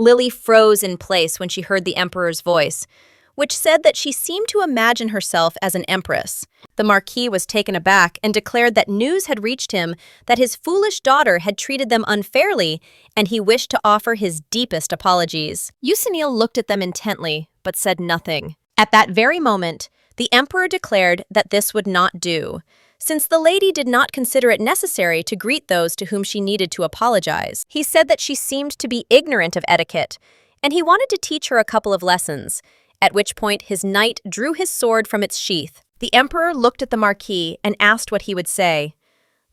Lily froze in place when she heard the emperor's voice, which said that she seemed to imagine herself as an empress. The Marquis was taken aback and declared that news had reached him that his foolish daughter had treated them unfairly, and he wished to offer his deepest apologies. Usanil looked at them intently, but said nothing. At that very moment, the emperor declared that this would not do, since the lady did not consider it necessary to greet those to whom she needed to apologize. He said that she seemed to be ignorant of etiquette, and he wanted to teach her a couple of lessons, at which point his knight drew his sword from its sheath. The emperor looked at the Marquis and asked what he would say.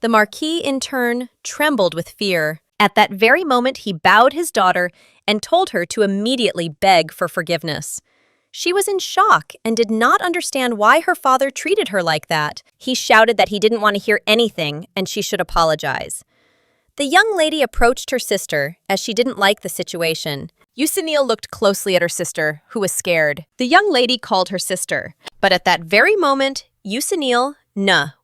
The Marquis, in turn, trembled with fear. At that very moment, he bowed his daughter and told her to immediately beg for forgiveness. She was in shock and did not understand why her father treated her like that. He shouted that he didn't want to hear anything and she should apologize. The young lady approached her sister, as she didn't like the situation. Usanil looked closely at her sister, who was scared. The young lady called her sister. But at that very moment, Usanil,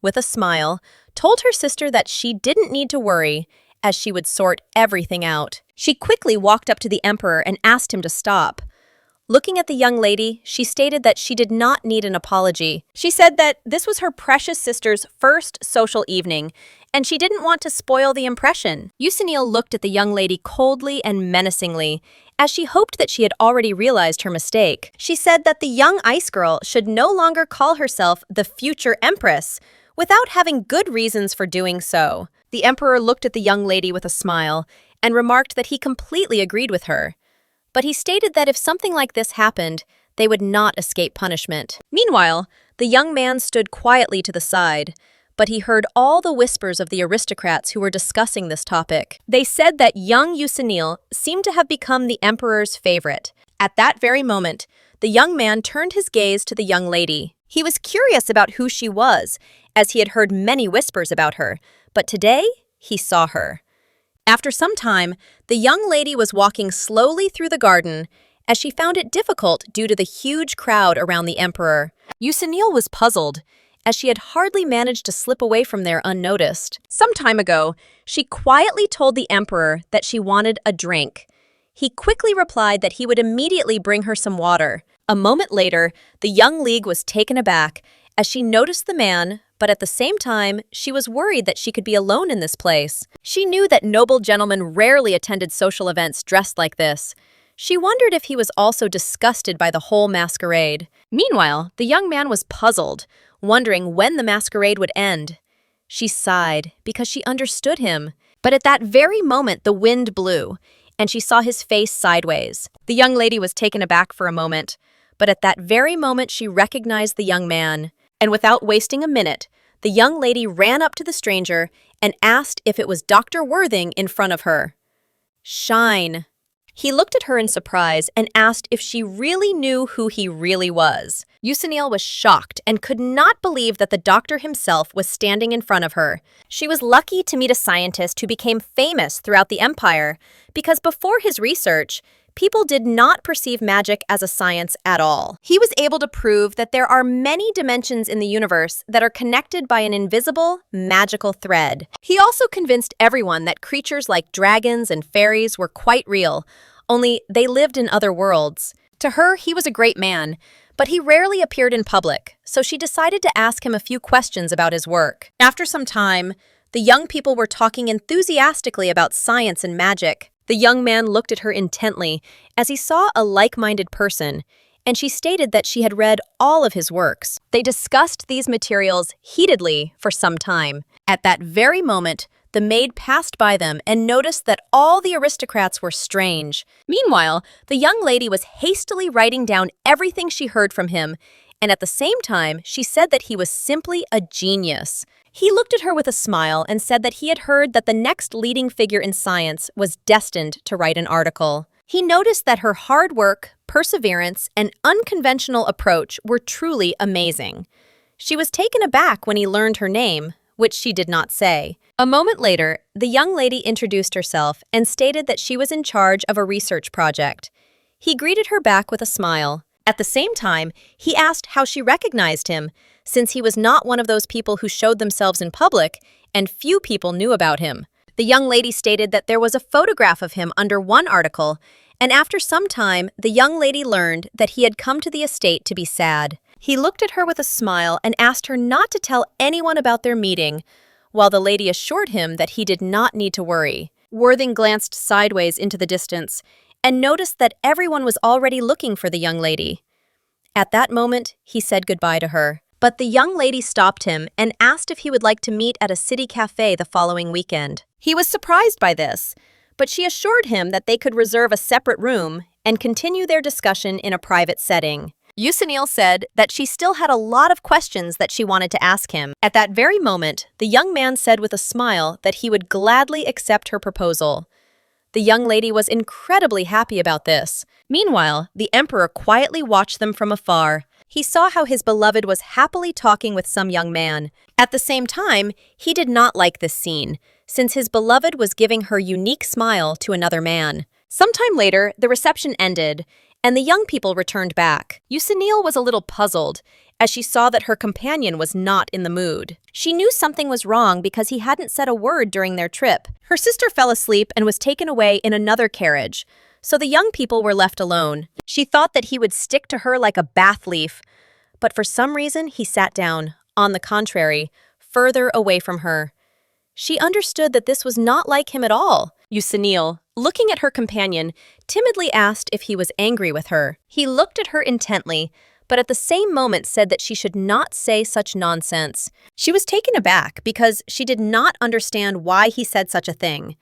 with a smile, told her sister that she didn't need to worry, as she would sort everything out. She quickly walked up to the emperor and asked him to stop. Looking at the young lady, she stated that she did not need an apology. She said that this was her precious sister's first social evening, and she didn't want to spoil the impression. Usanil looked at the young lady coldly and menacingly, as she hoped that she had already realized her mistake. She said that the young ice girl should no longer call herself the future Empress, without having good reasons for doing so. The emperor looked at the young lady with a smile, and remarked that he completely agreed with her. But he stated that if something like this happened, they would not escape punishment. Meanwhile, the young man stood quietly to the side, but he heard all the whispers of the aristocrats who were discussing this topic. They said that young Usanil seemed to have become the emperor's favorite. At that very moment, the young man turned his gaze to the young lady. He was curious about who she was, as he had heard many whispers about her, but today he saw her. After some time, the young lady was walking slowly through the garden, as she found it difficult due to the huge crowd around the emperor. Usanil was puzzled, as she had hardly managed to slip away from there unnoticed. Some time ago, she quietly told the emperor that she wanted a drink. He quickly replied that he would immediately bring her some water. A moment later, the young league was taken aback, as she noticed the man, but at the same time, she was worried that she could be alone in this place. She knew that noble gentlemen rarely attended social events dressed like this. She wondered if he was also disgusted by the whole masquerade. Meanwhile, the young man was puzzled, wondering when the masquerade would end. She sighed because she understood him. But at that very moment, the wind blew, and she saw his face sideways. The young lady was taken aback for a moment, but at that very moment she recognized the young man. And without wasting a minute, the young lady ran up to the stranger and asked if it was Dr. Worthing in front of her. Shine. He looked at her in surprise and asked if she really knew who he really was. Usanil was shocked and could not believe that the doctor himself was standing in front of her. She was lucky to meet a scientist who became famous throughout the empire, because before his research, people did not perceive magic as a science at all. He was able to prove that there are many dimensions in the universe that are connected by an invisible, magical thread. He also convinced everyone that creatures like dragons and fairies were quite real, only they lived in other worlds. To her, he was a great man, but he rarely appeared in public, so she decided to ask him a few questions about his work. After some time, the young people were talking enthusiastically about science and magic. The young man looked at her intently as he saw a like-minded person, and she stated that she had read all of his works. They discussed these materials heatedly for some time. At that very moment, the maid passed by them and noticed that all the aristocrats were strange. Meanwhile, the young lady was hastily writing down everything she heard from him, and at the same time, she said that he was simply a genius. He looked at her with a smile and said that he had heard that the next leading figure in science was destined to write an article. He noticed that her hard work, perseverance, and unconventional approach were truly amazing. She was taken aback when he learned her name, which she did not say. A moment later, the young lady introduced herself and stated that she was in charge of a research project. He greeted her back with a smile. At the same time, he asked how she recognized him, since he was not one of those people who showed themselves in public, and few people knew about him. The young lady stated that there was a photograph of him under one article, and after some time, the young lady learned that he had come to the estate to be sad. He looked at her with a smile and asked her not to tell anyone about their meeting, while the lady assured him that he did not need to worry. Worthing glanced sideways into the distance and noticed that everyone was already looking for the young lady. At that moment, he said goodbye to her. But the young lady stopped him and asked if he would like to meet at a city cafe the following weekend. He was surprised by this, but she assured him that they could reserve a separate room and continue their discussion in a private setting. Yusinil said that she still had a lot of questions that she wanted to ask him. At that very moment, the young man said with a smile that he would gladly accept her proposal. The young lady was incredibly happy about this. Meanwhile, the emperor quietly watched them from afar. He saw how his beloved was happily talking with some young man. At the same time, he did not like this scene, since his beloved was giving her unique smile to another man. Sometime later, the reception ended, and the young people returned back. Yusinil was a little puzzled, as she saw that her companion was not in the mood. She knew something was wrong because he hadn't said a word during their trip. Her sister fell asleep and was taken away in another carriage, so the young people were left alone. She thought that he would stick to her like a bath leaf, but for some reason he sat down, on the contrary, further away from her. She understood that this was not like him at all. Yusinil, looking at her companion, timidly asked if he was angry with her. He looked at her intently, but at the same moment said that she should not say such nonsense. She was taken aback because she did not understand why he said such a thing.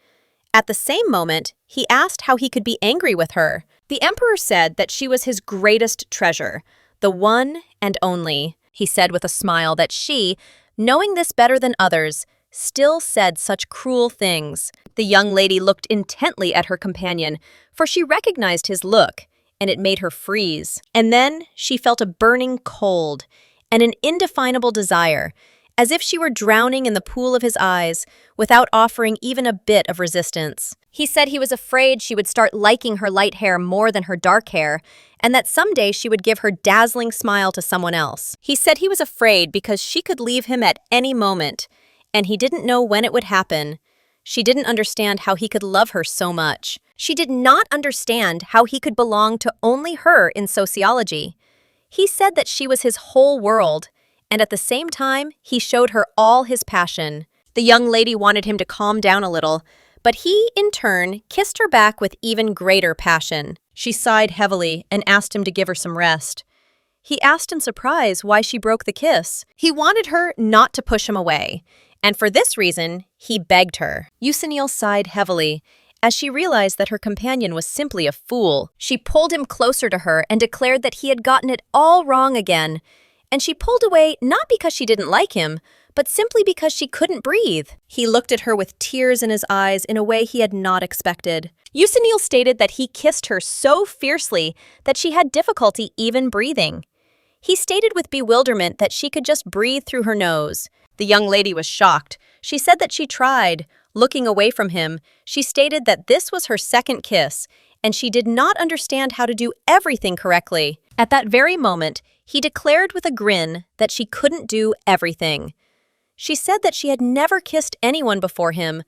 At the same moment, he asked how he could be angry with her. The emperor said that she was his greatest treasure, the one and only. He said with a smile that she, knowing this better than others, still said such cruel things. The young lady looked intently at her companion, for she recognized his look, and it made her freeze. And then she felt a burning cold and an indefinable desire, as if she were drowning in the pool of his eyes without offering even a bit of resistance. He said he was afraid she would start liking her light hair more than her dark hair, and that someday she would give her dazzling smile to someone else. He said he was afraid because she could leave him at any moment, and he didn't know when it would happen. She didn't understand how he could love her so much. She did not understand how he could belong to only her in sociology. He said that she was his whole world, and at the same time, he showed her all his passion. The young lady wanted him to calm down a little, but he, in turn, kissed her back with even greater passion. She sighed heavily and asked him to give her some rest. He asked in surprise why she broke the kiss. He wanted her not to push him away, and for this reason, he begged her. Yusinil sighed heavily, as she realized that her companion was simply a fool. She pulled him closer to her and declared that he had gotten it all wrong again, and she pulled away not because she didn't like him, but simply because she couldn't breathe. He looked at her with tears in his eyes in a way he had not expected. Yusinil stated that he kissed her so fiercely that she had difficulty even breathing. He stated with bewilderment that she could just breathe through her nose. The young lady was shocked. She said that she tried. Looking away from him, she stated that this was her second kiss, and she did not understand how to do everything correctly. At that very moment, he declared with a grin that she couldn't do everything. She said that she had never kissed anyone before him,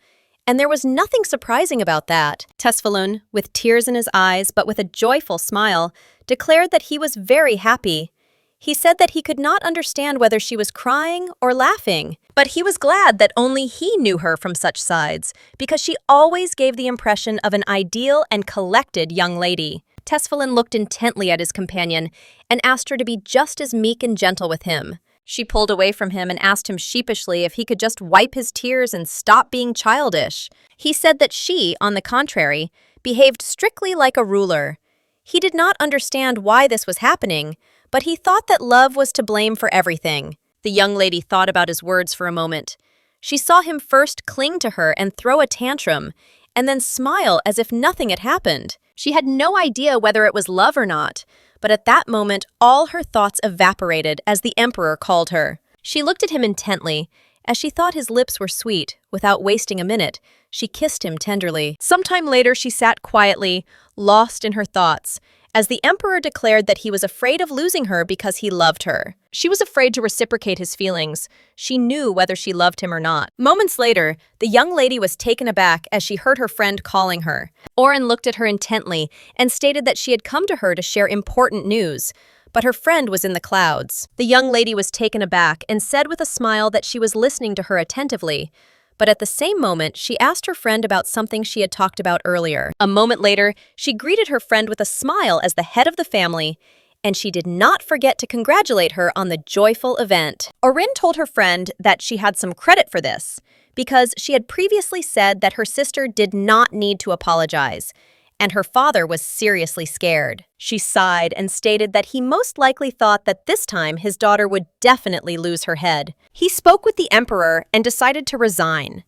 and there was nothing surprising about that. Tesfalun, with tears in his eyes but with a joyful smile, declared that he was very happy. He said that he could not understand whether she was crying or laughing, but he was glad that only he knew her from such sides, because she always gave the impression of an ideal and collected young lady. Tesfalun looked intently at his companion and asked her to be just as meek and gentle with him. She pulled away from him and asked him sheepishly if he could just wipe his tears and stop being childish. He said that she, on the contrary, behaved strictly like a ruler. He did not understand why this was happening, but he thought that love was to blame for everything. The young lady thought about his words for a moment. She saw him first cling to her and throw a tantrum, and then smile as if nothing had happened. She had no idea whether it was love or not, but at that moment all her thoughts evaporated as the emperor called her. She looked at him intently. As she thought his lips were sweet, without wasting a minute, she kissed him tenderly. Sometime later she sat quietly, lost in her thoughts, as the emperor declared that he was afraid of losing her because he loved her. She was afraid to reciprocate his feelings. She knew whether she loved him or not. Moments later, the young lady was taken aback as she heard her friend calling her. Oren looked at her intently and stated that she had come to her to share important news. But her friend was in the clouds. The young lady was taken aback and said with a smile that she was listening to her attentively. But at the same moment, she asked her friend about something she had talked about earlier. A moment later, she greeted her friend with a smile as the head of the family, and she did not forget to congratulate her on the joyful event. Orin told her friend that she had some credit for this, because she had previously said that her sister did not need to apologize, and her father was seriously scared. She sighed and stated that he most likely thought that this time his daughter would definitely lose her head. He spoke with the emperor and decided to resign.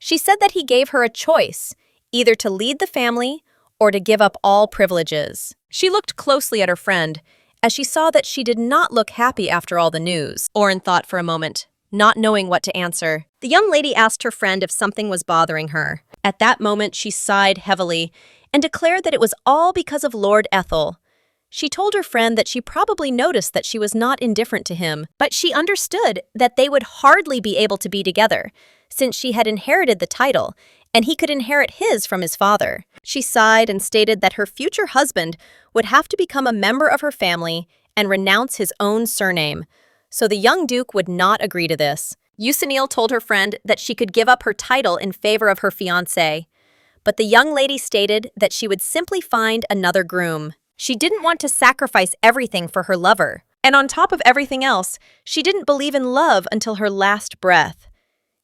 She said that he gave her a choice, either to lead the family or to give up all privileges. She looked closely at her friend, as she saw that she did not look happy after all the news. Oren thought for a moment, not knowing what to answer. The young lady asked her friend if something was bothering her. At that moment, she sighed heavily and declared that it was all because of Lord Ethel. She told her friend that she probably noticed that she was not indifferent to him, but she understood that they would hardly be able to be together, since she had inherited the title, and he could inherit his from his father. She sighed and stated that her future husband would have to become a member of her family and renounce his own surname, so the young duke would not agree to this. Yusinil told her friend that she could give up her title in favor of her fiancé, but the young lady stated that she would simply find another groom. She didn't want to sacrifice everything for her lover. And on top of everything else, she didn't believe in love until her last breath.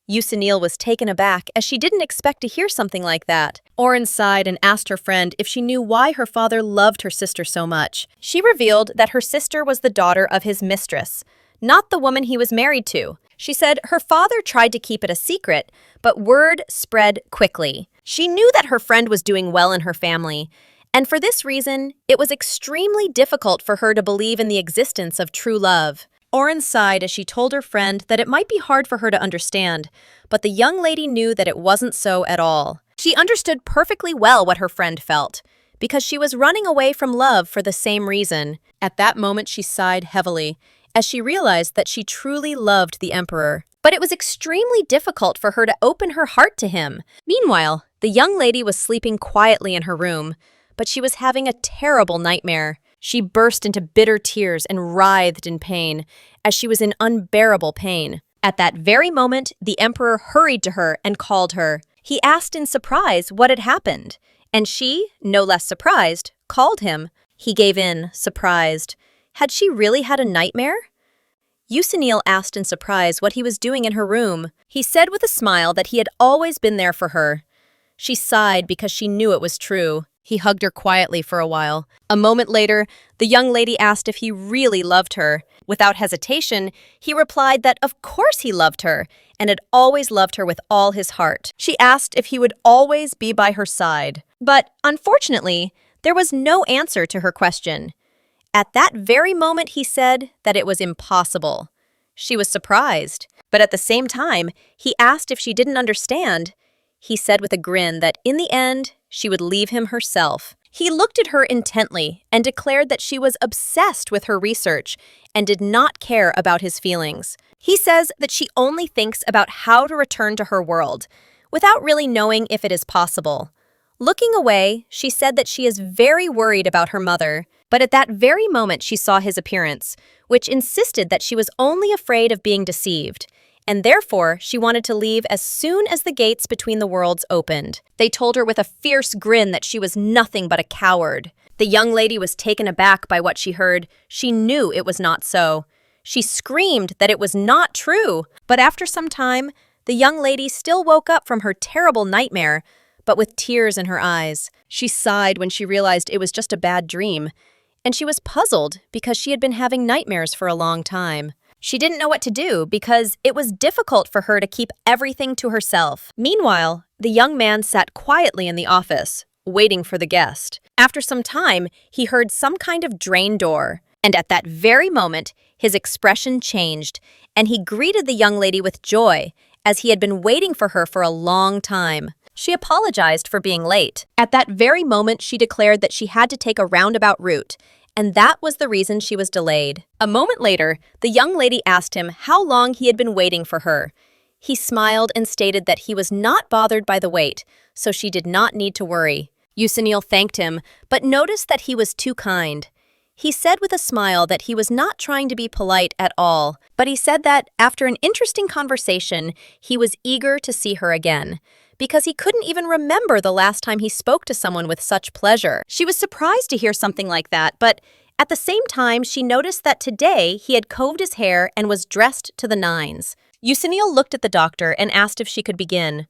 Yusinil was taken aback as she didn't expect to hear something like that. Oren sighed and asked her friend if she knew why her father loved her sister so much. She revealed that her sister was the daughter of his mistress, not the woman he was married to. She said her father tried to keep it a secret, but word spread quickly. She knew that her friend was doing well in her family, and for this reason, it was extremely difficult for her to believe in the existence of true love. Oren sighed as she told her friend that it might be hard for her to understand, but the young lady knew that it wasn't so at all. She understood perfectly well what her friend felt, because she was running away from love for the same reason. At that moment, she sighed heavily, as she realized that she truly loved the emperor. But it was extremely difficult for her to open her heart to him. Meanwhile, the young lady was sleeping quietly in her room, but she was having a terrible nightmare. She burst into bitter tears and writhed in pain, as she was in unbearable pain. At that very moment, the emperor hurried to her and called her. He asked in surprise what had happened, and she, no less surprised, called him. He gave in, surprised. Had she really had a nightmare? Yusinil asked in surprise what he was doing in her room. He said with a smile that he had always been there for her. She sighed because she knew it was true. He hugged her quietly for a while. A moment later, the young lady asked if he really loved her. Without hesitation, he replied that of course he loved her, and had always loved her with all his heart. She asked if he would always be by her side. But, unfortunately, there was no answer to her question. At that very moment, he said that it was impossible. She was surprised, but at the same time, he asked if she didn't understand. He said with a grin that in the end, she would leave him herself. He looked at her intently and declared that she was obsessed with her research and did not care about his feelings. He says that she only thinks about how to return to her world, without really knowing if it is possible. Looking away, she said that she is very worried about her mother, but at that very moment she saw his appearance, which insisted that she was only afraid of being deceived, and therefore she wanted to leave as soon as the gates between the worlds opened. They told her with a fierce grin that she was nothing but a coward. The young lady was taken aback by what she heard. She knew it was not so. She screamed that it was not true, but after some time, the young lady still woke up from her terrible nightmare, but with tears in her eyes. She sighed when she realized it was just a bad dream, and she was puzzled because she had been having nightmares for a long time. She didn't know what to do because it was difficult for her to keep everything to herself. Meanwhile, the young man sat quietly in the office, waiting for the guest. After some time, he heard some kind of drain door, and at that very moment, his expression changed, and he greeted the young lady with joy, as he had been waiting for her for a long time. She apologized for being late. At that very moment, she declared that she had to take a roundabout route, and that was the reason she was delayed. A moment later, the young lady asked him how long he had been waiting for her. He smiled and stated that he was not bothered by the wait, so she did not need to worry. Yusinil thanked him, but noticed that he was too kind. He said with a smile that he was not trying to be polite at all, but he said that, after an interesting conversation, he was eager to see her again, because he couldn't even remember the last time he spoke to someone with such pleasure. She was surprised to hear something like that, but at the same time, she noticed that today he had combed his hair and was dressed to the nines. Yusinil looked at the doctor and asked if she could begin.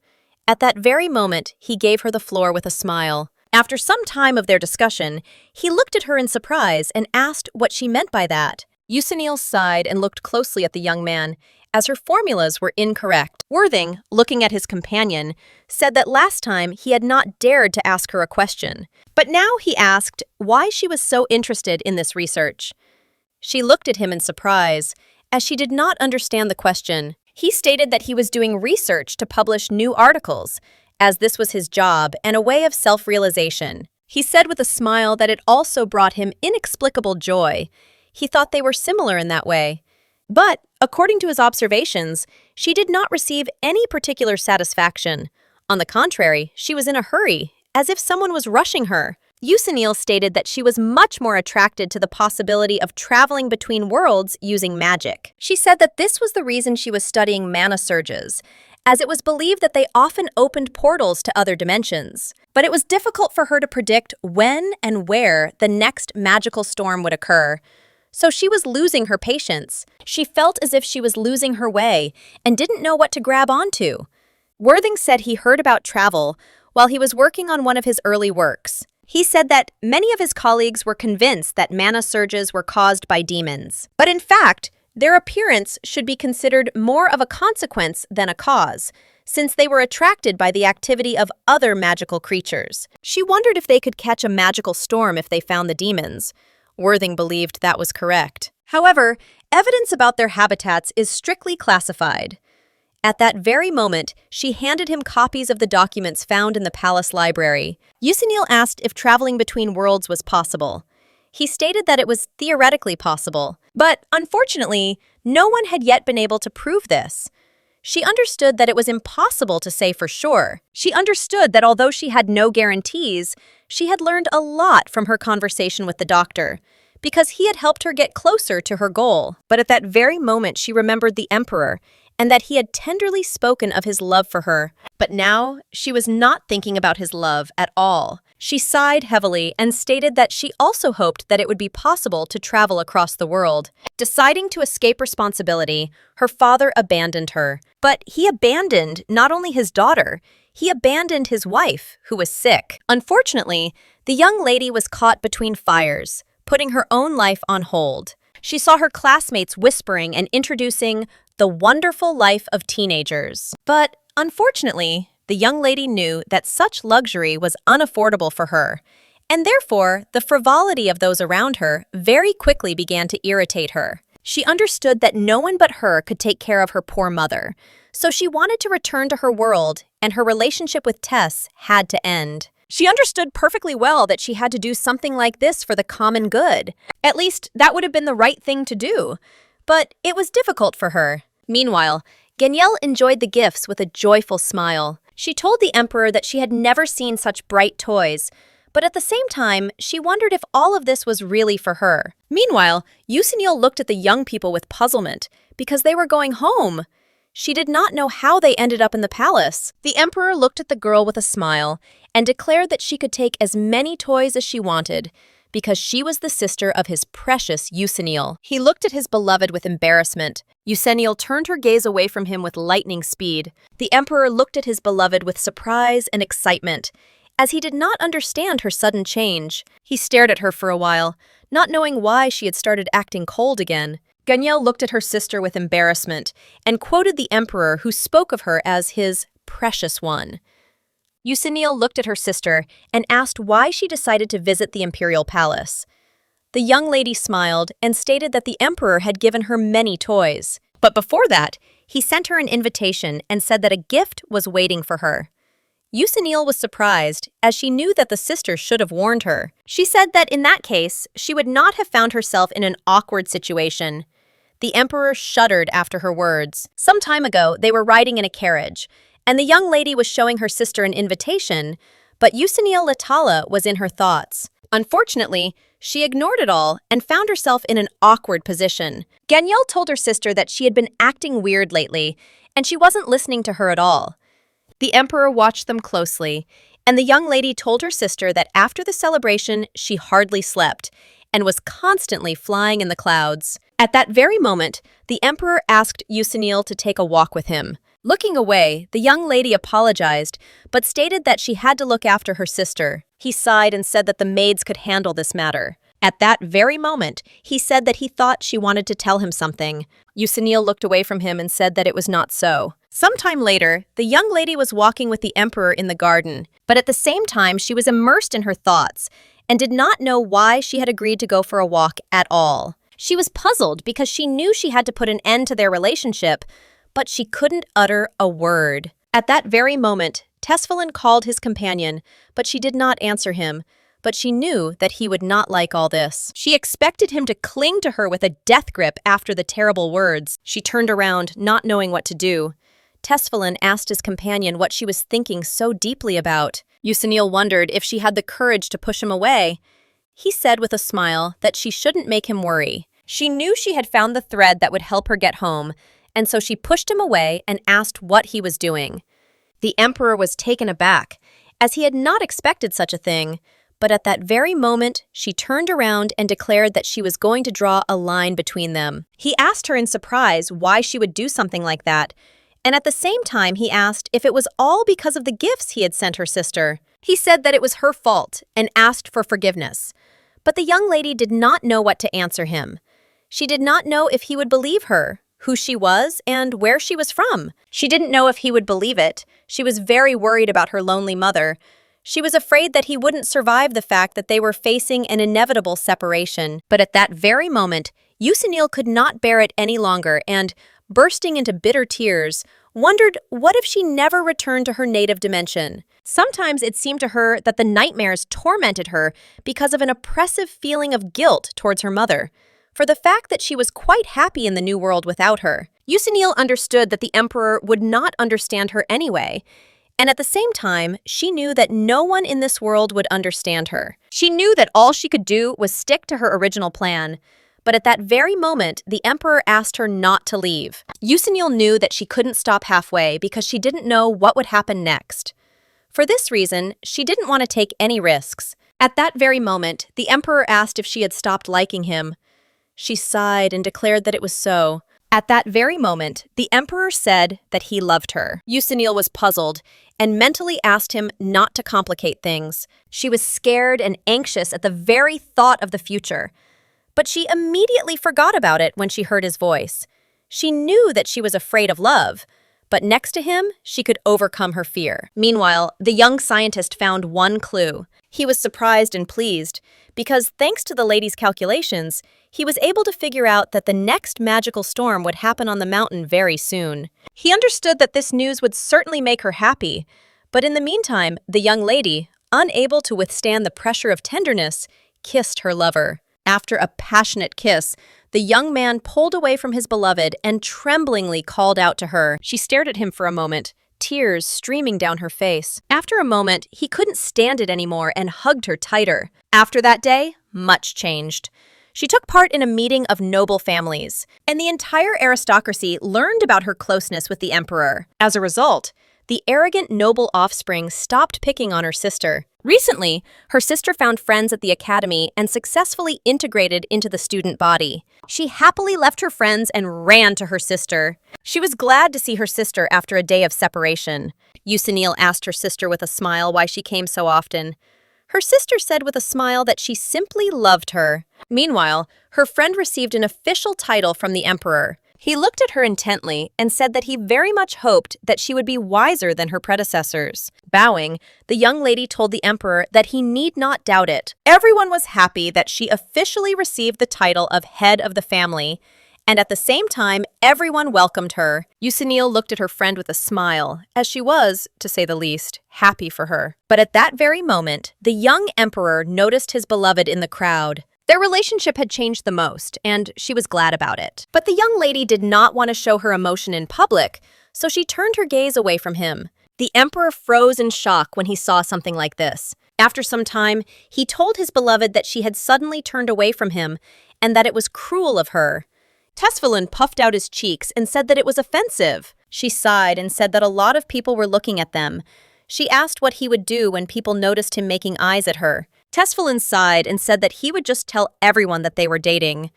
At that very moment, he gave her the floor with a smile. After some time of their discussion, he looked at her in surprise and asked what she meant by that. Yusinil sighed and looked closely at the young man, as her formulas were incorrect. Worthing, looking at his companion, said that last time he had not dared to ask her a question. But now he asked why she was so interested in this research. She looked at him in surprise, as she did not understand the question. He stated that he was doing research to publish new articles, as this was his job and a way of self-realization. He said with a smile that it also brought him inexplicable joy. He thought they were similar in that way. But, according to his observations, she did not receive any particular satisfaction. On the contrary, she was in a hurry, as if someone was rushing her. Yusinil stated that she was much more attracted to the possibility of traveling between worlds using magic. She said that this was the reason she was studying mana surges, as it was believed that they often opened portals to other dimensions. But it was difficult for her to predict when and where the next magical storm would occur. So she was losing her patience. She felt as if she was losing her way and didn't know what to grab onto. Worthing said he heard about travel while he was working on one of his early works. He said that many of his colleagues were convinced that mana surges were caused by demons. But in fact, their appearance should be considered more of a consequence than a cause, since they were attracted by the activity of other magical creatures. She wondered if they could catch a magical storm if they found the demons. Worthing believed that was correct. However, evidence about their habitats is strictly classified. At that very moment, she handed him copies of the documents found in the palace library. Yusinil asked if traveling between worlds was possible. He stated that it was theoretically possible, but unfortunately, no one had yet been able to prove this. She understood that it was impossible to say for sure. She understood that although she had no guarantees, she had learned a lot from her conversation with the doctor, because he had helped her get closer to her goal. But at that very moment, she remembered the emperor, and that he had tenderly spoken of his love for her. But now, she was not thinking about his love at all. She sighed heavily and stated that she also hoped that it would be possible to travel across the world. Deciding to escape responsibility, her father abandoned her. But he abandoned not only his daughter, he abandoned his wife, who was sick. Unfortunately, the young lady was caught between fires, putting her own life on hold. She saw her classmates whispering and introducing the wonderful life of teenagers. But unfortunately, the young lady knew that such luxury was unaffordable for her, and therefore the frivolity of those around her very quickly began to irritate her. She understood that no one but her could take care of her poor mother, so she wanted to return to her world, and her relationship with Tess had to end. She understood perfectly well that she had to do something like this for the common good. At least, that would have been the right thing to do. But it was difficult for her. Meanwhile, Genielle enjoyed the gifts with a joyful smile. She told the emperor that she had never seen such bright toys, but at the same time, she wondered if all of this was really for her. Meanwhile, Yusinil looked at the young people with puzzlement, because they were going home. She did not know how they ended up in the palace. The emperor looked at the girl with a smile and declared that she could take as many toys as she wanted, because she was the sister of his precious Yusinil. He looked at his beloved with embarrassment. Yusinil turned her gaze away from him with lightning speed. The emperor looked at his beloved with surprise and excitement, as he did not understand her sudden change. He stared at her for a while, not knowing why she had started acting cold again. Genielle looked at her sister with embarrassment and quoted the emperor, who spoke of her as his precious one. Yusinil looked at her sister and asked why she decided to visit the imperial palace. The young lady smiled and stated that the emperor had given her many toys. But before that, he sent her an invitation and said that a gift was waiting for her. Yusinil was surprised, as she knew that the sister should have warned her. She said that in that case, she would not have found herself in an awkward situation. The emperor shuddered after her words. Some time ago, they were riding in a carriage, and the young lady was showing her sister an invitation, but Yusinil Latala was in her thoughts. Unfortunately, she ignored it all and found herself in an awkward position. Ganyel told her sister that she had been acting weird lately, and she wasn't listening to her at all. The emperor watched them closely, and the young lady told her sister that after the celebration, she hardly slept and was constantly flying in the clouds. At that very moment, the emperor asked Yusinil to take a walk with him. Looking away, the young lady apologized, but stated that she had to look after her sister. He sighed and said that the maids could handle this matter. At that very moment, he said that he thought she wanted to tell him something. Yusinil looked away from him and said that it was not so. Sometime later, the young lady was walking with the emperor in the garden, but at the same time she was immersed in her thoughts and did not know why she had agreed to go for a walk at all. She was puzzled because she knew she had to put an end to their relationship, but she couldn't utter a word. At that very moment, Tesfalin called his companion, but she did not answer him. But she knew that he would not like all this. She expected him to cling to her with a death grip after the terrible words. She turned around, not knowing what to do. Tesfalin asked his companion what she was thinking so deeply about. Yusinil wondered if she had the courage to push him away. He said with a smile that she shouldn't make him worry. She knew she had found the thread that would help her get home, and so she pushed him away and asked what he was doing. The emperor was taken aback, as he had not expected such a thing. But at that very moment, she turned around and declared that she was going to draw a line between them. He asked her in surprise why she would do something like that, and at the same time he asked if it was all because of the gifts he had sent her sister. He said that it was her fault and asked for forgiveness. But the young lady did not know what to answer him. She did not know if he would believe her, who she was, and where she was from. She didn't know if he would believe it. She was very worried about her lonely mother. She was afraid that he wouldn't survive the fact that they were facing an inevitable separation. But at that very moment, Yusinil could not bear it any longer and, bursting into bitter tears, wondered what if she never returned to her native dimension. Sometimes it seemed to her that the nightmares tormented her because of an oppressive feeling of guilt towards her mother, for the fact that she was quite happy in the new world without her. Yusinil understood that the emperor would not understand her anyway, and at the same time, she knew that no one in this world would understand her. She knew that all she could do was stick to her original plan. But at that very moment, the emperor asked her not to leave. Yusinil knew that she couldn't stop halfway because she didn't know what would happen next. For this reason, she didn't want to take any risks. At that very moment, the emperor asked if she had stopped liking him. She sighed and declared that it was so. At that very moment, the emperor said that he loved her. Yusinil was puzzled and mentally asked him not to complicate things. She was scared and anxious at the very thought of the future. But she immediately forgot about it when she heard his voice. She knew that she was afraid of love, but next to him, she could overcome her fear. Meanwhile, the young scientist found one clue. He was surprised and pleased, because thanks to the lady's calculations, he was able to figure out that the next magical storm would happen on the mountain very soon. He understood that this news would certainly make her happy, but in the meantime, the young lady, unable to withstand the pressure of tenderness, kissed her lover. After a passionate kiss, the young man pulled away from his beloved and tremblingly called out to her. She stared at him for a moment, tears streaming down her face. After a moment, he couldn't stand it anymore and hugged her tighter. After that day, much changed. She took part in a meeting of noble families, and the entire aristocracy learned about her closeness with the emperor. As a result, the arrogant noble offspring stopped picking on her sister. Recently, her sister found friends at the academy and successfully integrated into the student body. She happily left her friends and ran to her sister. She was glad to see her sister after a day of separation. Yusinil asked her sister with a smile why she came so often. Her sister said with a smile that she simply loved her. Meanwhile, her friend received an official title from the emperor. He looked at her intently and said that he very much hoped that she would be wiser than her predecessors. Bowing, the young lady told the emperor that he need not doubt it. Everyone was happy that she officially received the title of head of the family, And at the same time, everyone welcomed her. Yusinil looked at her friend with a smile, as she was, to say the least, happy for her. But at that very moment, the young emperor noticed his beloved in the crowd. Their relationship had changed the most, and she was glad about it. But the young lady did not want to show her emotion in public, so she turned her gaze away from him. The emperor froze in shock when he saw something like this. After some time, he told his beloved that she had suddenly turned away from him and that it was cruel of her. Tesfalin puffed out his cheeks and said that it was offensive. She sighed and said that a lot of people were looking at them. She asked what he would do when people noticed him making eyes at her. Tesfalin sighed and said that he would just tell everyone that they were dating.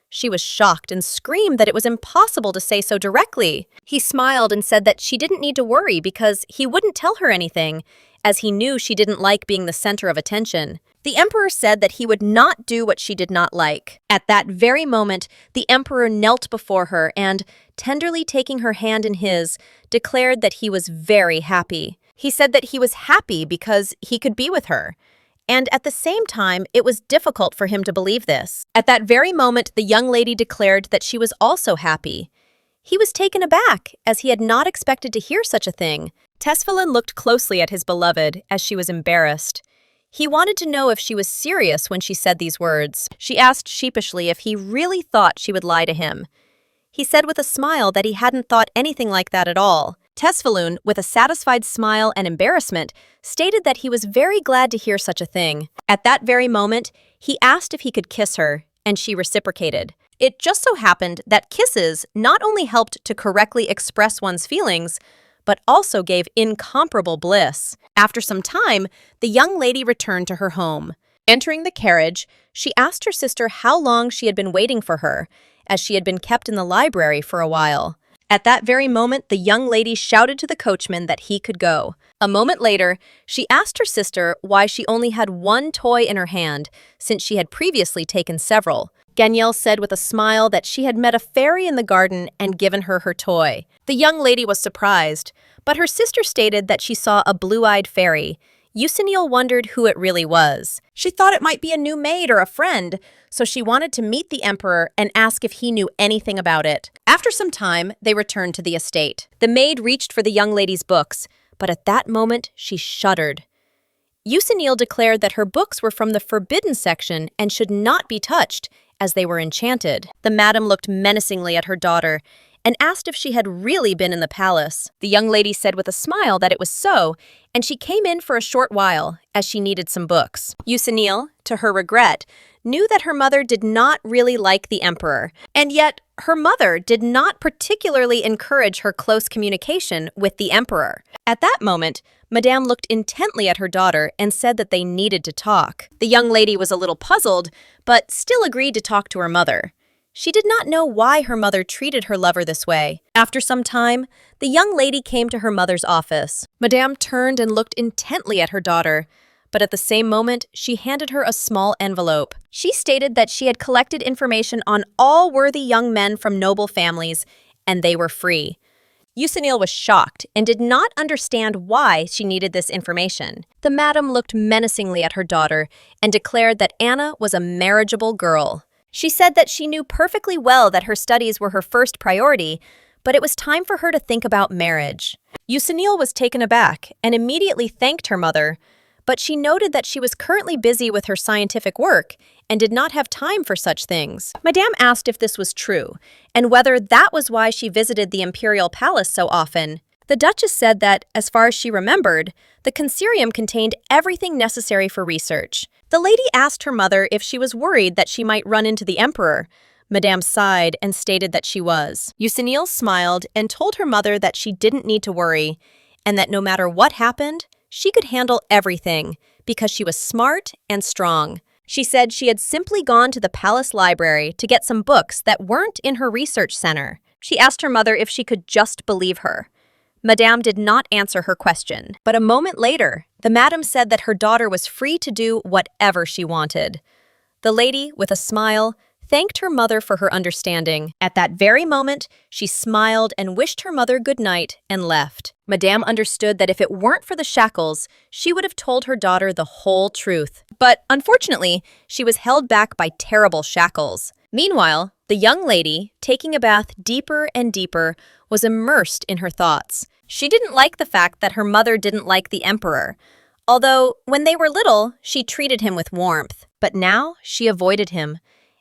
She was shocked and screamed that it was impossible to say so directly. He smiled and said that she didn't need to worry because he wouldn't tell her anything, as he knew she didn't like being the center of attention. The emperor said that he would not do what she did not like. At that very moment, the emperor knelt before her and, tenderly taking her hand in his, declared that he was very happy. He said that he was happy because he could be with her. And at the same time, it was difficult for him to believe this. At that very moment, the young lady declared that she was also happy. He was taken aback, as he had not expected to hear such a thing. Tesfalin looked closely at his beloved, as she was embarrassed. He wanted to know if she was serious when she said these words. She asked sheepishly if he really thought she would lie to him. He said with a smile that he hadn't thought anything like that at all. Tesfalun, with a satisfied smile and embarrassment, stated that he was very glad to hear such a thing. At that very moment, he asked if he could kiss her, and she reciprocated. It just so happened that kisses not only helped to correctly express one's feelings, but also gave incomparable bliss. After some time, the young lady returned to her home. Entering the carriage, she asked her sister how long she had been waiting for her, as she had been kept in the library for a while. At that very moment, the young lady shouted to the coachman that he could go. A moment later, she asked her sister why she only had one toy in her hand, since she had previously taken several. Geniel said with a smile that she had met a fairy in the garden and given her her toy. The young lady was surprised, but her sister stated that she saw a blue-eyed fairy. Yusinil wondered who it really was. She thought it might be a new maid or a friend, so she wanted to meet the emperor and ask if he knew anything about it. After some time, they returned to the estate. The maid reached for the young lady's books, but at that moment, she shuddered. Yusinil declared that her books were from the forbidden section and should not be touched, as they were enchanted. The madam looked menacingly at her daughter and asked if she had really been in the palace. The young lady said with a smile that it was so, and she came in for a short while, as she needed some books. Yusinil, to her regret, knew that her mother did not really like the emperor, and yet her mother did not particularly encourage her close communication with the emperor. At that moment, Madame looked intently at her daughter and said that they needed to talk. The young lady was a little puzzled, but still agreed to talk to her mother. She did not know why her mother treated her lover this way. After some time, the young lady came to her mother's office. Madame turned and looked intently at her daughter, but at the same moment, she handed her a small envelope. She stated that she had collected information on all worthy young men from noble families, and they were free. Yusinil was shocked and did not understand why she needed this information. The madam looked menacingly at her daughter and declared that Anna was a marriageable girl. She said that she knew perfectly well that her studies were her first priority, but it was time for her to think about marriage. Yusinil was taken aback and immediately thanked her mother, but she noted that she was currently busy with her scientific work and did not have time for such things. Madame asked if this was true, and whether that was why she visited the imperial palace so often. The Duchess said that, as far as she remembered, the consilium contained everything necessary for research. The lady asked her mother if she was worried that she might run into the emperor. Madame sighed and stated that she was. Yusinil smiled and told her mother that she didn't need to worry, and that no matter what happened, she could handle everything because she was smart and strong. She said she had simply gone to the palace library to get some books that weren't in her research center. She asked her mother if she could just believe her. Madame did not answer her question, but a moment later, the madam said that her daughter was free to do whatever she wanted. The lady, with a smile, thanked her mother for her understanding. At that very moment, she smiled and wished her mother good night and left. Madame understood that if it weren't for the shackles, she would have told her daughter the whole truth. But unfortunately, she was held back by terrible shackles. Meanwhile, the young lady, taking a bath deeper and deeper, was immersed in her thoughts. She didn't like the fact that her mother didn't like the emperor, although when they were little, she treated him with warmth. But now she avoided him,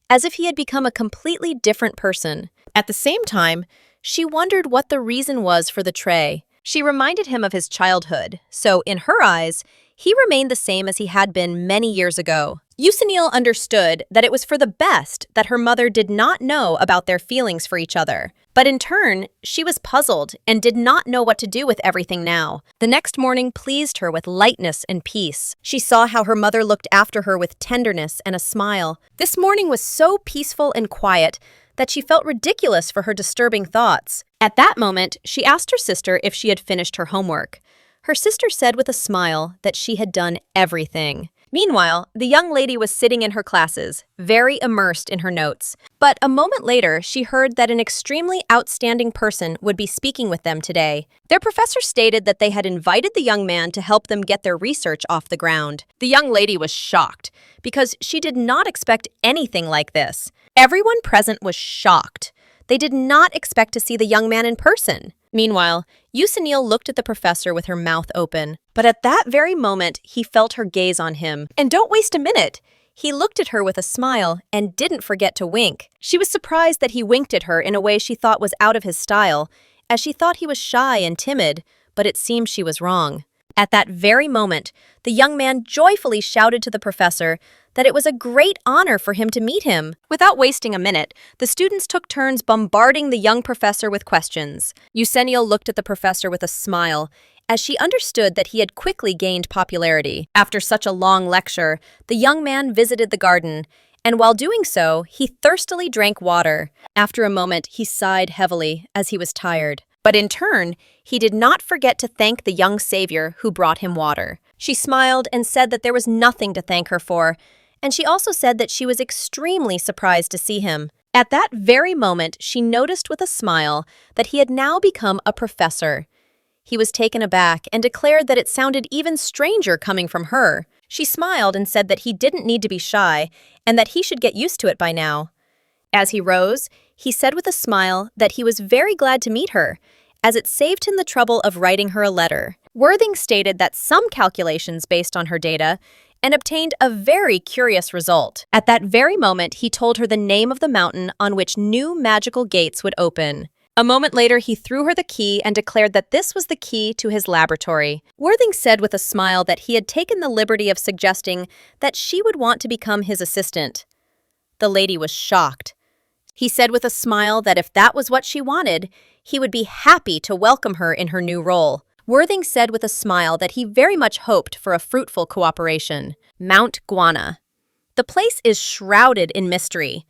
as if he had become a completely different person. At the same time, she wondered what the reason was for the tray. She reminded him of his childhood, so in her eyes, he remained the same as he had been many years ago. Usanil understood that it was for the best that her mother did not know about their feelings for each other. But in turn, she was puzzled and did not know what to do with everything now. The next morning pleased her with lightness and peace. She saw how her mother looked after her with tenderness and a smile. This morning was so peaceful and quiet that she felt ridiculous for her disturbing thoughts. At that moment, she asked her sister if she had finished her homework. Her sister said with a smile that she had done everything. Meanwhile, the young lady was sitting in her classes, very immersed in her notes. But a moment later, she heard that an extremely outstanding person would be speaking with them today. Their professor stated that they had invited the young man to help them get their research off the ground. The young lady was shocked, because she did not expect anything like this. Everyone present was shocked. They did not expect to see the young man in person. Meanwhile, Usanil looked at the professor with her mouth open. But at that very moment, he felt her gaze on him. And don't waste a minute! He looked at her with a smile and didn't forget to wink. She was surprised that he winked at her in a way she thought was out of his style, as she thought he was shy and timid, but it seemed she was wrong. At that very moment, the young man joyfully shouted to the professor that it was a great honor for him to meet him. Without wasting a minute, the students took turns bombarding the young professor with questions. Usanil looked at the professor with a smile, as she understood that he had quickly gained popularity. After such a long lecture, the young man visited the garden, and while doing so, he thirstily drank water. After a moment, he sighed heavily, as he was tired. But in turn, he did not forget to thank the young savior who brought him water. She smiled and said that there was nothing to thank her for, and she also said that she was extremely surprised to see him. At that very moment, she noticed with a smile that he had now become a professor. He was taken aback and declared that it sounded even stranger coming from her. She smiled and said that he didn't need to be shy and that he should get used to it by now. As he rose, he said with a smile that he was very glad to meet her, as it saved him the trouble of writing her a letter. Worthing stated that some calculations based on her data and obtained a very curious result. At that very moment, he told her the name of the mountain on which new magical gates would open. A moment later, he threw her the key and declared that this was the key to his laboratory. Worthing said with a smile that he had taken the liberty of suggesting that she would want to become his assistant. The lady was shocked. He said with a smile that if that was what she wanted, he would be happy to welcome her in her new role. Worthing said with a smile that he very much hoped for a fruitful cooperation. Mount Guana. The place is shrouded in mystery.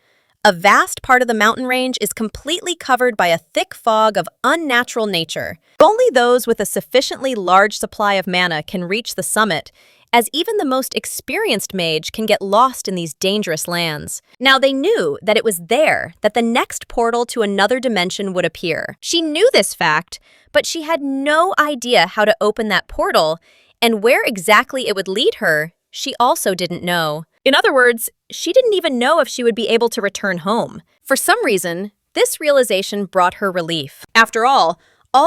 A vast part of the mountain range is completely covered by a thick fog of unnatural nature. Only those with a sufficiently large supply of mana can reach the summit, as even the most experienced mage can get lost in these dangerous lands. Now they knew that it was there that the next portal to another dimension would appear. She knew this fact, but she had no idea how to open that portal, and where exactly it would lead her, she also didn't know. In other words, she didn't even know if she would be able to return home. For some reason, this realization brought her relief. After all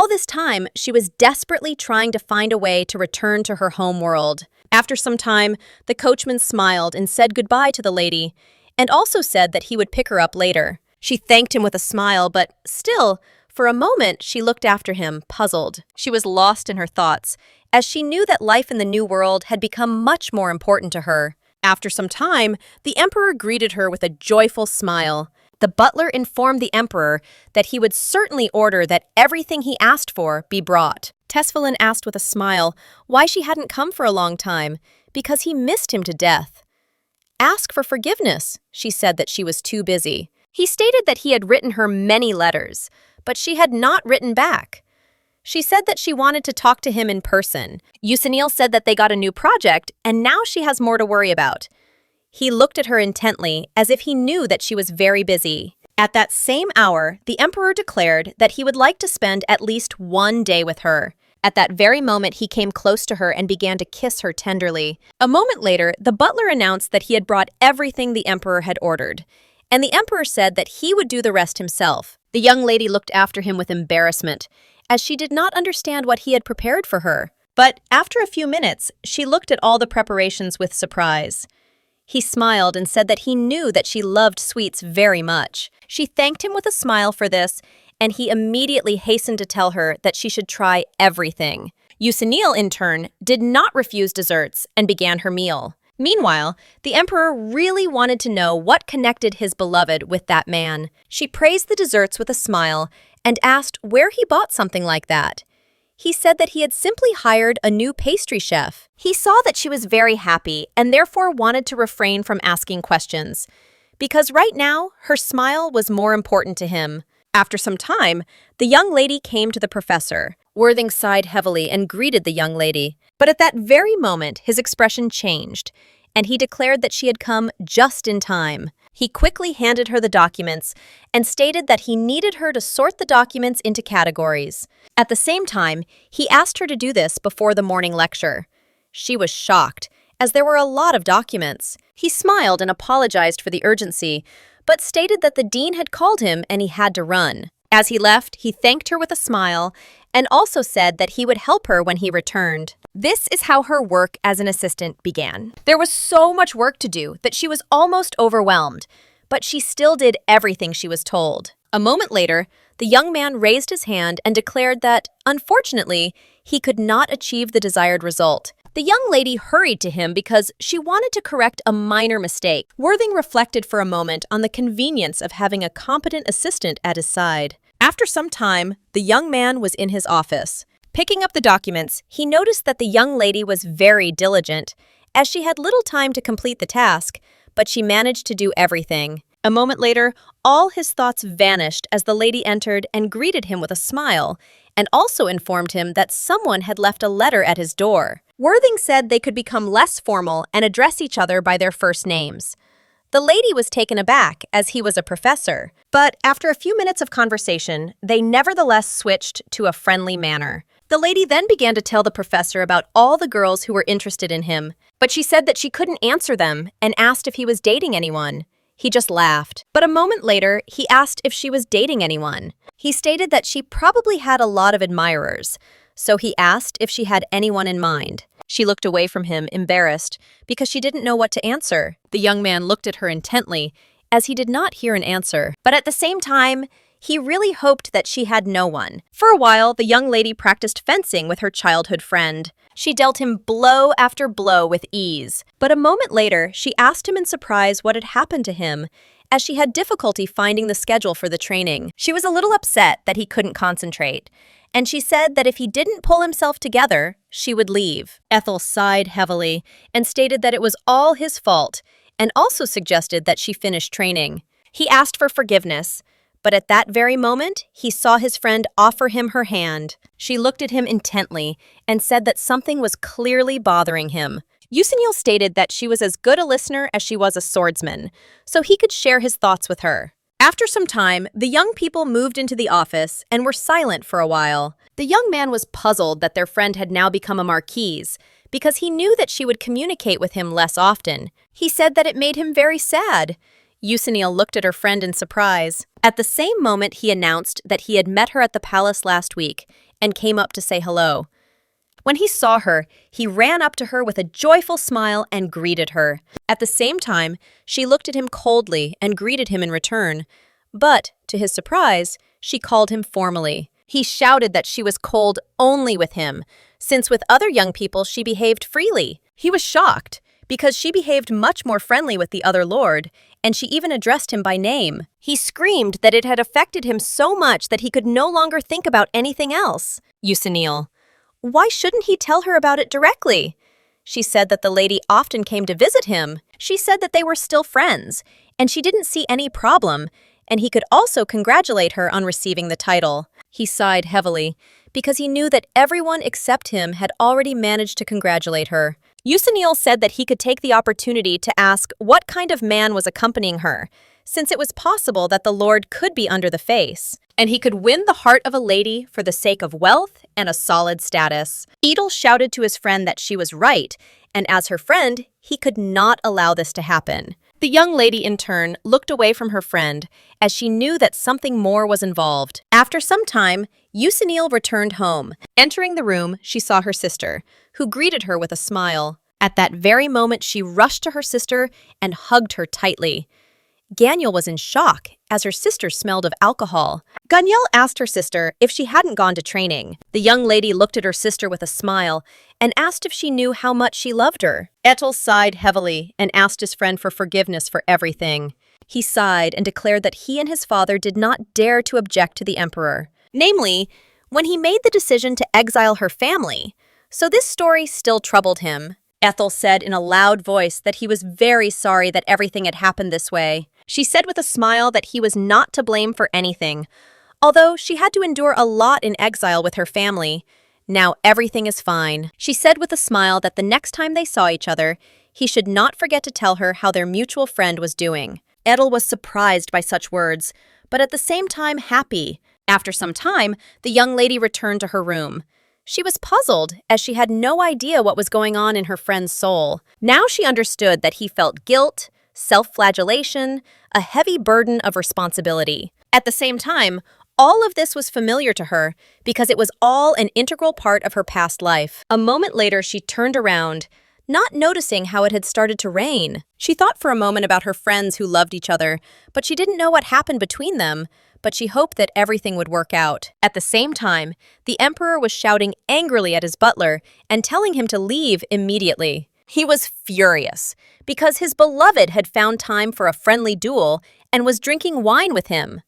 this time, she was desperately trying to find a way to return to her home world. After some time, the coachman smiled and said goodbye to the lady, and also said that he would pick her up later. She thanked him with a smile, but still, for a moment, she looked after him, puzzled. She was lost in her thoughts, as she knew that life in the new world had become much more important to her. After some time, the emperor greeted her with a joyful smile. The butler informed the emperor that he would certainly order that everything he asked for be brought. Tesfalin asked with a smile why she hadn't come for a long time, because he missed him to death. Ask for forgiveness, she said that she was too busy. He stated that he had written her many letters, but she had not written back. She said that she wanted to talk to him in person. Usanil said that they got a new project, and now she has more to worry about. He looked at her intently, as if he knew that she was very busy. At that same hour, the emperor declared that he would like to spend at least one day with her. At that very moment, he came close to her and began to kiss her tenderly. A moment later, the butler announced that he had brought everything the emperor had ordered, and the emperor said that he would do the rest himself. The young lady looked after him with embarrassment, as she did not understand what he had prepared for her. But after a few minutes, she looked at all the preparations with surprise. He smiled and said that he knew that she loved sweets very much. She thanked him with a smile for this, and he immediately hastened to tell her that she should try everything. Usanil, in turn, did not refuse desserts and began her meal. Meanwhile, the emperor really wanted to know what connected his beloved with that man. She praised the desserts with a smile and asked where he bought something like that. He said that he had simply hired a new pastry chef. He saw that she was very happy and therefore wanted to refrain from asking questions, because right now, her smile was more important to him. After some time, the young lady came to the professor. Worthing sighed heavily and greeted the young lady. But at that very moment, his expression changed, and he declared that she had come just in time. He quickly handed her the documents and stated that he needed her to sort the documents into categories. At the same time, he asked her to do this before the morning lecture. She was shocked, as there were a lot of documents. He smiled and apologized for the urgency, but stated that the dean had called him and he had to run. As he left, he thanked her with a smile and also said that he would help her when he returned. This is how her work as an assistant began. There was so much work to do that she was almost overwhelmed, but she still did everything she was told. A moment later, the young man raised his hand and declared that, unfortunately, he could not achieve the desired result. The young lady hurried to him because she wanted to correct a minor mistake. Worthing reflected for a moment on the convenience of having a competent assistant at his side. After some time, the young man was in his office. Picking up the documents, he noticed that the young lady was very diligent, as she had little time to complete the task, but she managed to do everything. A moment later, all his thoughts vanished as the lady entered and greeted him with a smile, and also informed him that someone had left a letter at his door. Worthing said they could become less formal and address each other by their first names. The lady was taken aback, as he was a professor, but after a few minutes of conversation, they nevertheless switched to a friendly manner. The lady then began to tell the professor about all the girls who were interested in him, but she said that she couldn't answer them and asked if he was dating anyone. He just laughed. But a moment later, he asked if she was dating anyone. He stated that she probably had a lot of admirers, so he asked if she had anyone in mind. She looked away from him, embarrassed, because she didn't know what to answer. The young man looked at her intently, as he did not hear an answer. But at the same time, he really hoped that she had no one. For a while, the young lady practiced fencing with her childhood friend. She dealt him blow after blow with ease. But a moment later, she asked him in surprise what had happened to him, as she had difficulty finding the schedule for the training. She was a little upset that he couldn't concentrate, and she said that if he didn't pull himself together, she would leave. Ethel sighed heavily and stated that it was all his fault, and also suggested that she finish training. He asked for forgiveness, but at that very moment, he saw his friend offer him her hand. She looked at him intently and said that something was clearly bothering him. Usanil stated that she was as good a listener as she was a swordsman, so he could share his thoughts with her. After some time, the young people moved into the office and were silent for a while. The young man was puzzled that their friend had now become a marquise, because he knew that she would communicate with him less often. He said that it made him very sad. Usanil looked at her friend in surprise. At the same moment, he announced that he had met her at the palace last week and came up to say hello. When he saw her, he ran up to her with a joyful smile and greeted her. At the same time, she looked at him coldly and greeted him in return. But, to his surprise, she called him formally. He shouted that she was cold only with him, since with other young people she behaved freely. He was shocked, because she behaved much more friendly with the other lord, and she even addressed him by name. He screamed that it had affected him so much that he could no longer think about anything else. Usanil: why shouldn't he tell her about it directly? She said that the lady often came to visit him. She said that they were still friends, and she didn't see any problem, and he could also congratulate her on receiving the title. He sighed heavily, because he knew that everyone except him had already managed to congratulate her. Usanil said that he could take the opportunity to ask what kind of man was accompanying her, since it was possible that the lord could be under the face, and he could win the heart of a lady for the sake of wealth and a solid status. Edel shouted to his friend that she was right, and as her friend, he could not allow this to happen. The young lady, in turn, looked away from her friend as she knew that something more was involved. After some time, Eusenil returned home. Entering the room, she saw her sister, who greeted her with a smile. At that very moment, she rushed to her sister and hugged her tightly. Ganyel was in shock, as her sister smelled of alcohol. Ganyel asked her sister if she hadn't gone to training. The young lady looked at her sister with a smile and asked if she knew how much she loved her. Etel sighed heavily and asked his friend for forgiveness for everything. He sighed and declared that he and his father did not dare to object to the emperor. Namely, when he made the decision to exile her family. So this story still troubled him. Ethel said in a loud voice that he was very sorry that everything had happened this way. She said with a smile that he was not to blame for anything. Although she had to endure a lot in exile with her family, now everything is fine. She said with a smile that the next time they saw each other, he should not forget to tell her how their mutual friend was doing. Ethel was surprised by such words, but at the same time happy. After some time, the young lady returned to her room. She was puzzled, as she had no idea what was going on in her friend's soul. Now she understood that he felt guilt, self-flagellation, a heavy burden of responsibility. At the same time, all of this was familiar to her because it was all an integral part of her past life. A moment later, she turned around, not noticing how it had started to rain. She thought for a moment about her friends who loved each other, but she didn't know what happened between them. But she hoped that everything would work out. At the same time, the emperor was shouting angrily at his butler and telling him to leave immediately. He was furious because his beloved had found time for a friendly duel and was drinking wine with him.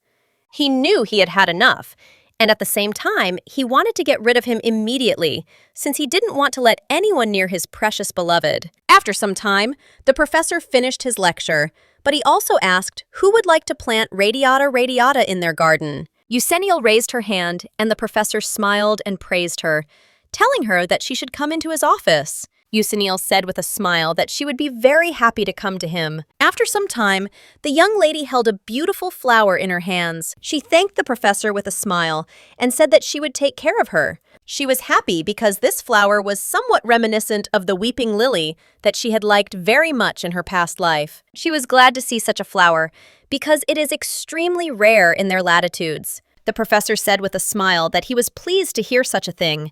He knew he had had enough, and at the same time, he wanted to get rid of him immediately, since he didn't want to let anyone near his precious beloved. After some time, the professor finished his lecture, but he also asked who would like to plant radiata radiata in their garden. Eusenil raised her hand, and the professor smiled and praised her, telling her that she should come into his office. Eusenil said with a smile that she would be very happy to come to him. After some time, the young lady held a beautiful flower in her hands. She thanked the professor with a smile and said that she would take care of her. She was happy because this flower was somewhat reminiscent of the weeping lily that she had liked very much in her past life. She was glad to see such a flower because it is extremely rare in their latitudes. The professor said with a smile that he was pleased to hear such a thing,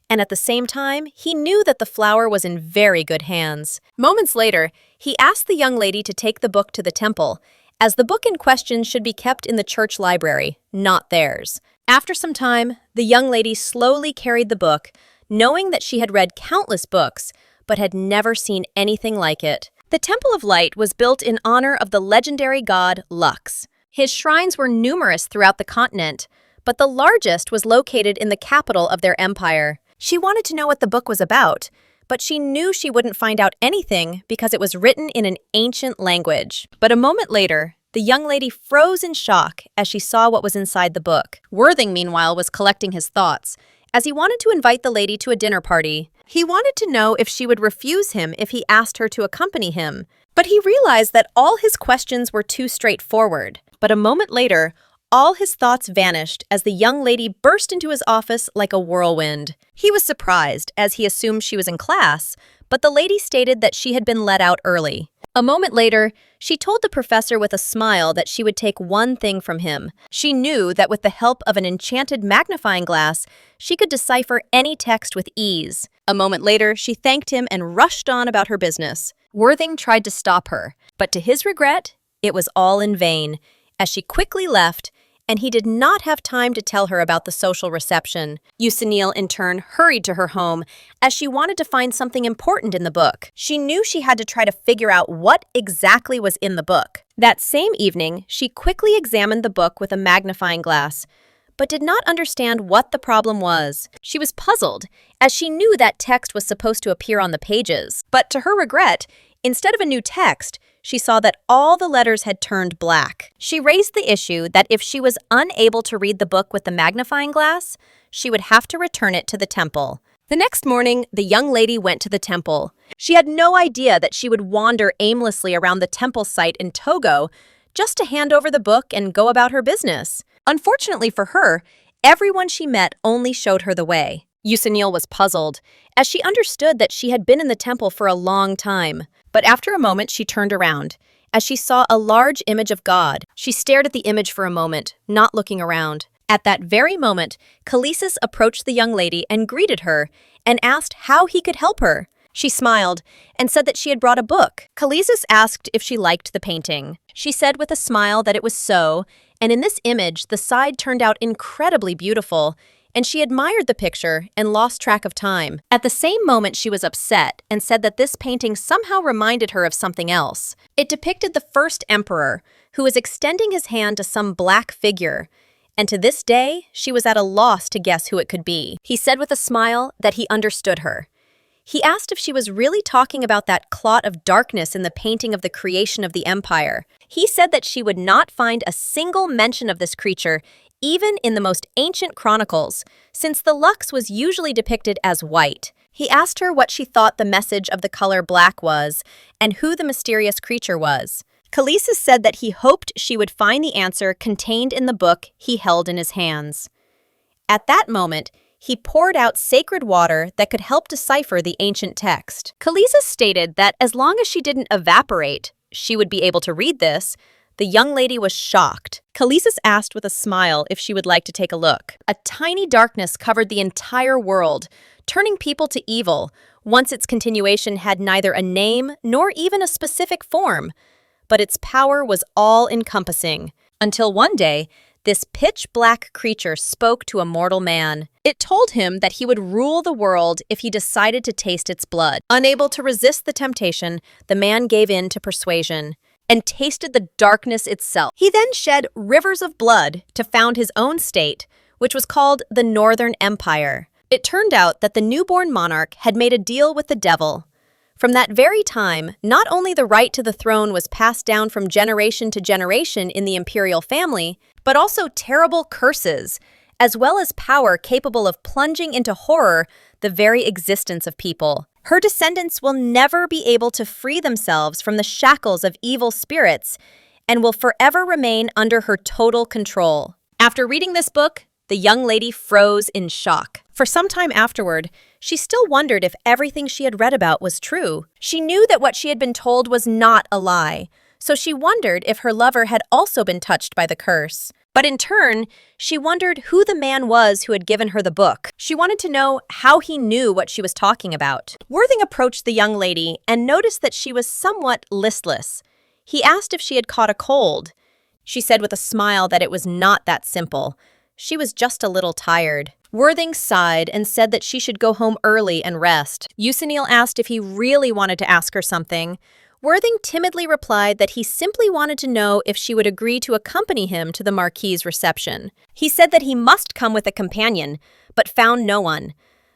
and at the same time, he knew that the flower was in very good hands. Moments later, he asked the young lady to take the book to the temple, as the book in question should be kept in the church library, not theirs. After some time, the young lady slowly carried the book, knowing that she had read countless books, but had never seen anything like it. The Temple of Light was built in honor of the legendary god Lux. His shrines were numerous throughout the continent, but the largest was located in the capital of their empire. She wanted to know what the book was about, but she knew she wouldn't find out anything because it was written in an ancient language. But a moment later, the young lady froze in shock as she saw what was inside the book. Worthing, meanwhile, was collecting his thoughts, as he wanted to invite the lady to a dinner party. He wanted to know if she would refuse him if he asked her to accompany him, but he realized that all his questions were too straightforward. But a moment later, all his thoughts vanished as the young lady burst into his office like a whirlwind. He was surprised, as he assumed she was in class, but the lady stated that she had been let out early. A moment later, she told the professor with a smile that she would take one thing from him. She knew that with the help of an enchanted magnifying glass, she could decipher any text with ease. A moment later, she thanked him and rushed on about her business. Worthing tried to stop her, but to his regret, it was all in vain, as she quickly left, and he did not have time to tell her about the social reception. Eusenil, in turn, hurried to her home, as she wanted to find something important in the book. She knew she had to try to figure out what exactly was in the book. That same evening, she quickly examined the book with a magnifying glass, but did not understand what the problem was. She was puzzled, as she knew that text was supposed to appear on the pages. But to her regret, instead of a new text, she saw that all the letters had turned black. She raised the issue that if she was unable to read the book with the magnifying glass, she would have to return it to the temple. The next morning, the young lady went to the temple. She had no idea that she would wander aimlessly around the temple site in Togo just to hand over the book and go about her business. Unfortunately for her, everyone she met only showed her the way. Eusenil was puzzled, as she understood that she had been in the temple for a long time. But after a moment, she turned around, as she saw a large image of God. She stared at the image for a moment, not looking around. At that very moment, Khaleesi approached the young lady and greeted her and asked how he could help her. She smiled and said that she had brought a book. Khaleesi asked if she liked the painting. She said with a smile that it was so, and in this image, the side turned out incredibly beautiful, and she admired the picture and lost track of time. At the same moment, she was upset and said that this painting somehow reminded her of something else. It depicted the first emperor, who was extending his hand to some black figure, and to this day, she was at a loss to guess who it could be. He said with a smile that he understood her. He asked if she was really talking about that clot of darkness in the painting of the creation of the empire. He said that she would not find a single mention of this creature, even in the most ancient chronicles, since the Lux was usually depicted as white. He asked her what she thought the message of the color black was, and who the mysterious creature was. Khaleesi said that he hoped she would find the answer contained in the book he held in his hands. At that moment, he poured out sacred water that could help decipher the ancient text. Khaleesi stated that as long as she didn't evaporate, she would be able to read this. The young lady was shocked. Khaleesi asked with a smile if she would like to take a look. A tiny darkness covered the entire world, turning people to evil, once its continuation had neither a name nor even a specific form. But its power was all-encompassing, until one day, this pitch-black creature spoke to a mortal man. It told him that he would rule the world if he decided to taste its blood. Unable to resist the temptation, the man gave in to persuasion and tasted the darkness itself. He then shed rivers of blood to found his own state, which was called the Northern Empire. It turned out that the newborn monarch had made a deal with the devil. From that very time, not only the right to the throne was passed down from generation to generation in the imperial family, but also terrible curses, as well as power capable of plunging into horror the very existence of people. Her descendants will never be able to free themselves from the shackles of evil spirits and will forever remain under her total control. After reading this book, the young lady froze in shock. For some time afterward, she still wondered if everything she had read about was true. She knew that what she had been told was not a lie, so she wondered if her lover had also been touched by the curse. But in turn, she wondered who the man was who had given her the book. She wanted to know how he knew what she was talking about. Worthing approached the young lady and noticed that she was somewhat listless. He asked if she had caught a cold. She said with a smile that it was not that simple. She was just a little tired. Worthing sighed and said that she should go home early and rest. Usanil asked if he really wanted to ask her something. Worthing timidly replied that he simply wanted to know if she would agree to accompany him to the Marquis's reception. He said that he must come with a companion, but found no one.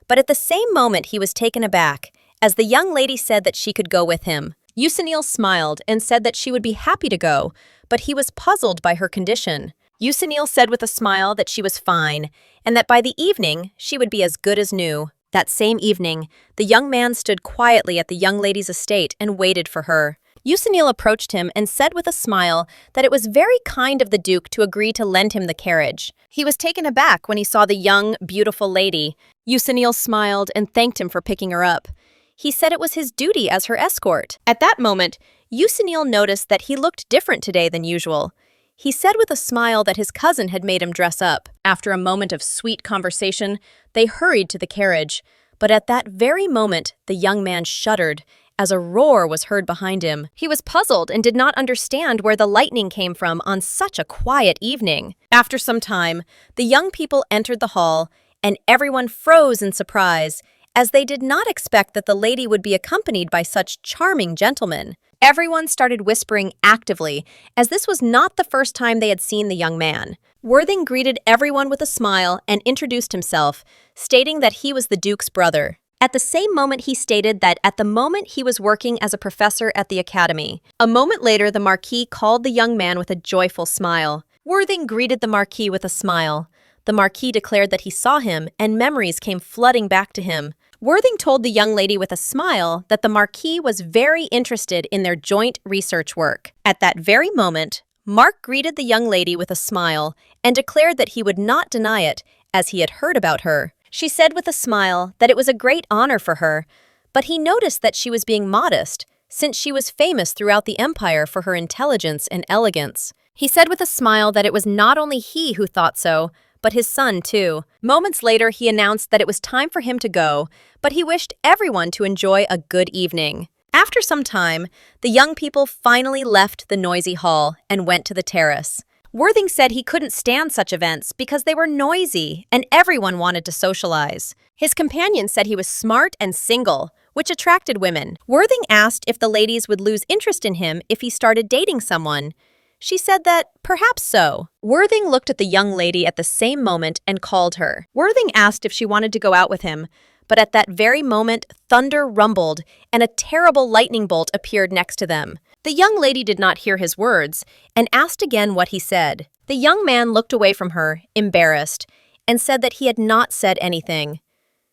But at the same moment he was taken aback, as the young lady said that she could go with him. Usanil smiled and said that she would be happy to go, but he was puzzled by her condition. Usanil said with a smile that she was fine, and that by the evening she would be as good as new. That same evening, the young man stood quietly at the young lady's estate and waited for her. Usanil approached him and said with a smile that it was very kind of the Duke to agree to lend him the carriage. He was taken aback when he saw the young, beautiful lady. Usanil smiled and thanked him for picking her up. He said it was his duty as her escort. At that moment, Usanil noticed that he looked different today than usual. He said with a smile that his cousin had made him dress up. After a moment of sweet conversation, they hurried to the carriage. But at that very moment, the young man shuddered, as a roar was heard behind him. He was puzzled and did not understand where the lightning came from on such a quiet evening. After some time, the young people entered the hall, and everyone froze in surprise, as they did not expect that the lady would be accompanied by such charming gentlemen. Everyone started whispering actively, as this was not the first time they had seen the young man. Worthing greeted everyone with a smile and introduced himself, stating that he was the Duke's brother. At the same moment, he stated that at the moment he was working as a professor at the academy. A moment later, the Marquis called the young man with a joyful smile. Worthing greeted the Marquis with a smile. The Marquis declared that he saw him, and memories came flooding back to him. Worthing told the young lady with a smile that the Marquis was very interested in their joint research work. At that very moment, Mark greeted the young lady with a smile and declared that he would not deny it, as he had heard about her. She said with a smile that it was a great honor for her, but he noticed that she was being modest, since she was famous throughout the empire for her intelligence and elegance. He said with a smile that it was not only he who thought so, but his son too. Moments later, he announced that it was time for him to go, but he wished everyone to enjoy a good evening. After some time, the young people finally left the noisy hall and went to the terrace. Worthing said he couldn't stand such events because they were noisy and everyone wanted to socialize. His companion said he was smart and single, which attracted women. Worthing asked if the ladies would lose interest in him if he started dating someone. She said that perhaps so. Worthing looked at the young lady at the same moment and called her. Worthing asked if she wanted to go out with him, but at that very moment, thunder rumbled and a terrible lightning bolt appeared next to them. The young lady did not hear his words and asked again what he said. The young man looked away from her, embarrassed, and said that he had not said anything.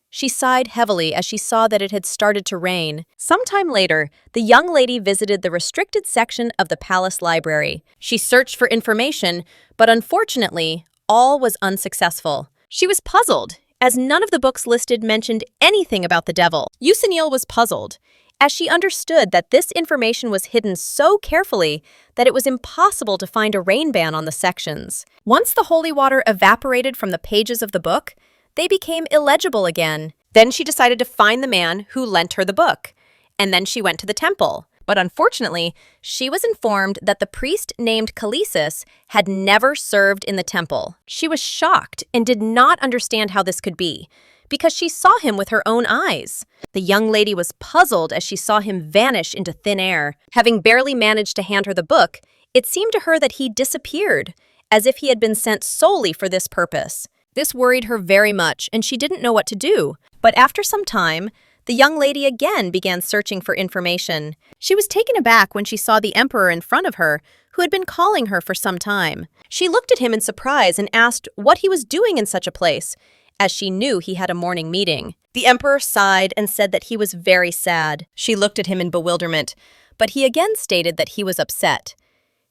She sighed heavily as she saw that it had started to rain. Sometime later, the young lady visited the restricted section of the palace library. She searched for information, but unfortunately, all was unsuccessful. She was puzzled, as none of the books listed mentioned anything about the devil. Usenil was puzzled, as she understood that this information was hidden so carefully that it was impossible to find a rain ban on the sections. Once the holy water evaporated from the pages of the book, they became illegible again. Then she decided to find the man who lent her the book, and then she went to the temple. But unfortunately, she was informed that the priest named Kalisis had never served in the temple. She was shocked and did not understand how this could be, because she saw him with her own eyes. The young lady was puzzled as she saw him vanish into thin air. Having barely managed to hand her the book, it seemed to her that he disappeared, as if he had been sent solely for this purpose. This worried her very much, and she didn't know what to do. But after some time, the young lady again began searching for information. She was taken aback when she saw the emperor in front of her, who had been calling her for some time. She looked at him in surprise and asked what he was doing in such a place, as she knew he had a morning meeting. The emperor sighed and said that he was very sad. She looked at him in bewilderment, but he again stated that he was upset.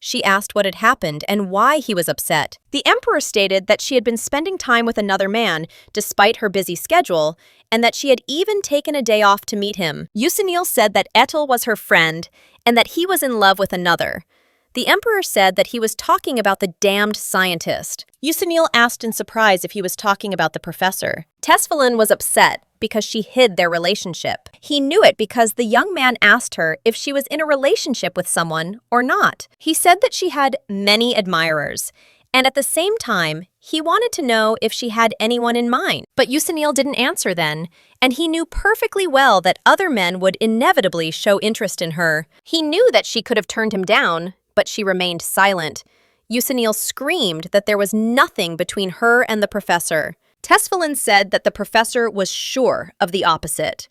She asked what had happened and why he was upset. The emperor stated that she had been spending time with another man, despite her busy schedule, and that she had even taken a day off to meet him. Usenil said that Etel was her friend, and that he was in love with another. The emperor said that he was talking about the damned scientist. Usenil asked in surprise if he was talking about the professor. Tesfalin was upset because she hid their relationship. He knew it because the young man asked her if she was in a relationship with someone or not. He said that she had many admirers, and at the same time, he wanted to know if she had anyone in mind. But Usenil didn't answer then, and he knew perfectly well that other men would inevitably show interest in her. He knew that she could have turned him down, but she remained silent. Usenil screamed that there was nothing between her and the professor. Tesfalin said that the professor was sure of the opposite.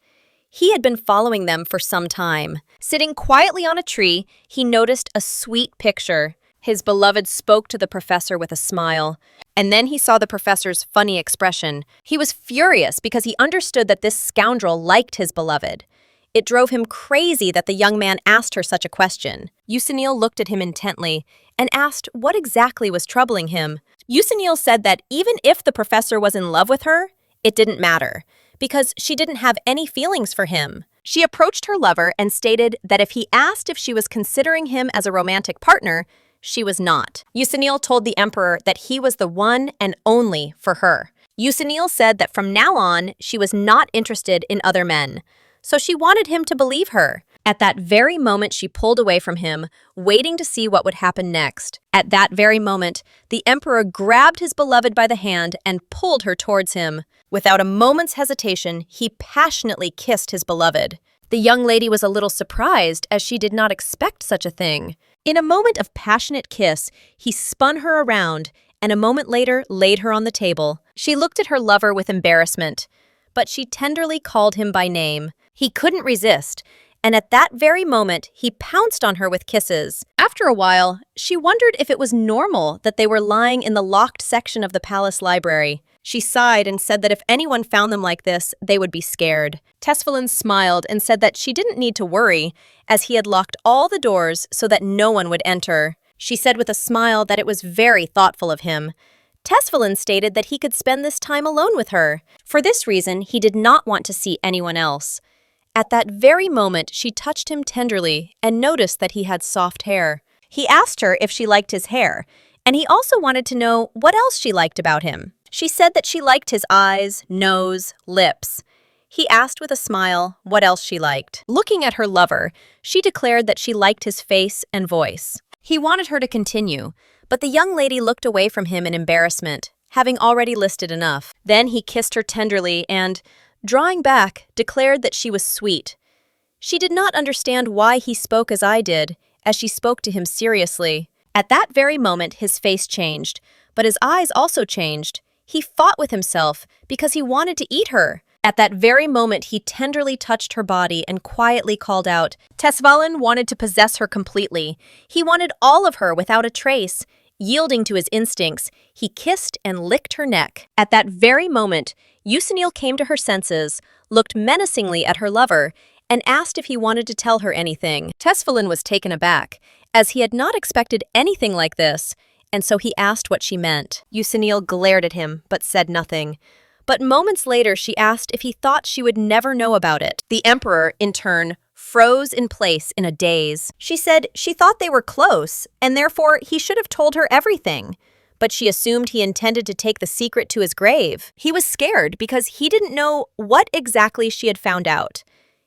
He had been following them for some time. Sitting quietly on a tree, he noticed a sweet picture. His beloved spoke to the professor with a smile, and then he saw the professor's funny expression. He was furious because he understood that this scoundrel liked his beloved. It drove him crazy that the young man asked her such a question. Usenil looked at him intently and asked what exactly was troubling him. Usenil said that even if the professor was in love with her, it didn't matter, because she didn't have any feelings for him. She approached her lover and stated that if he asked if she was considering him as a romantic partner, she was not. Usenil told the emperor that he was the one and only for her. Usenil said that from now on, she was not interested in other men, so she wanted him to believe her. At that very moment, she pulled away from him, waiting to see what would happen next. At that very moment, the emperor grabbed his beloved by the hand and pulled her towards him. Without a moment's hesitation, he passionately kissed his beloved. The young lady was a little surprised, as she did not expect such a thing. In a moment of passionate kiss, he spun her around, and a moment later laid her on the table. She looked at her lover with embarrassment, but she tenderly called him by name. He couldn't resist, and at that very moment, he pounced on her with kisses. After a while, she wondered if it was normal that they were lying in the locked section of the palace library. She sighed and said that if anyone found them like this, they would be scared. Tesfalin smiled and said that she didn't need to worry, as he had locked all the doors so that no one would enter. She said with a smile that it was very thoughtful of him. Tesfalin stated that he could spend this time alone with her. For this reason, he did not want to see anyone else. At that very moment, she touched him tenderly and noticed that he had soft hair. He asked her if she liked his hair, and he also wanted to know what else she liked about him. She said that she liked his eyes, nose, lips. He asked with a smile what else she liked. Looking at her lover, she declared that she liked his face and voice. He wanted her to continue, but the young lady looked away from him in embarrassment, having already listed enough. Then he kissed her tenderly and, drawing back, declared that she was sweet. She did not understand why he spoke as I did, as she spoke to him seriously. At that very moment, his face changed, but his eyes also changed. He fought with himself because he wanted to eat her. At that very moment, he tenderly touched her body and quietly called out. Tesvalin wanted to possess her completely. He wanted all of her without a trace. Yielding to his instincts, he kissed and licked her neck. At that very moment, Usanil came to her senses, looked menacingly at her lover, and asked if he wanted to tell her anything. Tesvalin was taken aback, as he had not expected anything like this, and so he asked what she meant. Usanil glared at him, but said nothing. But moments later, she asked if he thought she would never know about it. The emperor, in turn, froze in place in a daze. She said she thought they were close, and therefore he should have told her everything. But she assumed he intended to take the secret to his grave. He was scared because he didn't know what exactly she had found out.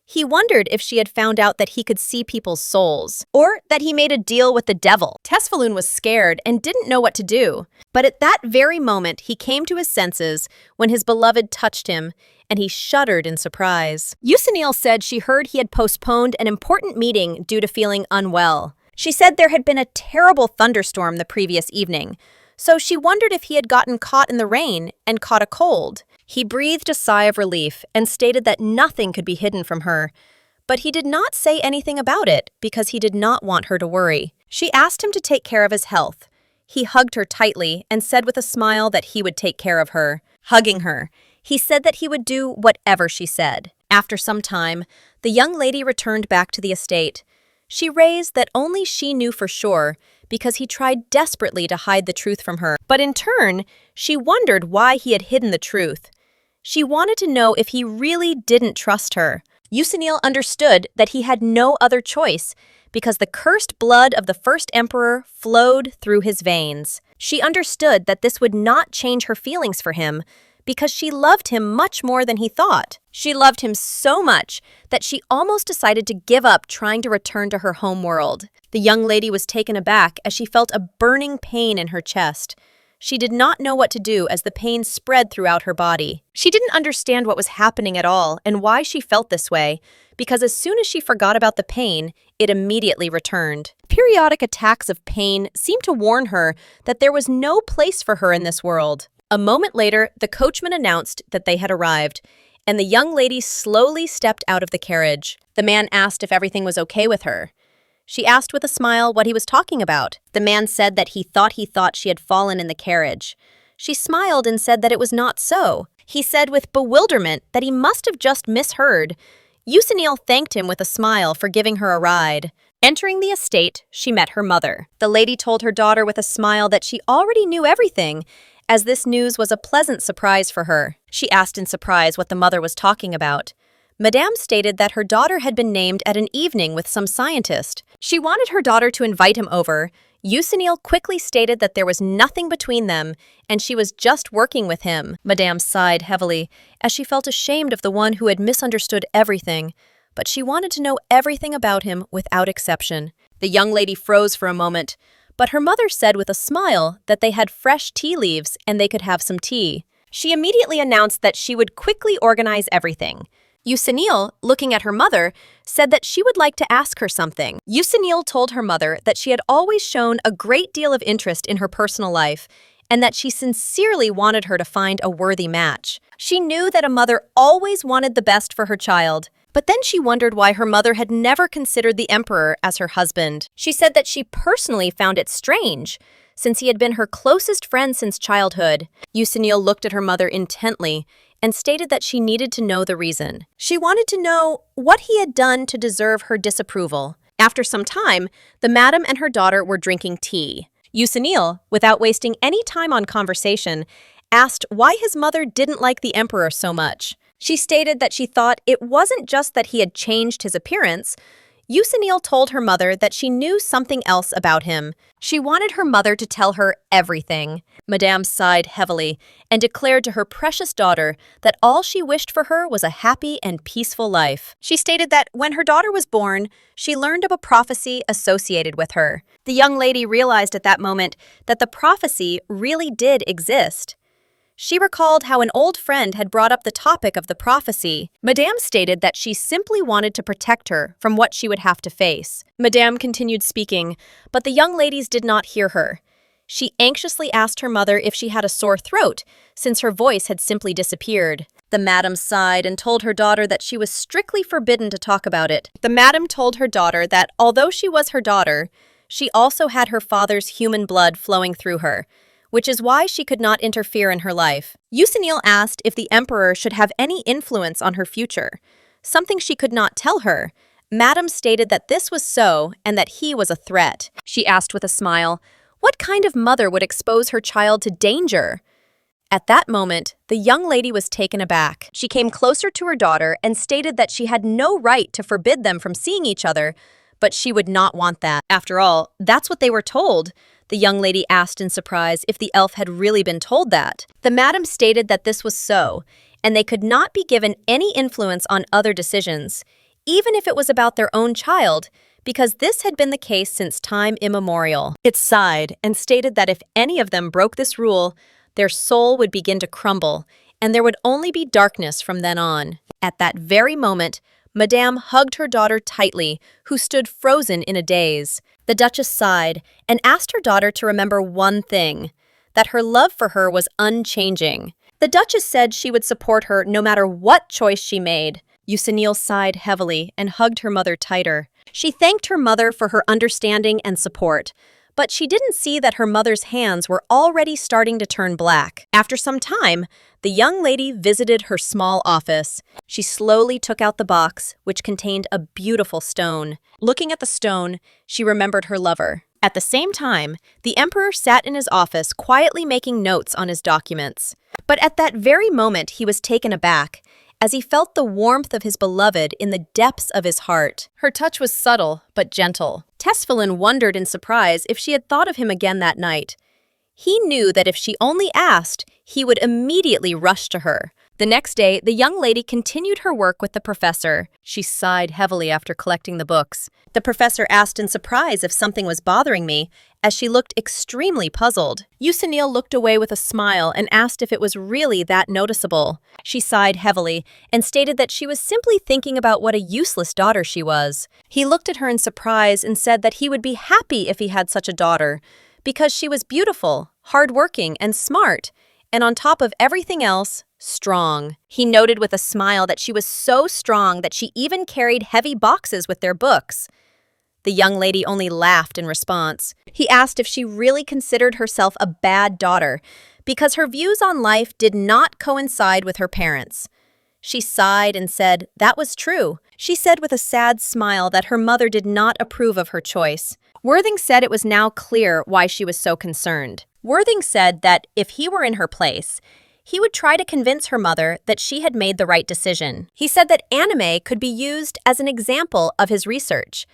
He wondered if she had found out that he could see people's souls, or that he made a deal with the devil. Tesvalun was scared and didn't know what to do. But at that very moment, he came to his senses when his beloved touched him, and he shuddered in surprise. Usanil said she heard he had postponed an important meeting due to feeling unwell. She said there had been a terrible thunderstorm the previous evening, so she wondered if he had gotten caught in the rain and caught a cold. He breathed a sigh of relief and stated that nothing could be hidden from her, but he did not say anything about it because he did not want her to worry. She asked him to take care of his health. He hugged her tightly and said with a smile that he would take care of her. Hugging her, he said that he would do whatever she said. After some time, the young lady returned back to the estate. She raised that only she knew for sure because he tried desperately to hide the truth from her. But in turn, she wondered why he had hidden the truth. She wanted to know if he really didn't trust her. Usanil understood that he had no other choice because the cursed blood of the first emperor flowed through his veins. She understood that this would not change her feelings for him because she loved him much more than he thought. She loved him so much that she almost decided to give up trying to return to her home world. The young lady was taken aback as she felt a burning pain in her chest. She did not know what to do as the pain spread throughout her body. She didn't understand what was happening at all and why she felt this way, because as soon as she forgot about the pain, it immediately returned. Periodic attacks of pain seemed to warn her that there was no place for her in this world. A moment later, the coachman announced that they had arrived, and the young lady slowly stepped out of the carriage. The man asked if everything was okay with her. She asked with a smile what he was talking about. The man said that he thought she had fallen in the carriage. She smiled and said that it was not so. He said with bewilderment that he must have just misheard. Usanil thanked him with a smile for giving her a ride. Entering the estate, she met her mother. The lady told her daughter with a smile that she already knew everything, as this news was a pleasant surprise for her. She asked in surprise what the mother was talking about. Madame stated that her daughter had been named at an evening with some scientist. She wanted her daughter to invite him over. Usanil quickly stated that there was nothing between them, and she was just working with him. Madame sighed heavily, as she felt ashamed of the one who had misunderstood everything, but she wanted to know everything about him without exception. The young lady froze for a moment, but her mother said with a smile that they had fresh tea leaves and they could have some tea. She immediately announced that she would quickly organize everything. Usanil, looking at her mother, said that she would like to ask her something. Usanil told her mother that she had always shown a great deal of interest in her personal life and that she sincerely wanted her to find a worthy match. She knew that a mother always wanted the best for her child, but then she wondered why her mother had never considered the emperor as her husband. She said that she personally found it strange, since he had been her closest friend since childhood. Usanil looked at her mother intently and stated that she needed to know the reason. She wanted to know what he had done to deserve her disapproval. After some time, the madam and her daughter were drinking tea. Usanil, without wasting any time on conversation, asked why his mother didn't like the emperor so much. She stated that she thought it wasn't just that he had changed his appearance. Yusinil told her mother that she knew something else about him. She wanted her mother to tell her everything. Madame sighed heavily and declared to her precious daughter that all she wished for her was a happy and peaceful life. She stated that when her daughter was born, she learned of a prophecy associated with her. The young lady realized at that moment that the prophecy really did exist. She recalled how an old friend had brought up the topic of the prophecy. Madame stated that she simply wanted to protect her from what she would have to face. Madame continued speaking, but the young ladies did not hear her. She anxiously asked her mother if she had a sore throat, since her voice had simply disappeared. The madam sighed and told her daughter that she was strictly forbidden to talk about it. The madam told her daughter that although she was her daughter, she also had her father's human blood flowing through her, which is why she could not interfere in her life. Yusinil asked if the emperor should have any influence on her future, something she could not tell her. Madame stated that this was so and that he was a threat. She asked with a smile, what kind of mother would expose her child to danger? At that moment, the young lady was taken aback. She came closer to her daughter and stated that she had no right to forbid them from seeing each other, but she would not want that. After all, that's what they were told. The young lady asked in surprise if the elf had really been told that. The madam stated that this was so, and they could not be given any influence on other decisions, even if it was about their own child, because this had been the case since time immemorial. It sighed and stated that if any of them broke this rule, their soul would begin to crumble, and there would only be darkness from then on. At that very moment, Madame hugged her daughter tightly, who stood frozen in a daze. The Duchess sighed and asked her daughter to remember one thing, that her love for her was unchanging. The Duchess said she would support her no matter what choice she made. Yusinil sighed heavily and hugged her mother tighter. She thanked her mother for her understanding and support, but she didn't see that her mother's hands were already starting to turn black. After some time, the young lady visited her small office. She slowly took out the box, which contained a beautiful stone. Looking at the stone, she remembered her lover. At the same time, the emperor sat in his office quietly making notes on his documents. But at that very moment, he was taken aback, as he felt the warmth of his beloved in the depths of his heart. Her touch was subtle, but gentle. Tesfalin wondered in surprise if she had thought of him again that night. He knew that if she only asked, he would immediately rush to her. The next day, the young lady continued her work with the professor. She sighed heavily after collecting the books. The professor asked in surprise if something was bothering me, as she looked extremely puzzled. Yusinil looked away with a smile and asked if it was really that noticeable. She sighed heavily and stated that she was simply thinking about what a useless daughter she was. He looked at her in surprise and said that he would be happy if he had such a daughter, because she was beautiful, hardworking, and smart, and on top of everything else, strong. He noted with a smile that she was so strong that she even carried heavy boxes with their books. The young lady only laughed in response. He asked if she really considered herself a bad daughter, because her views on life did not coincide with her parents'. She sighed and said that was true. She said with a sad smile that her mother did not approve of her choice. Worthing said it was now clear why she was so concerned. Worthing said that if he were in her place, he would try to convince her mother that she had made the right decision. He said that anime could be used as an example of his research,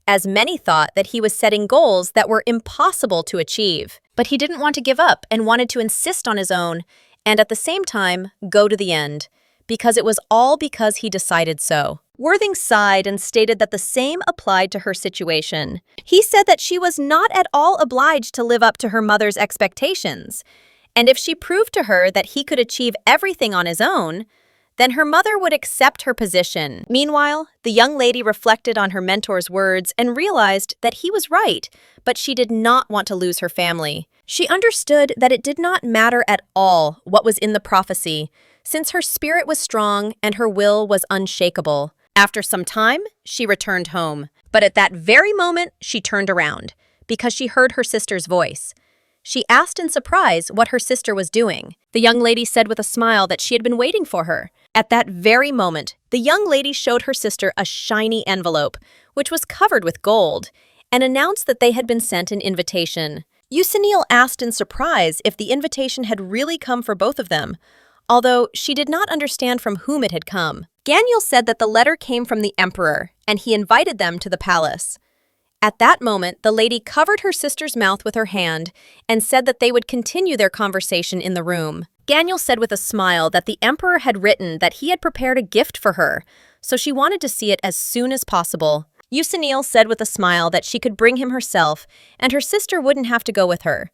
as many thought that he was setting goals that were impossible to achieve. But he didn't want to give up and wanted to insist on his own, and at the same time, go to the end, because it was all because he decided so. Worthing sighed and stated that the same applied to her situation. He said that she was not at all obliged to live up to her mother's expectations, and if she proved to her that he could achieve everything on his own, then her mother would accept her position. Meanwhile, the young lady reflected on her mentor's words and realized that he was right, but she did not want to lose her family. She understood that it did not matter at all what was in the prophecy, since her spirit was strong and her will was unshakable. After some time, she returned home. But at that very moment, she turned around, because she heard her sister's voice. She asked in surprise what her sister was doing. The young lady said with a smile that she had been waiting for her. At that very moment, the young lady showed her sister a shiny envelope, which was covered with gold, and announced that they had been sent an invitation. Yusinil asked in surprise if the invitation had really come for both of them, although she did not understand from whom it had come. Ganyel said that the letter came from the emperor, and he invited them to the palace. At that moment, the lady covered her sister's mouth with her hand and said that they would continue their conversation in the room. Ganyel said with a smile that the emperor had written that he had prepared a gift for her, so she wanted to see it as soon as possible. Usanil said with a smile that she could bring him herself, and her sister wouldn't have to go with her.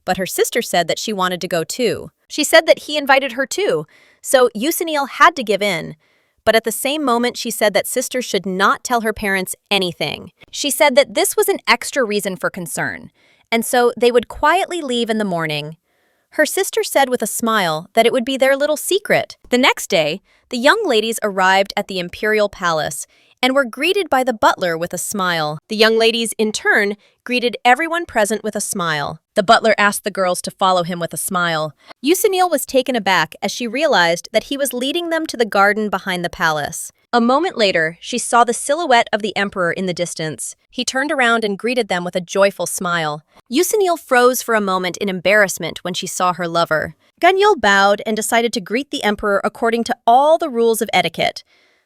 But her sister said that she wanted to go too. She said that he invited her too, so Usanil had to give in. But at the same moment, she said that sister should not tell her parents anything. She said that this was an extra reason for concern, and so they would quietly leave in the morning. Her sister said with a smile that it would be their little secret. The next day, the young ladies arrived at the imperial palace and were greeted by the butler with a smile. The young ladies, in turn, greeted everyone present with a smile. The butler asked the girls to follow him with a smile. Usanil was taken aback as she realized that he was leading them to the garden behind the palace. A moment later, she saw the silhouette of the emperor in the distance. He turned around and greeted them with a joyful smile. Usanil froze for a moment in embarrassment when she saw her lover. Ganyel bowed and decided to greet the emperor according to all the rules of etiquette.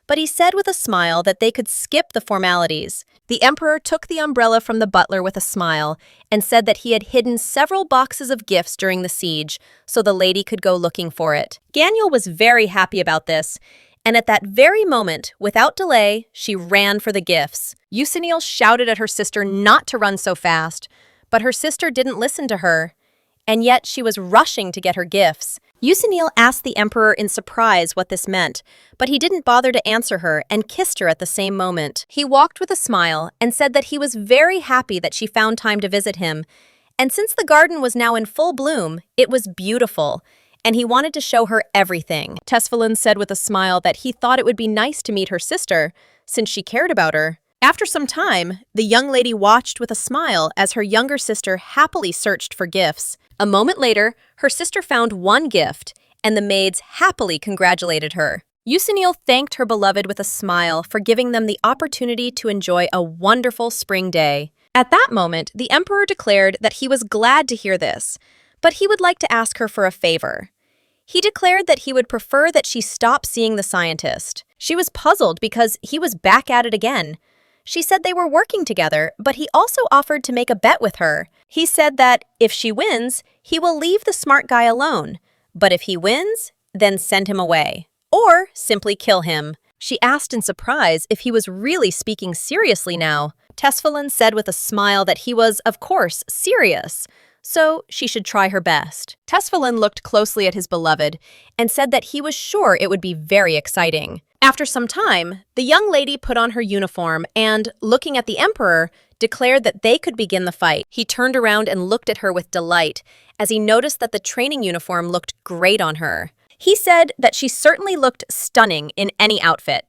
But he said with a smile that they could skip the formalities. The emperor took the umbrella from the butler with a smile and said that he had hidden several boxes of gifts during the siege so the lady could go looking for it. Ganyel was very happy about this, and at that very moment, without delay, she ran for the gifts. Usanil shouted at her sister not to run so fast, but her sister didn't listen to her, and yet she was rushing to get her gifts. Usanil asked the emperor in surprise what this meant, but he didn't bother to answer her and kissed her at the same moment. He walked with a smile and said that he was very happy that she found time to visit him, and since the garden was now in full bloom, it was beautiful, and he wanted to show her everything. Tesfalin said with a smile that he thought it would be nice to meet her sister, since she cared about her. After some time, the young lady watched with a smile as her younger sister happily searched for gifts. A moment later, her sister found one gift, and the maids happily congratulated her. Usanil thanked her beloved with a smile for giving them the opportunity to enjoy a wonderful spring day. At that moment, the emperor declared that he was glad to hear this, but he would like to ask her for a favor. He declared that he would prefer that she stop seeing the scientist. She was puzzled because he was back at it again. She said they were working together, but he also offered to make a bet with her. He said that if she wins, he will leave the smart guy alone, but if he wins, then send him away, or simply kill him. She asked in surprise if he was really speaking seriously now. Tesfalin said with a smile that he was, of course, serious, so she should try her best. Tesfalin looked closely at his beloved and said that he was sure it would be very exciting. After some time, the young lady put on her uniform and, looking at the emperor, declared that they could begin the fight. He turned around and looked at her with delight as he noticed that the training uniform looked great on her. He said that she certainly looked stunning in any outfit.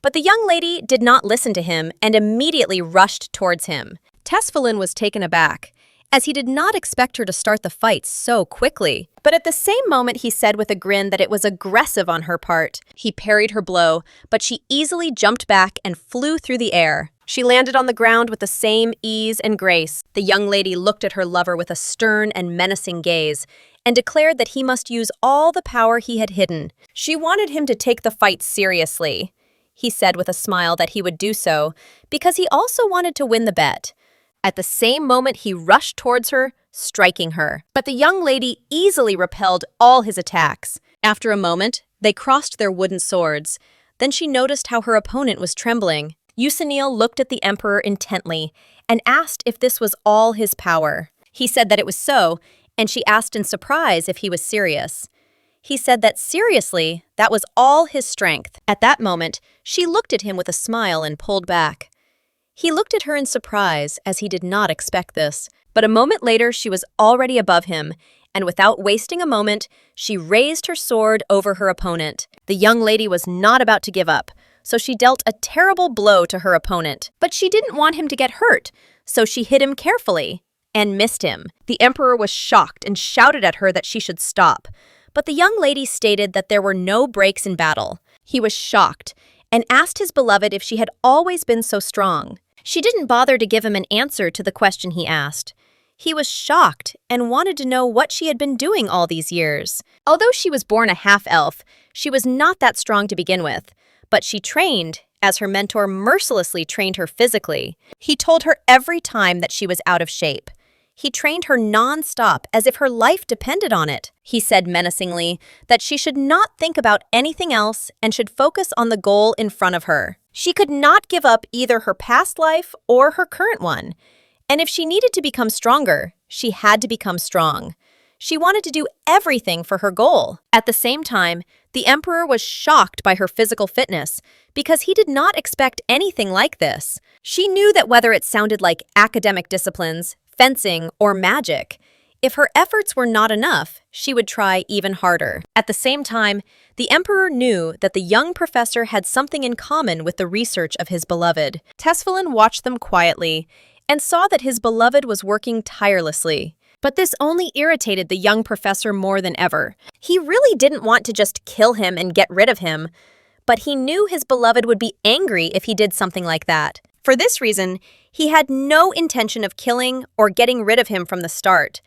But the young lady did not listen to him and immediately rushed towards him. Tesfalin was taken aback, as he did not expect her to start the fight so quickly. But at the same moment, he said with a grin that it was aggressive on her part. He parried her blow, but she easily jumped back and flew through the air. She landed on the ground with the same ease and grace. The young lady looked at her lover with a stern and menacing gaze and declared that he must use all the power he had hidden. She wanted him to take the fight seriously. He said with a smile that he would do so because he also wanted to win the bet. At the same moment, he rushed towards her, striking her. But the young lady easily repelled all his attacks. After a moment, they crossed their wooden swords. Then she noticed how her opponent was trembling. Usanil looked at the emperor intently and asked if this was all his power. He said that it was so, and she asked in surprise if he was serious. He said that seriously, that was all his strength. At that moment, she looked at him with a smile and pulled back. He looked at her in surprise, as he did not expect this. But a moment later, she was already above him, and without wasting a moment, she raised her sword over her opponent. The young lady was not about to give up, so she dealt a terrible blow to her opponent. But she didn't want him to get hurt, so she hit him carefully and missed him. The emperor was shocked and shouted at her that she should stop. But the young lady stated that there were no breaks in battle. He was shocked and asked his beloved if she had always been so strong. She didn't bother to give him an answer to the question he asked. He was shocked and wanted to know what she had been doing all these years. Although she was born a half-elf, she was not that strong to begin with, but she trained, as her mentor mercilessly trained her physically. He told her every time that she was out of shape. He trained her non-stop as if her life depended on it. He said menacingly that she should not think about anything else and should focus on the goal in front of her. She could not give up either her past life or her current one. And if she needed to become stronger, she had to become strong. She wanted to do everything for her goal. At the same time, the Emperor was shocked by her physical fitness because he did not expect anything like this. She knew that whether it sounded like academic disciplines, fencing, or magic, if her efforts were not enough, she would try even harder. At the same time, the Emperor knew that the young professor had something in common with the research of his beloved. Tesfalin watched them quietly and saw that his beloved was working tirelessly. But this only irritated the young professor more than ever. He really didn't want to just kill him and get rid of him, but he knew his beloved would be angry if he did something like that. For this reason, he had no intention of killing or getting rid of him from the start.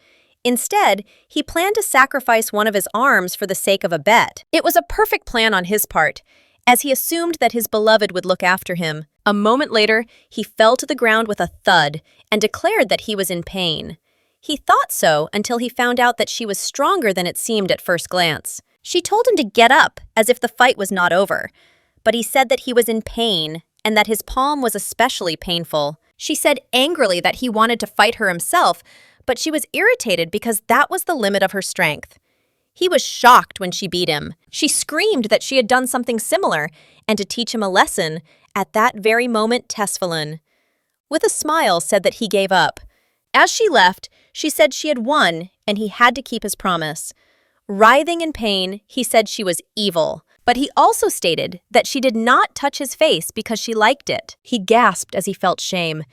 Instead, he planned to sacrifice one of his arms for the sake of a bet. It was a perfect plan on his part, as he assumed that his beloved would look after him. A moment later, he fell to the ground with a thud and declared that he was in pain. He thought so until he found out that she was stronger than it seemed at first glance. She told him to get up, as if the fight was not over, but he said that he was in pain and that his palm was especially painful. She said angrily that he wanted to fight her himself, but she was irritated because that was the limit of her strength. He was shocked when she beat him. She screamed that she had done something similar, and to teach him a lesson, at that very moment Tesfalin, with a smile, said that he gave up. As she left, she said she had won, and he had to keep his promise. Writhing in pain, he said she was evil. But he also stated that she did not touch his face because she liked it. He gasped as he felt shame,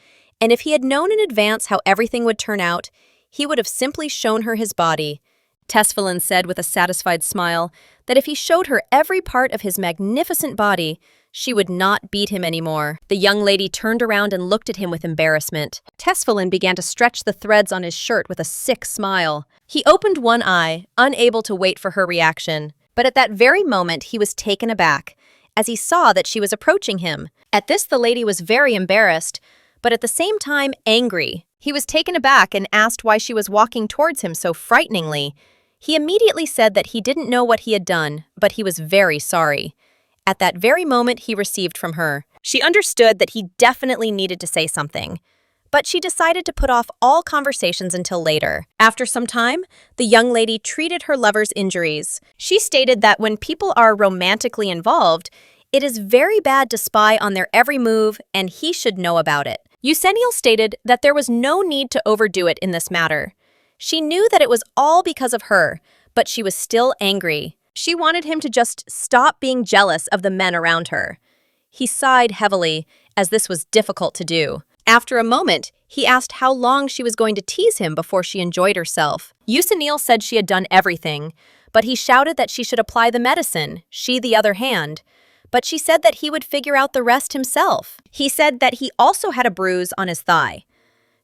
and if he had known in advance how everything would turn out, he would have simply shown her his body. Tesfalin said with a satisfied smile that if he showed her every part of his magnificent body, she would not beat him anymore. The young lady turned around and looked at him with embarrassment. Tesfalin began to stretch the threads on his shirt with a sick smile. He opened one eye, unable to wait for her reaction. But at that very moment, he was taken aback, as he saw that she was approaching him. At this, the lady was very embarrassed, but at the same time angry. He was taken aback and asked why she was walking towards him so frighteningly. He immediately said that he didn't know what he had done, but he was very sorry. At that very moment, he received from her. She understood that he definitely needed to say something, but she decided to put off all conversations until later. After some time, the young lady treated her lover's injuries. She stated that when people are romantically involved, it is very bad to spy on their every move, and he should know about it. Yuseniel stated that there was no need to overdo it in this matter. She knew that it was all because of her, but she was still angry. She wanted him to just stop being jealous of the men around her. He sighed heavily, as this was difficult to do. After a moment, he asked how long she was going to tease him before she enjoyed herself. Yuseniel said she had done everything, but he shouted that she should apply the medicine, she the other hand. But she said that he would figure out the rest himself. He said that he also had a bruise on his thigh.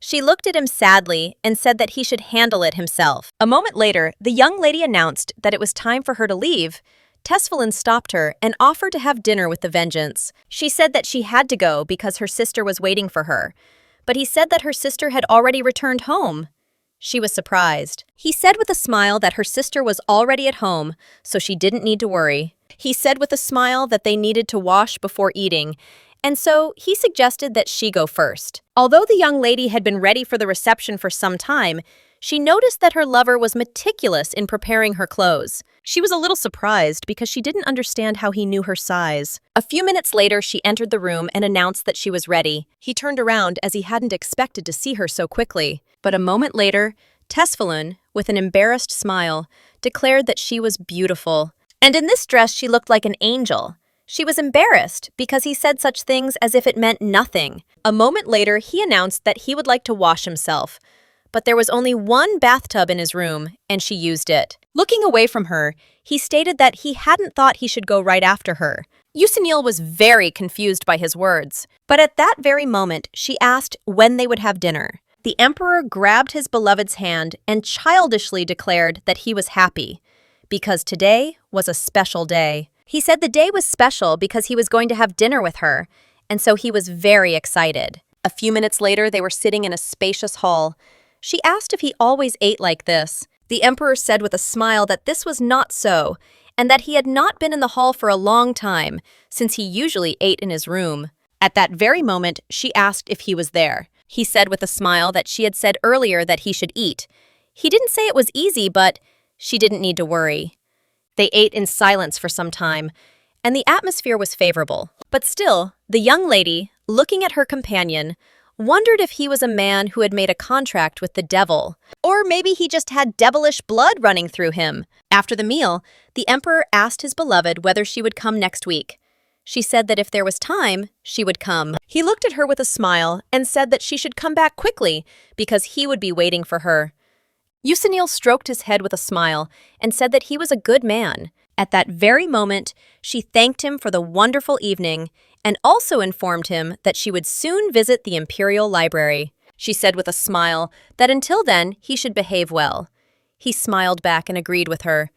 She looked at him sadly and said that he should handle it himself. A moment later, the young lady announced that it was time for her to leave. Tesfalin stopped her and offered to have dinner with the Vengeance. She said that she had to go because her sister was waiting for her, but he said that her sister had already returned home. She was surprised. He said with a smile that her sister was already at home, so she didn't need to worry. He said with a smile that they needed to wash before eating, and so he suggested that she go first. Although the young lady had been ready for the reception for some time, she noticed that her lover was meticulous in preparing her clothes. She was a little surprised because she didn't understand how he knew her size. A few minutes later, she entered the room and announced that she was ready. He turned around as he hadn't expected to see her so quickly. But a moment later, Tesfalin, with an embarrassed smile, declared that she was beautiful. And in this dress, she looked like an angel. She was embarrassed because he said such things as if it meant nothing. A moment later, he announced that he would like to wash himself. But there was only one bathtub in his room, and she used it. Looking away from her, he stated that he hadn't thought he should go right after her. Yuseniel was very confused by his words, but at that very moment, she asked when they would have dinner. the emperor grabbed his beloved's hand and childishly declared that he was happy, because today was a special day. He said the day was special because he was going to have dinner with her, and so he was very excited. A few minutes later, they were sitting in a spacious hall. She asked if he always ate like this. The emperor said with a smile that this was not so, and that he had not been in the hall for a long time, since he usually ate in his room. At that very moment, she asked if he was there. He said with a smile that she had said earlier that he should eat. He didn't say it was easy, but she didn't need to worry. They ate in silence for some time, and the atmosphere was favorable. But still, the young lady, looking at her companion, wondered if he was a man who had made a contract with the devil. Or maybe he just had devilish blood running through him. After the meal, the emperor asked his beloved whether she would come next week. She said that if there was time, she would come. He looked at her with a smile and said that she should come back quickly because he would be waiting for her. Usanil stroked his head with a smile and said that he was a good man. At that very moment, she thanked him for the wonderful evening and also informed him that she would soon visit the imperial library. She said with a smile that until then, he should behave well. He smiled back and agreed with her.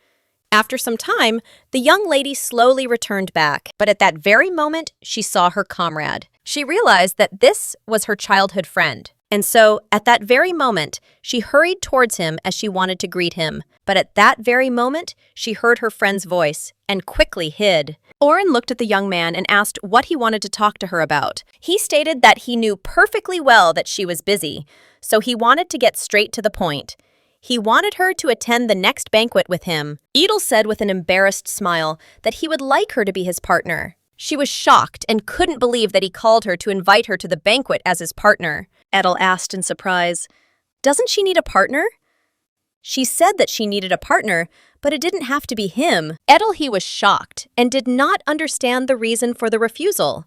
After some time, the young lady slowly returned back, but at that very moment, she saw her comrade. She realized that this was her childhood friend. And so, at that very moment, she hurried towards him as she wanted to greet him. But at that very moment, she heard her friend's voice and quickly hid. Oren looked at the young man and asked what he wanted to talk to her about. He stated that he knew perfectly well that she was busy, so he wanted to get straight to the point. He wanted her to attend the next banquet with him. Edel said with an embarrassed smile that he would like her to be his partner. She was shocked and couldn't believe that he called her to invite her to the banquet as his partner. Edel asked in surprise, "Doesn't she need a partner?" She said that she needed a partner, but it didn't have to be him. Edel he was shocked and did not understand the reason for the refusal.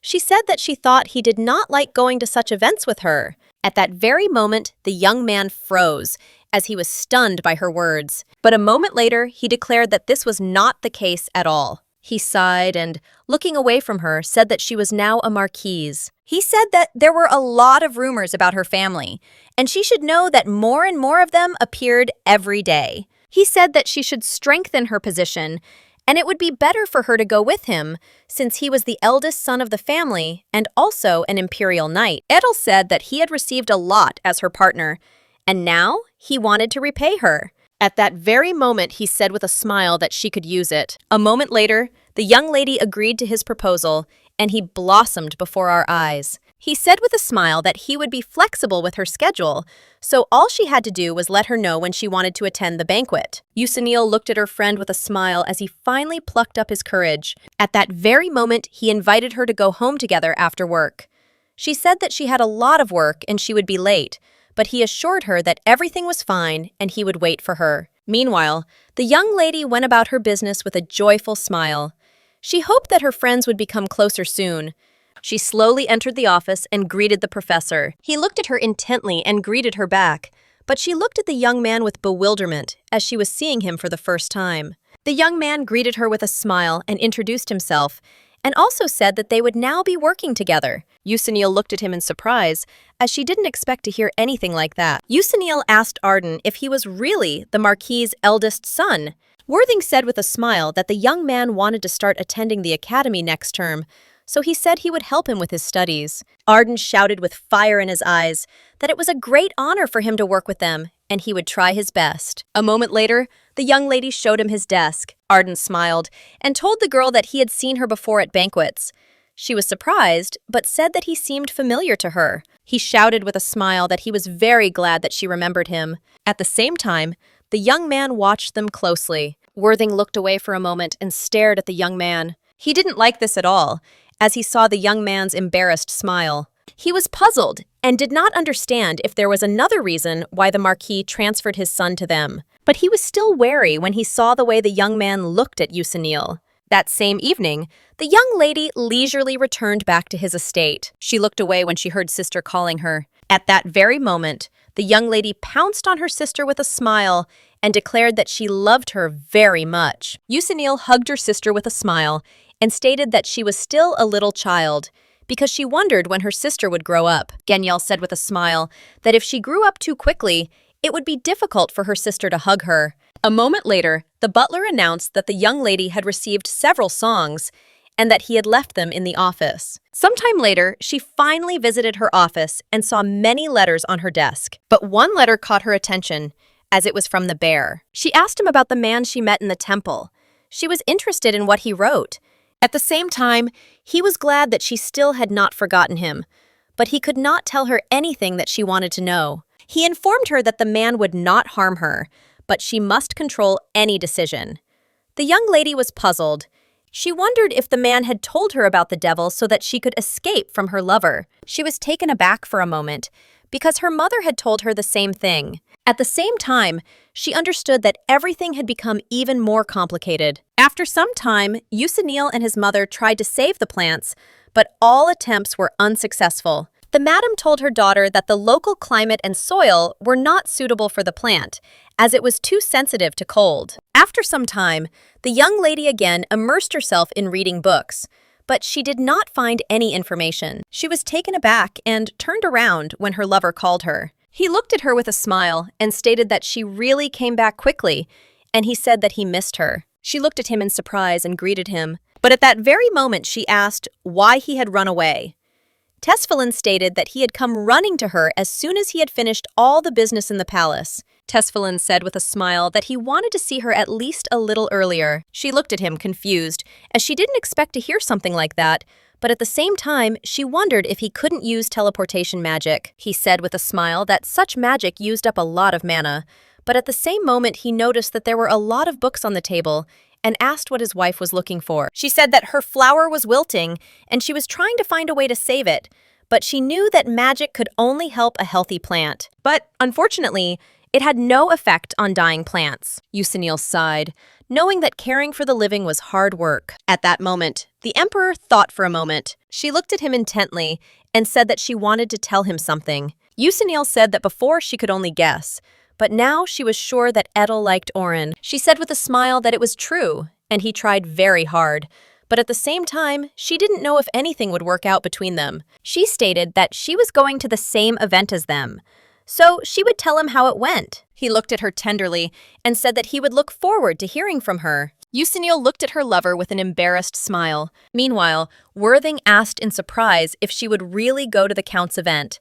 She said that she thought he did not like going to such events with her. At that very moment, the young man froze, as he was stunned by her words. But a moment later, he declared that this was not the case at all. He sighed and, looking away from her, said that she was now a marquise. He said that there were a lot of rumors about her family, and she should know that more and more of them appeared every day. He said that she should strengthen her position, and it would be better for her to go with him, since he was the eldest son of the family and also an imperial knight. Edel said that he had received a lot as her partner, and now he wanted to repay her. At that very moment, he said with a smile that she could use it. A moment later, the young lady agreed to his proposal, and he blossomed before our eyes. He said with a smile that he would be flexible with her schedule, so all she had to do was let her know when she wanted to attend the banquet. Usanil looked at her friend with a smile as he finally plucked up his courage. At that very moment, he invited her to go home together after work. She said that she had a lot of work and she would be late, but he assured her that everything was fine and he would wait for her. Meanwhile, the young lady went about her business with a joyful smile. She hoped that her friends would become closer soon. She slowly entered the office and greeted the professor. He looked at her intently and greeted her back, but she looked at the young man with bewilderment as she was seeing him for the first time. The young man greeted her with a smile and introduced himself, and also said that they would now be working together. Usanil looked at him in surprise, as she didn't expect to hear anything like that. Usanil asked Arden if he was really the Marquis's eldest son. Worthing said with a smile that the young man wanted to start attending the academy next term, so he said he would help him with his studies. Arden shouted with fire in his eyes that it was a great honor for him to work with them, and he would try his best. A moment later, the young lady showed him his desk. Arden smiled and told the girl that he had seen her before at banquets. She was surprised, but said that he seemed familiar to her. He shouted with a smile that he was very glad that she remembered him. At the same time, the young man watched them closely. Worthing looked away for a moment and stared at the young man. He didn't like this at all, as he saw the young man's embarrassed smile. He was puzzled and did not understand if there was another reason why the Marquis transferred his son to them. But he was still wary when he saw the way the young man looked at Usanil. That same evening, the young lady leisurely returned back to his estate. She looked away when she heard sister calling her. At that very moment, the young lady pounced on her sister with a smile and declared that she loved her very much. Usanil hugged her sister with a smile and stated that she was still a little child, because she wondered when her sister would grow up. Genyel said with a smile that if she grew up too quickly, it would be difficult for her sister to hug her. A moment later, the butler announced that the young lady had received several songs and that he had left them in the office. Sometime later, she finally visited her office and saw many letters on her desk. But one letter caught her attention, as it was from the bear. She asked him about the man she met in the temple. She was interested in what he wrote. At the same time, he was glad that she still had not forgotten him, but he could not tell her anything that she wanted to know. He informed her that the man would not harm her, but she must control any decision. The young lady was puzzled. She wondered if the man had told her about the devil so that she could escape from her lover. She was taken aback for a moment, because her mother had told her the same thing. At the same time, she understood that everything had become even more complicated. After some time, Usanil and his mother tried to save the plants, but all attempts were unsuccessful. The madam told her daughter that the local climate and soil were not suitable for the plant, as it was too sensitive to cold. After some time, the young lady again immersed herself in reading books, but she did not find any information. She was taken aback and turned around when her lover called her. He looked at her with a smile and stated that she really came back quickly, and he said that he missed her. She looked at him in surprise and greeted him, but at that very moment she asked why he had run away. Tesfalin stated that he had come running to her as soon as he had finished all the business in the palace. Tesfalin said with a smile that he wanted to see her at least a little earlier. She looked at him confused, as she didn't expect to hear something like that, but at the same time, she wondered if he couldn't use teleportation magic. He said with a smile that such magic used up a lot of mana, but at the same moment he noticed that there were a lot of books on the table and asked what his wife was looking for. She said that her flower was wilting and she was trying to find a way to save it, but she knew that magic could only help a healthy plant. But unfortunately, it had no effect on dying plants. Usanil sighed, knowing that caring for the living was hard work. At that moment, the emperor thought for a moment. She looked at him intently and said that she wanted to tell him something. Usanil said that before she could only guess, but now she was sure that Edel liked Oren. She said with a smile that it was true, and he tried very hard. But at the same time, she didn't know if anything would work out between them. She stated that she was going to the same event as them, so she would tell him how it went. He looked at her tenderly and said that he would look forward to hearing from her. Usanil looked at her lover with an embarrassed smile. Meanwhile, Worthing asked in surprise if she would really go to the Count's event.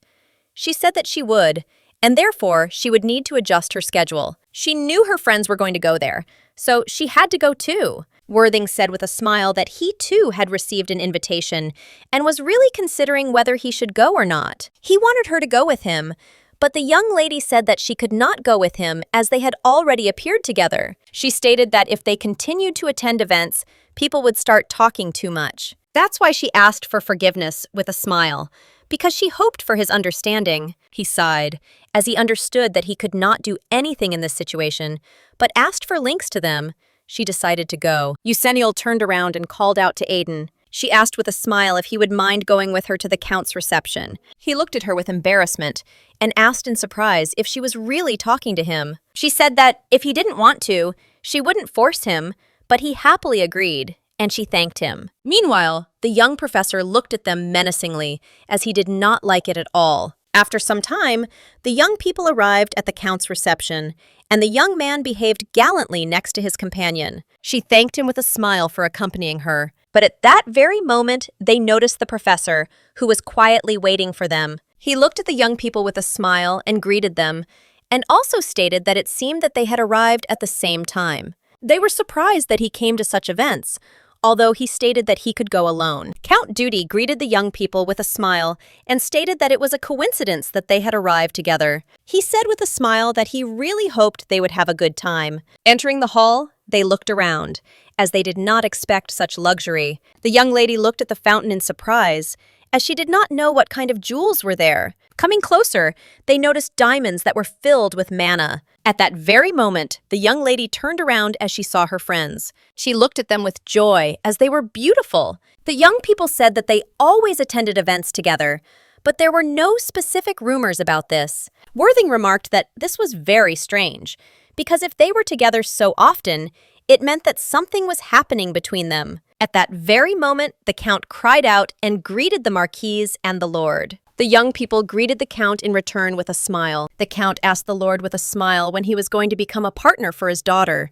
She said that she would, and therefore she would need to adjust her schedule. She knew her friends were going to go there, so she had to go too. Worthing said with a smile that he too had received an invitation and was really considering whether he should go or not. He wanted her to go with him, but the young lady said that she could not go with him as they had already appeared together. She stated that if they continued to attend events, people would start talking too much. That's why she asked for forgiveness with a smile, because she hoped for his understanding. He sighed, as he understood that he could not do anything in this situation, but asked for links to them. She decided to go. Usanil turned around and called out to Aiden. She asked with a smile if he would mind going with her to the Count's reception. He looked at her with embarrassment and asked in surprise if she was really talking to him. She said that if he didn't want to, she wouldn't force him, but he happily agreed, and she thanked him. Meanwhile, the young professor looked at them menacingly, as he did not like it at all. After some time, the young people arrived at the Count's reception, and the young man behaved gallantly next to his companion. She thanked him with a smile for accompanying her. But at that very moment, they noticed the professor, who was quietly waiting for them. He looked at the young people with a smile and greeted them, and also stated that it seemed that they had arrived at the same time. They were surprised that he came to such events, although he stated that he could go alone. Count Duty greeted the young people with a smile and stated that it was a coincidence that they had arrived together. He said with a smile that he really hoped they would have a good time. Entering the hall, they looked around, as they did not expect such luxury. The young lady looked at the fountain in surprise, as she did not know what kind of jewels were there. Coming closer, they noticed diamonds that were filled with mana. At that very moment, the young lady turned around as she saw her friends. She looked at them with joy, as they were beautiful. The young people said that they always attended events together, but there were no specific rumors about this. Worthing remarked that this was very strange, because if they were together so often, it meant that something was happening between them. At that very moment, the Count cried out and greeted the Marquise and the Lord. The young people greeted the Count in return with a smile. The Count asked the Lord with a smile when he was going to become a partner for his daughter.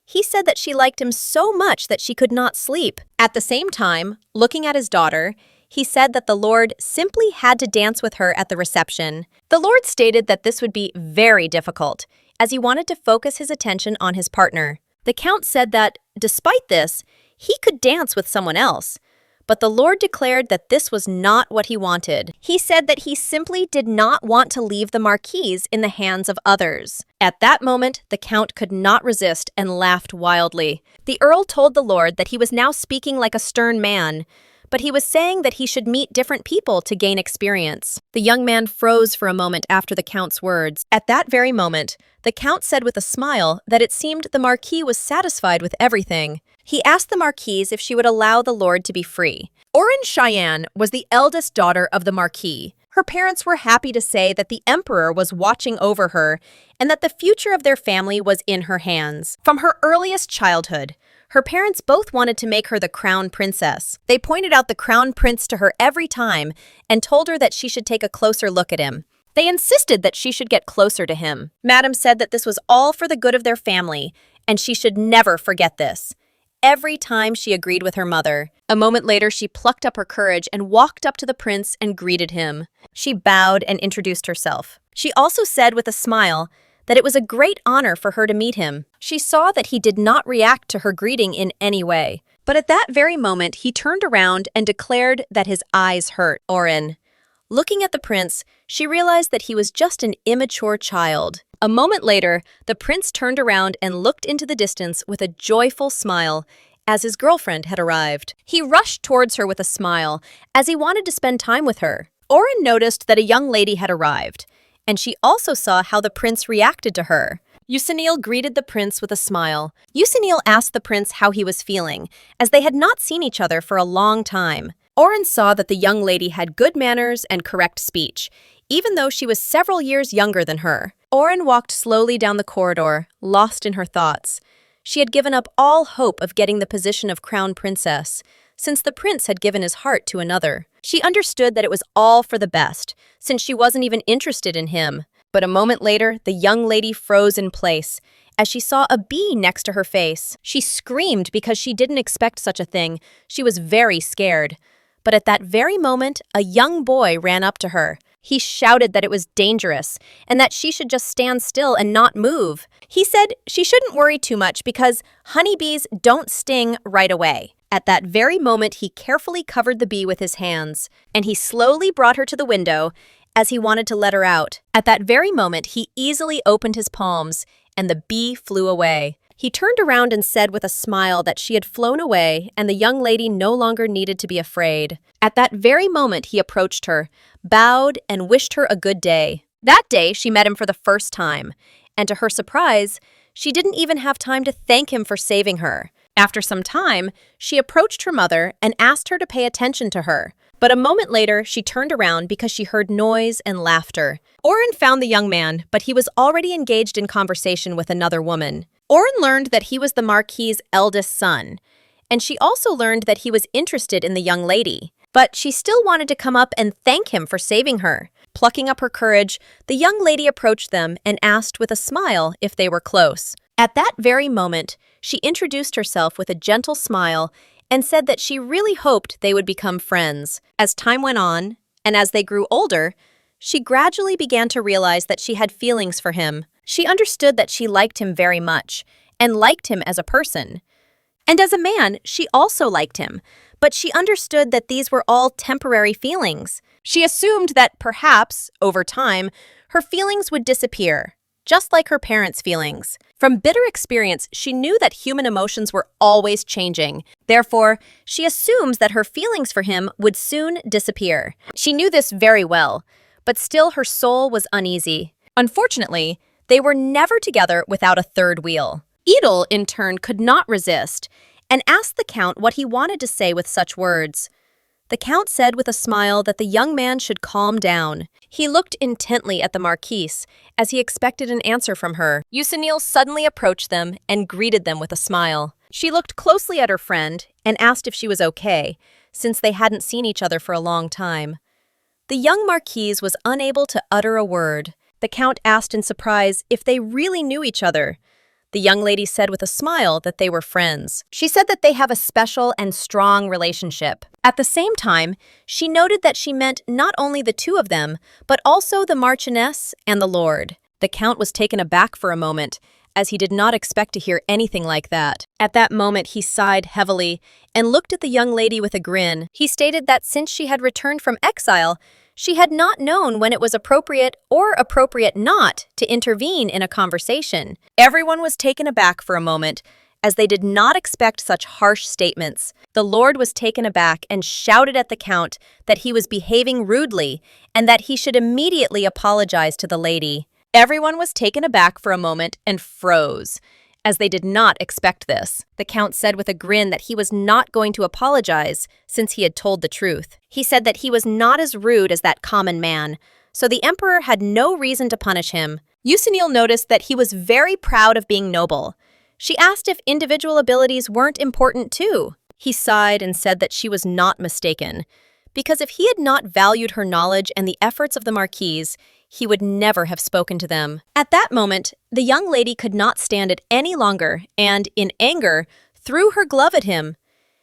He said that she liked him so much that she could not sleep. At the same time, looking at his daughter, he said that the Lord simply had to dance with her at the reception. The Lord stated that this would be very difficult, as he wanted to focus his attention on his partner. The Count said that, despite this, he could dance with someone else. But the Lord declared that this was not what he wanted. He said that he simply did not want to leave the Marquise in the hands of others. At that moment, the Count could not resist and laughed wildly. The Earl told the Lord that he was now speaking like a stern man, but he was saying that he should meet different people to gain experience. The young man froze for a moment after the Count's words. At that very moment, the Count said with a smile that it seemed the Marquis was satisfied with everything. He asked the Marquise if she would allow the Lord to be free. Oren Cheyenne was the eldest daughter of the Marquis. Her parents were happy to say that the Emperor was watching over her and that the future of their family was in her hands. From her earliest childhood, her parents both wanted to make her the crown princess. They pointed out the crown prince to her every time and told her that she should take a closer look at him. They insisted that she should get closer to him. Madame said that this was all for the good of their family, and she should never forget this. Every time she agreed with her mother. A moment later, she plucked up her courage and walked up to the prince and greeted him. She bowed and introduced herself. She also said with a smile that it was a great honor for her to meet him. She saw that he did not react to her greeting in any way. But at that very moment, he turned around and declared that his eyes hurt. Oren. Looking at the prince, she realized that he was just an immature child. A moment later, the prince turned around and looked into the distance with a joyful smile as his girlfriend had arrived. He rushed towards her with a smile as he wanted to spend time with her. Oren noticed that a young lady had arrived, and she also saw how the prince reacted to her. Yusinil greeted the prince with a smile. Yusinil asked the prince how he was feeling, as they had not seen each other for a long time. Oren saw that the young lady had good manners and correct speech, even though she was several years younger than her. Oren walked slowly down the corridor, lost in her thoughts. She had given up all hope of getting the position of crown princess, since the prince had given his heart to another. She understood that it was all for the best, since she wasn't even interested in him. But a moment later, the young lady froze in place, as she saw a bee next to her face. She screamed because she didn't expect such a thing. She was very scared. But at that very moment, a young boy ran up to her. He shouted that it was dangerous and that she should just stand still and not move. He said she shouldn't worry too much because honeybees don't sting right away. At that very moment, he carefully covered the bee with his hands, and he slowly brought her to the window as he wanted to let her out. At that very moment, he easily opened his palms, and the bee flew away. He turned around and said with a smile that she had flown away and the young lady no longer needed to be afraid. At that very moment, he approached her, bowed, and wished her a good day. That day, she met him for the first time, and to her surprise, she didn't even have time to thank him for saving her. After some time, she approached her mother and asked her to pay attention to her. But a moment later, she turned around because she heard noise and laughter. Oren found the young man, but he was already engaged in conversation with another woman. Oren learned that he was the Marquis's eldest son, and she also learned that he was interested in the young lady. But she still wanted to come up and thank him for saving her. Plucking up her courage, the young lady approached them and asked with a smile if they were close. At that very moment, she introduced herself with a gentle smile and said that she really hoped they would become friends. As time went on, and as they grew older, she gradually began to realize that she had feelings for him. She understood that she liked him very much, and liked him as a person. And as a man, she also liked him, but she understood that these were all temporary feelings. She assumed that perhaps, over time, her feelings would disappear, just like her parents' feelings. From bitter experience, she knew that human emotions were always changing. Therefore, she assumes that her feelings for him would soon disappear. She knew this very well, but still her soul was uneasy. Unfortunately, they were never together without a third wheel. Edel, in turn, could not resist, and asked the Count what he wanted to say with such words. The Count said with a smile that the young man should calm down. He looked intently at the Marquise, as he expected an answer from her. Yusinil suddenly approached them and greeted them with a smile. She looked closely at her friend and asked if she was okay, since they hadn't seen each other for a long time. The young marquise was unable to utter a word. The count asked in surprise if they really knew each other. The young lady said with a smile that they were friends. She said that they have a special and strong relationship. At the same time, she noted that she meant not only the two of them, but also the Marchioness and the Lord. The Count was taken aback for a moment, as he did not expect to hear anything like that. At that moment, he sighed heavily and looked at the young lady with a grin. He stated that since she had returned from exile, she had not known when it was appropriate or appropriate not to intervene in a conversation. Everyone was taken aback for a moment, as they did not expect such harsh statements. The Lord was taken aback and shouted at the Count that he was behaving rudely and that he should immediately apologize to the lady. Everyone was taken aback for a moment and froze, as they did not expect this. The Count said with a grin that he was not going to apologize since he had told the truth. He said that he was not as rude as that common man, so the Emperor had no reason to punish him. Yusinil noticed that he was very proud of being noble. She asked if individual abilities weren't important too. He sighed and said that she was not mistaken, because if he had not valued her knowledge and the efforts of the Marquise, he would never have spoken to them. At that moment, the young lady could not stand it any longer and, in anger, threw her glove at him.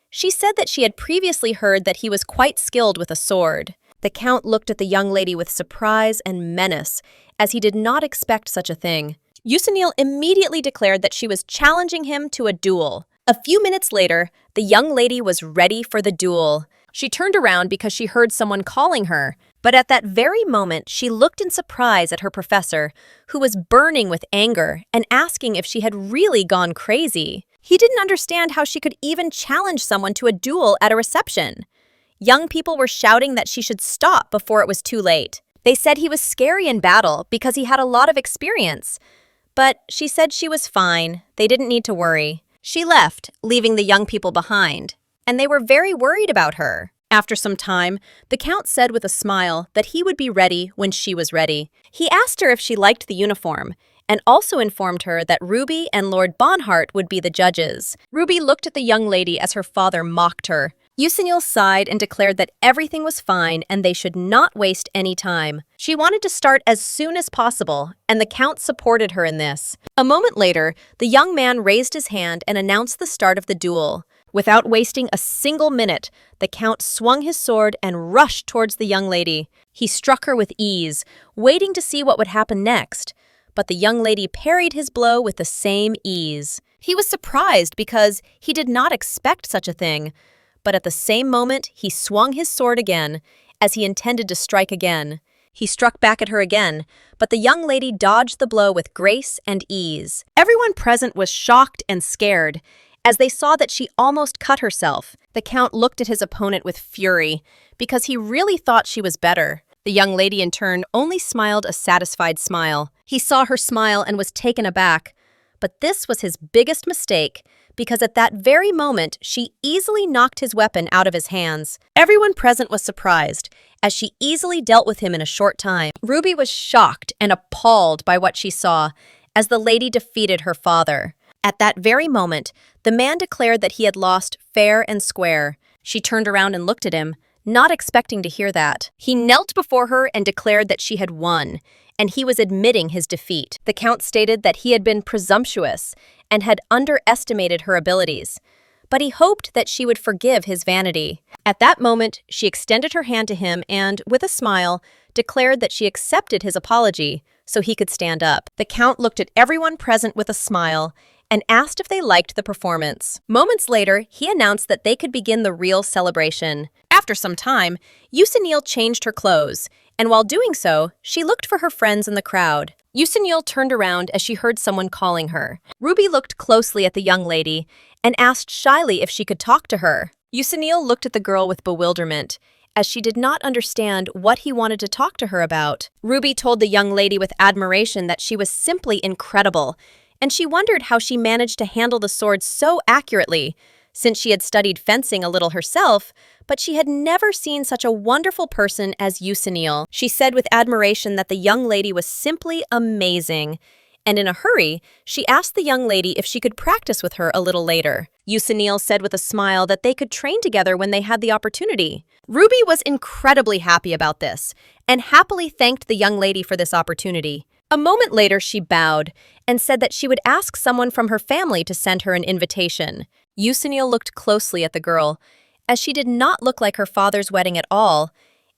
She said that she had previously heard that he was quite skilled with a sword. The Count looked at the young lady with surprise and menace, as he did not expect such a thing. Yusinil immediately declared that she was challenging him to a duel. A few minutes later, the young lady was ready for the duel. She turned around because she heard someone calling her, but at that very moment, she looked in surprise at her professor, who was burning with anger and asking if she had really gone crazy. He didn't understand how she could even challenge someone to a duel at a reception. Young people were shouting that she should stop before it was too late. They said he was scary in battle because he had a lot of experience. But she said she was fine. They didn't need to worry. She left, leaving the young people behind, and they were very worried about her. After some time, the Count said with a smile that he would be ready when she was ready. He asked her if she liked the uniform, and also informed her that Ruby and Lord Bonhart would be the judges. Ruby looked at the young lady as her father mocked her. Yusinil sighed and declared that everything was fine and they should not waste any time. She wanted to start as soon as possible, and the Count supported her in this. A moment later, the young man raised his hand and announced the start of the duel. Without wasting a single minute, the Count swung his sword and rushed towards the young lady. He struck her with ease, waiting to see what would happen next. But the young lady parried his blow with the same ease. He was surprised because he did not expect such a thing. But at the same moment, he swung his sword again, as he intended to strike again. He struck back at her again, but the young lady dodged the blow with grace and ease. Everyone present was shocked and scared, as they saw that she almost cut herself. The Count looked at his opponent with fury, because he really thought she was better. The young lady, in turn, only smiled a satisfied smile. He saw her smile and was taken aback. But this was his biggest mistake, because at that very moment, she easily knocked his weapon out of his hands. Everyone present was surprised, as she easily dealt with him in a short time. Ruby was shocked and appalled by what she saw, as the lady defeated her father. At that very moment, the man declared that he had lost fair and square. She turned around and looked at him, not expecting to hear that. He knelt before her and declared that she had won, and he was admitting his defeat. The Count stated that he had been presumptuous and had underestimated her abilities, but he hoped that she would forgive his vanity. At that moment, she extended her hand to him and, with a smile, declared that she accepted his apology so he could stand up. The Count looked at everyone present with a smile and asked if they liked the performance. Moments later, he announced that they could begin the real celebration. After some time, Yusinil changed her clothes, and while doing so, she looked for her friends in the crowd. Yusinil turned around as she heard someone calling her. Ruby looked closely at the young lady and asked shyly if she could talk to her. Yusinil looked at the girl with bewilderment, as she did not understand what he wanted to talk to her about. Ruby told the young lady with admiration that she was simply incredible, and she wondered how she managed to handle the sword so accurately, since she had studied fencing a little herself, but she had never seen such a wonderful person as Yusinil. She said with admiration that the young lady was simply amazing, and in a hurry, she asked the young lady if she could practice with her a little later. Usanil said with a smile that they could train together when they had the opportunity. Ruby was incredibly happy about this, and happily thanked the young lady for this opportunity. A moment later, she bowed and said that she would ask someone from her family to send her an invitation. Usanil looked closely at the girl, as she did not look like her father's wedding at all,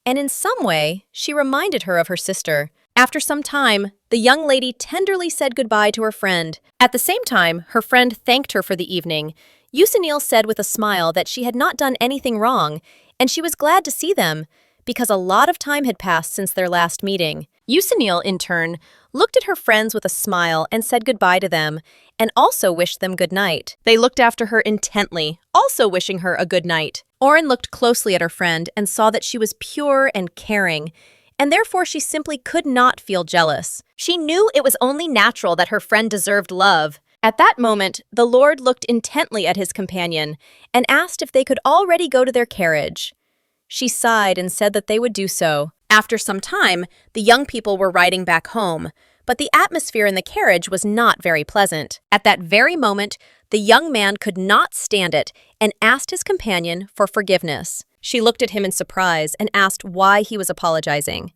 and in some way, she reminded her of her sister. After some time, the young lady tenderly said goodbye to her friend. At the same time, her friend thanked her for the evening. Usanil said with a smile that she had not done anything wrong, and she was glad to see them, because a lot of time had passed since their last meeting. Usanil, in turn, looked at her friends with a smile and said goodbye to them, and also wished them good night. They looked after her intently, also wishing her a good night. Oren looked closely at her friend and saw that she was pure and caring, and therefore she simply could not feel jealous. She knew it was only natural that her friend deserved love. At that moment, the Lord looked intently at his companion and asked if they could already go to their carriage. She sighed and said that they would do so. After some time, the young people were riding back home, but the atmosphere in the carriage was not very pleasant. At that very moment, the young man could not stand it and asked his companion for forgiveness. She looked at him in surprise and asked why he was apologizing.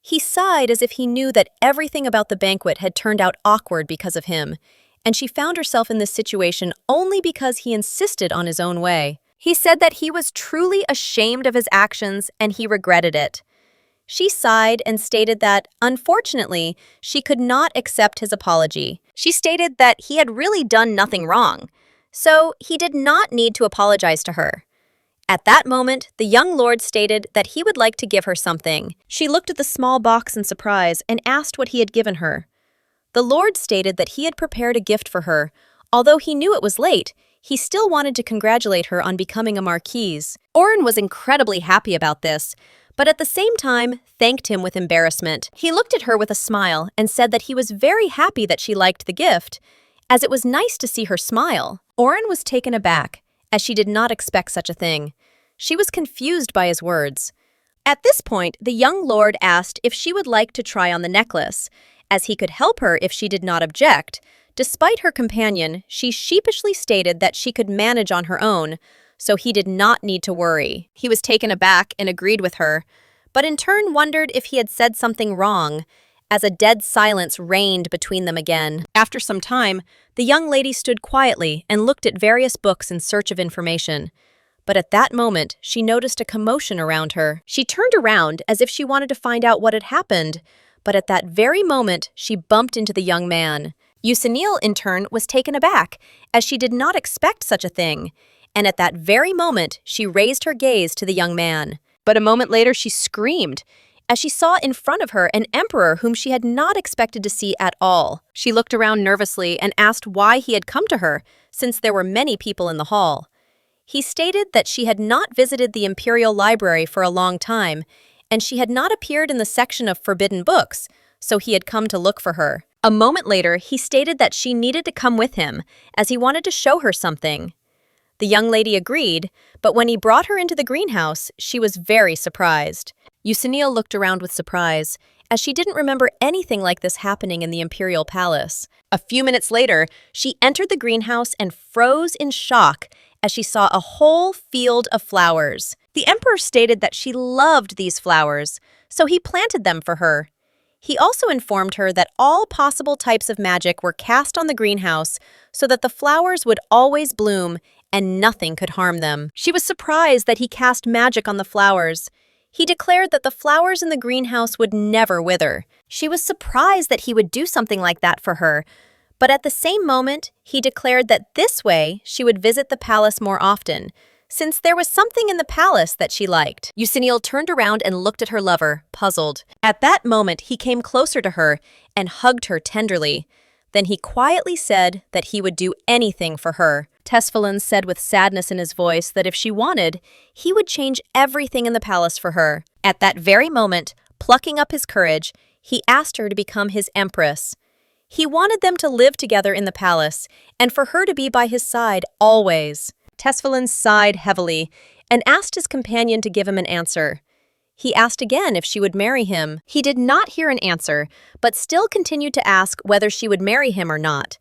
He sighed as if he knew that everything about the banquet had turned out awkward because of him, and she found herself in this situation only because he insisted on his own way. He said that he was truly ashamed of his actions and he regretted it. She sighed and stated that, unfortunately, she could not accept his apology. She stated that he had really done nothing wrong, so he did not need to apologize to her. At that moment, the young lord stated that he would like to give her something. She looked at the small box in surprise and asked what he had given her. The lord stated that he had prepared a gift for her. Although he knew it was late, he still wanted to congratulate her on becoming a marquise. Oren was incredibly happy about this, but at the same time, thanked him with embarrassment. He looked at her with a smile and said that he was very happy that she liked the gift, as it was nice to see her smile. Oren was taken aback, as she did not expect such a thing. She was confused by his words. At this point, the young lord asked if she would like to try on the necklace, as he could help her if she did not object. Despite her companion, she sheepishly stated that she could manage on her own, so he did not need to worry. He was taken aback and agreed with her, but in turn wondered if he had said something wrong, as a dead silence reigned between them again. After some time, the young lady stood quietly and looked at various books in search of information. But at that moment, she noticed a commotion around her. She turned around as if she wanted to find out what had happened, but at that very moment, she bumped into the young man. Usanil, in turn, was taken aback, as she did not expect such a thing, and at that very moment, she raised her gaze to the young man. But a moment later, she screamed, as she saw in front of her an emperor whom she had not expected to see at all. She looked around nervously and asked why he had come to her, since there were many people in the hall. He stated that she had not visited the imperial library for a long time, and she had not appeared in the section of forbidden books, so he had come to look for her. A moment later, he stated that she needed to come with him, as he wanted to show her something. The young lady agreed, but when he brought her into the greenhouse, she was very surprised. Usanil looked around with surprise, as she didn't remember anything like this happening in the imperial palace. A few minutes later, she entered the greenhouse and froze in shock as she saw a whole field of flowers. The emperor stated that she loved these flowers, so he planted them for her. He also informed her that all possible types of magic were cast on the greenhouse so that the flowers would always bloom and nothing could harm them. She was surprised that he cast magic on the flowers. He declared that the flowers in the greenhouse would never wither. She was surprised that he would do something like that for her, but at the same moment, he declared that this way she would visit the palace more often, since there was something in the palace that she liked. Usanil turned around and looked at her lover, puzzled. At that moment, he came closer to her and hugged her tenderly. Then he quietly said that he would do anything for her. Tesfalin said with sadness in his voice that if she wanted, he would change everything in the palace for her. At that very moment, plucking up his courage, he asked her to become his empress. He wanted them to live together in the palace, and for her to be by his side always. Tesfalin sighed heavily and asked his companion to give him an answer. He asked again if she would marry him. He did not hear an answer, but still continued to ask whether she would marry him or not.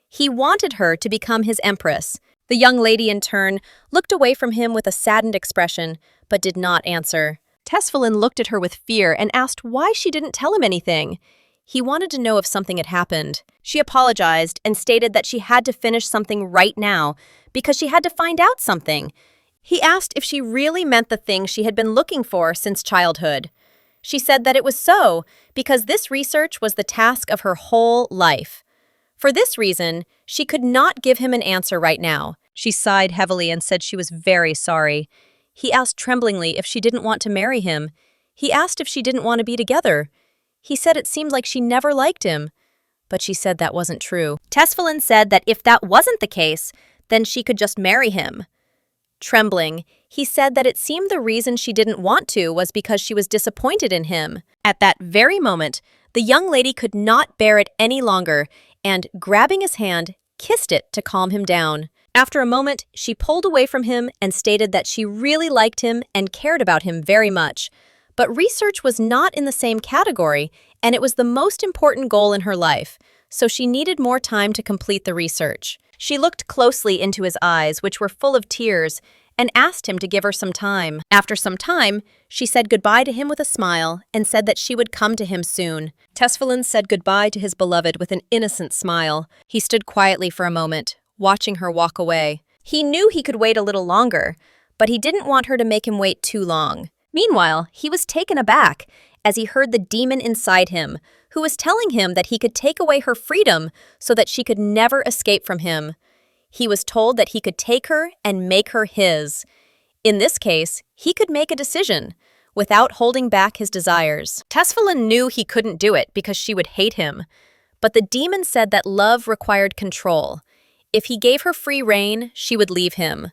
He wanted her to become his empress. The young lady, in turn, looked away from him with a saddened expression, but did not answer. Tesfalin looked at her with fear and asked why she didn't tell him anything. He wanted to know if something had happened. She apologized and stated that she had to finish something right now because she had to find out something. He asked if she really meant the thing she had been looking for since childhood. She said that it was so, because this research was the task of her whole life. For this reason, she could not give him an answer right now. She sighed heavily and said she was very sorry. He asked tremblingly if she didn't want to marry him. He asked if she didn't want to be together. He said it seemed like she never liked him. But she said that wasn't true. Tesfalin said that if that wasn't the case, then she could just marry him. Trembling, he said that it seemed the reason she didn't want to was because she was disappointed in him. At that very moment, the young lady could not bear it any longer and, grabbing his hand, kissed it to calm him down. After a moment, she pulled away from him and stated that she really liked him and cared about him very much. But research was not in the same category, and it was the most important goal in her life, so she needed more time to complete the research. She looked closely into his eyes, which were full of tears, and asked him to give her some time. After some time, she said goodbye to him with a smile and said that she would come to him soon. Tesfalin said goodbye to his beloved with an innocent smile. He stood quietly for a moment, watching her walk away. He knew he could wait a little longer, but he didn't want her to make him wait too long. Meanwhile, he was taken aback as he heard the demon inside him, who was telling him that he could take away her freedom so that she could never escape from him. He was told that he could take her and make her his. In this case, he could make a decision without holding back his desires. Tesfalin knew he couldn't do it because she would hate him, but the demon said that love required control. If he gave her free rein, she would leave him,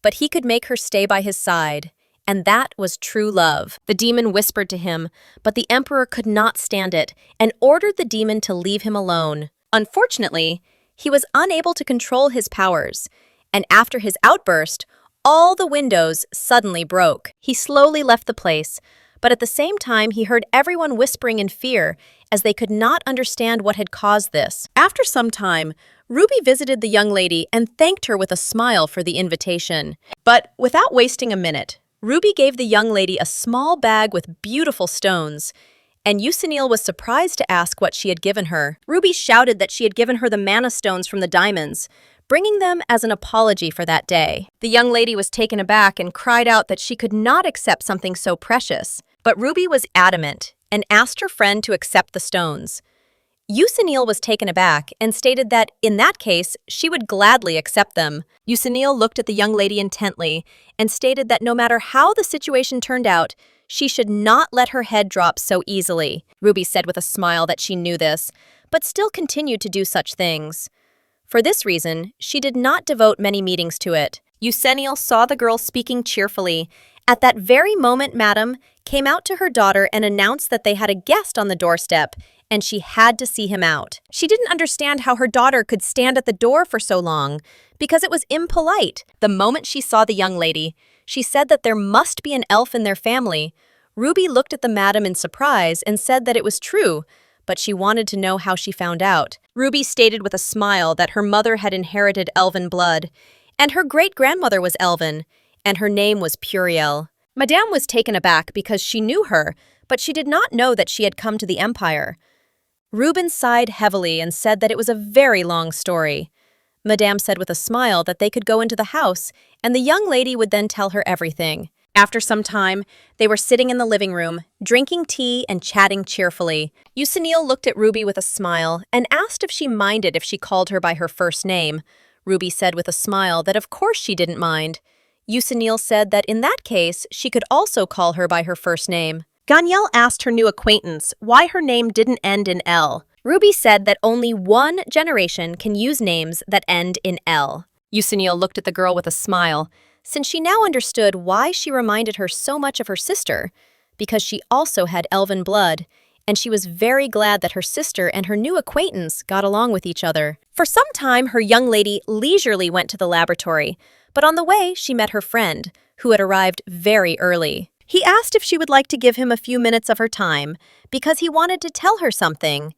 but he could make her stay by his side. And that was true love. The demon whispered to him, but the emperor could not stand it and ordered the demon to leave him alone. Unfortunately, he was unable to control his powers, and after his outburst, all the windows suddenly broke. He slowly left the place, but at the same time he heard everyone whispering in fear as they could not understand what had caused this. After some time, Ruby visited the young lady and thanked her with a smile for the invitation. But without wasting a minute, Ruby gave the young lady a small bag with beautiful stones, and Usanil was surprised to ask what she had given her. Ruby shouted that she had given her the mana stones from the diamonds, bringing them as an apology for that day. The young lady was taken aback and cried out that she could not accept something so precious. But Ruby was adamant and asked her friend to accept the stones. Usanil was taken aback and stated that, in that case, she would gladly accept them. Usanil looked at the young lady intently and stated that no matter how the situation turned out, she should not let her head drop so easily. Ruby said with a smile that she knew this, but still continued to do such things. For this reason, she did not devote many meetings to it. Usanil saw the girl speaking cheerfully. At that very moment, Madam came out to her daughter and announced that they had a guest on the doorstep, and she had to see him out. She didn't understand how her daughter could stand at the door for so long, because it was impolite. The moment she saw the young lady, she said that there must be an elf in their family. Ruby looked at the madam in surprise and said that it was true, but she wanted to know how she found out. Ruby stated with a smile that her mother had inherited elven blood, and her great-grandmother was elven, and her name was Puriel. Madame was taken aback because she knew her, but she did not know that she had come to the Empire. Reuben sighed heavily and said that it was a very long story. Madame said with a smile that they could go into the house, and the young lady would then tell her everything. After some time, they were sitting in the living room, drinking tea and chatting cheerfully. Usanil looked at Ruby with a smile and asked if she minded if she called her by her first name. Ruby said with a smile that of course she didn't mind. Usanil said that in that case, she could also call her by her first name. Ganyel asked her new acquaintance why her name didn't end in L. Ruby said that only one generation can use names that end in L. Usanil looked at the girl with a smile, since she now understood why she reminded her so much of her sister, because she also had elven blood, and she was very glad that her sister and her new acquaintance got along with each other. For some time, her young lady leisurely went to the laboratory, but on the way, she met her friend, who had arrived very early. He asked if she would like to give him a few minutes of her time because he wanted to tell her something.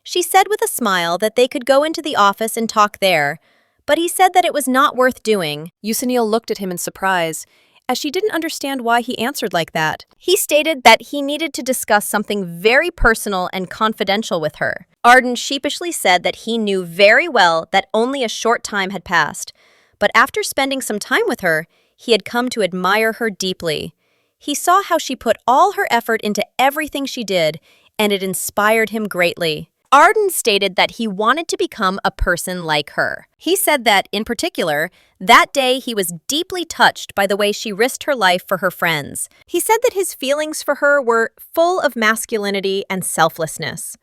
She said with a smile that they could go into the office and talk there, but he said that it was not worth doing. Yusinil looked at him in surprise, as she didn't understand why he answered like that. He stated that he needed to discuss something very personal and confidential with her. Arden sheepishly said that he knew very well that only a short time had passed, but after spending some time with her, he had come to admire her deeply. He saw how she put all her effort into everything she did, and it inspired him greatly. Arden stated that he wanted to become a person like her. He said that, in particular, that day he was deeply touched by the way she risked her life for her friends. He said that his feelings for her were full of masculinity and selflessness.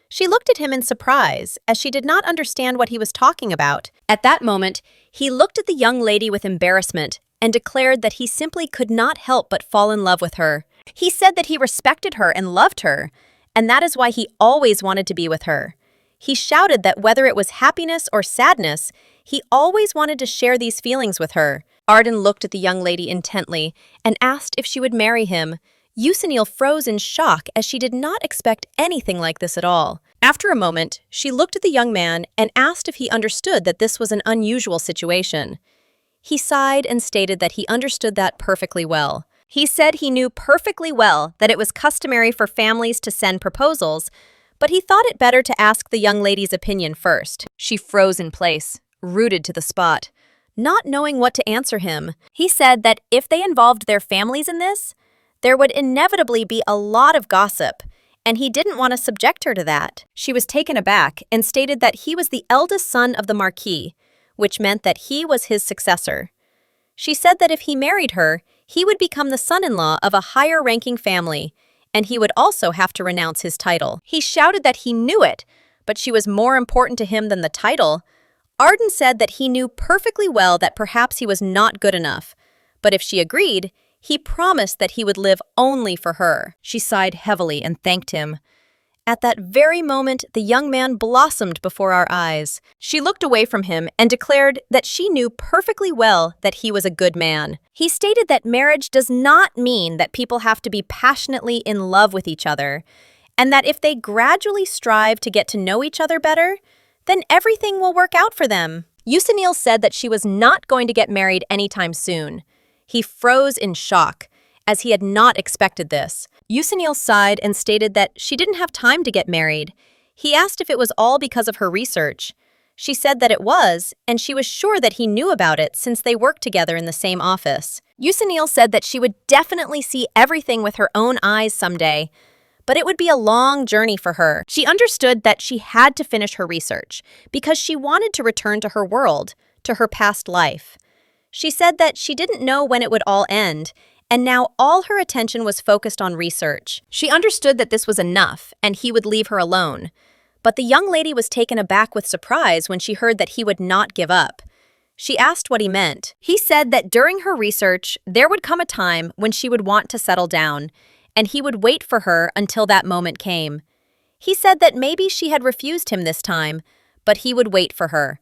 She looked at him in surprise, as she did not understand what he was talking about. At that moment, he looked at the young lady with embarrassment and declared that he simply could not help but fall in love with her. He said that he respected her and loved her, and that is why he always wanted to be with her. He shouted that whether it was happiness or sadness, he always wanted to share these feelings with her. Arden looked at the young lady intently and asked if she would marry him. Yusinil froze in shock as she did not expect anything like this at all. After a moment, she looked at the young man and asked if he understood that this was an unusual situation. He sighed and stated that he understood that perfectly well. He said he knew perfectly well that it was customary for families to send proposals, but he thought it better to ask the young lady's opinion first. She froze in place, rooted to the spot, not knowing what to answer him. He said that if they involved their families in this, there would inevitably be a lot of gossip, and he didn't want to subject her to that. She was taken aback and stated that he was the eldest son of the Marquis, which meant that he was his successor. She said that if he married her, he would become the son-in-law of a higher-ranking family, and he would also have to renounce his title. He shouted that he knew it, but she was more important to him than the title. Arden said that he knew perfectly well that perhaps he was not good enough, but if she agreed, he promised that he would live only for her. She sighed heavily and thanked him. At that very moment, the young man blossomed before our eyes. She looked away from him and declared that she knew perfectly well that he was a good man. He stated that marriage does not mean that people have to be passionately in love with each other, and that if they gradually strive to get to know each other better, then everything will work out for them. Yusinil said that she was not going to get married anytime soon. He froze in shock, as he had not expected this. Yusinil sighed and stated that she didn't have time to get married. He asked if it was all because of her research. She said that it was, and she was sure that he knew about it since they worked together in the same office. Yusinil said that she would definitely see everything with her own eyes someday, but it would be a long journey for her. She understood that she had to finish her research because she wanted to return to her world, to her past life. She said that she didn't know when it would all end, and now all her attention was focused on research. She understood that this was enough, and he would leave her alone. But the young lady was taken aback with surprise when she heard that he would not give up. She asked what he meant. He said that during her research, there would come a time when she would want to settle down, and he would wait for her until that moment came. He said that maybe she had refused him this time, but he would wait for her.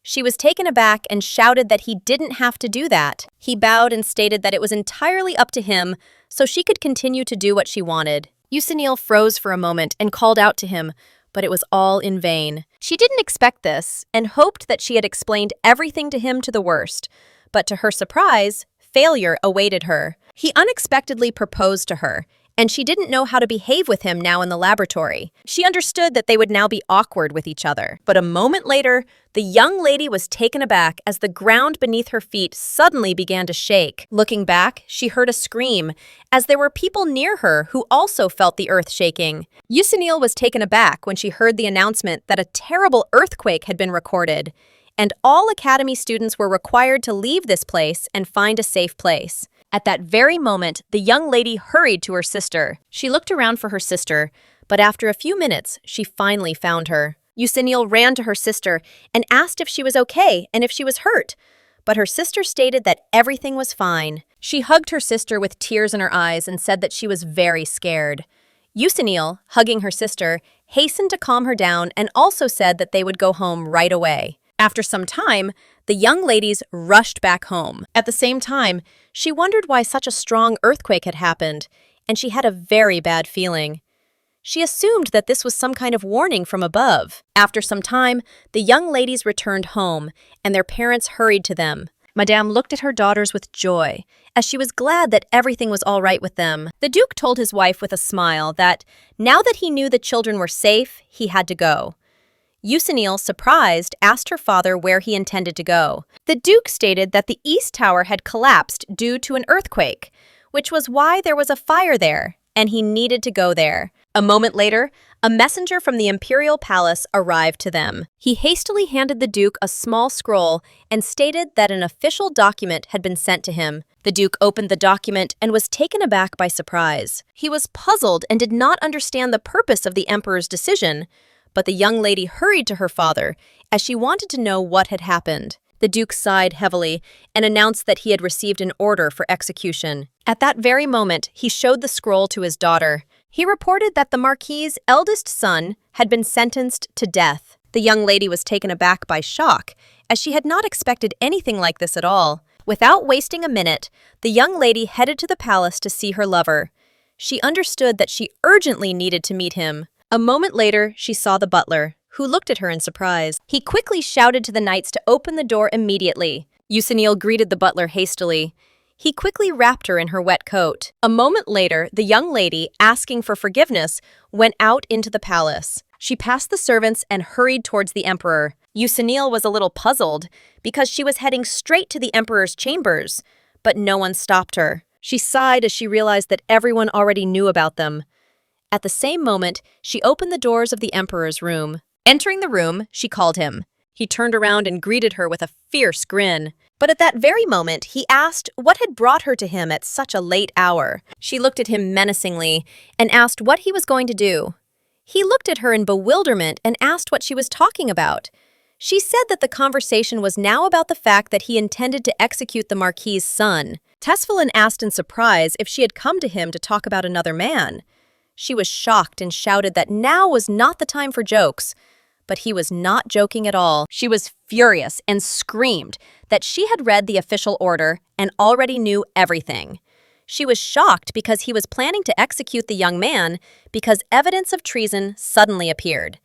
She was taken aback and shouted that he didn't have to do that. He bowed and stated that it was entirely up to him, so she could continue to do what she wanted. Yusinil froze for a moment and called out to him, but it was all in vain. She didn't expect this and hoped that she had explained everything to him to the worst, but to her surprise, failure awaited her. He unexpectedly proposed to her, and she didn't know how to behave with him now in the laboratory. She understood that they would now be awkward with each other. But a moment later, the young lady was taken aback as the ground beneath her feet suddenly began to shake. Looking back, she heard a scream, as there were people near her who also felt the earth shaking. Yusinil was taken aback when she heard the announcement that a terrible earthquake had been recorded, and all academy students were required to leave this place and find a safe place. At that very moment, the young lady hurried to her sister. She looked around for her sister, but after a few minutes, she finally found her. Yusinil ran to her sister and asked if she was okay and if she was hurt, but her sister stated that everything was fine. She hugged her sister with tears in her eyes and said that she was very scared. Yusinil, hugging her sister, hastened to calm her down and also said that they would go home right away. After some time, the young ladies rushed back home. At the same time, she wondered why such a strong earthquake had happened, and she had a very bad feeling. She assumed that this was some kind of warning from above. After some time, the young ladies returned home, and their parents hurried to them. Madame looked at her daughters with joy, as she was glad that everything was all right with them. The Duke told his wife with a smile that, now that he knew the children were safe, he had to go. Eucenile, surprised, asked her father where he intended to go. The Duke stated that the East Tower had collapsed due to an earthquake, which was why there was a fire there, and he needed to go there. A moment later, a messenger from the imperial palace arrived to them. He hastily handed the Duke a small scroll and stated that an official document had been sent to him. The Duke opened the document and was taken aback by surprise. He was puzzled and did not understand the purpose of the emperor's decision, but the young lady hurried to her father as she wanted to know what had happened. The Duke sighed heavily and announced that he had received an order for execution. At that very moment, he showed the scroll to his daughter. He reported that the Marquis's eldest son had been sentenced to death. The young lady was taken aback by shock, as she had not expected anything like this at all. Without wasting a minute, the young lady headed to the palace to see her lover. She understood that she urgently needed to meet him. A moment later, she saw the butler, who looked at her in surprise. He quickly shouted to the knights to open the door immediately. Eucenile greeted the butler hastily. He quickly wrapped her in her wet coat. A moment later, the young lady, asking for forgiveness, went out into the palace. She passed the servants and hurried towards the emperor. Eucenile was a little puzzled because she was heading straight to the emperor's chambers, but no one stopped her. She sighed as she realized that everyone already knew about them. At the same moment, she opened the doors of the emperor's room. Entering the room, she called him. He turned around and greeted her with a fierce grin. But at that very moment, he asked what had brought her to him at such a late hour. She looked at him menacingly and asked what he was going to do. He looked at her in bewilderment and asked what she was talking about. She said that the conversation was now about the fact that he intended to execute the Marquis's son. Tesfalin asked in surprise if she had come to him to talk about another man. She was shocked and shouted that now was not the time for jokes. But he was not joking at all. She was furious and screamed that she had read the official order and already knew everything. She was shocked because he was planning to execute the young man because evidence of treason suddenly appeared.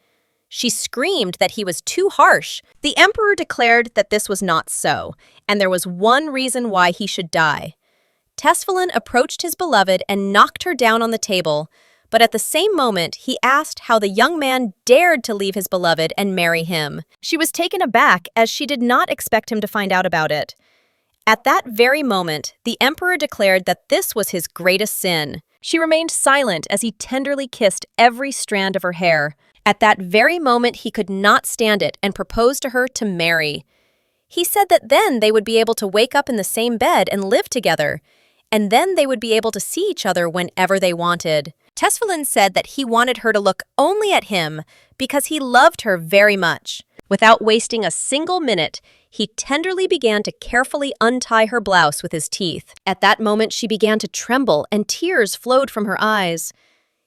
She screamed that he was too harsh. The emperor declared that this was not so, and there was one reason why he should die. Tesfalin approached his beloved and knocked her down on the table, but at the same moment, he asked how the young man dared to leave his beloved and marry him. She was taken aback as she did not expect him to find out about it. At that very moment, the emperor declared that this was his greatest sin. She remained silent as he tenderly kissed every strand of her hair. At that very moment, he could not stand it and proposed to her to marry. He said that then they would be able to wake up in the same bed and live together, and then they would be able to see each other whenever they wanted. Tesfalin said that he wanted her to look only at him because he loved her very much. Without wasting a single minute, he tenderly began to carefully untie her blouse with his teeth. At that moment, she began to tremble and tears flowed from her eyes.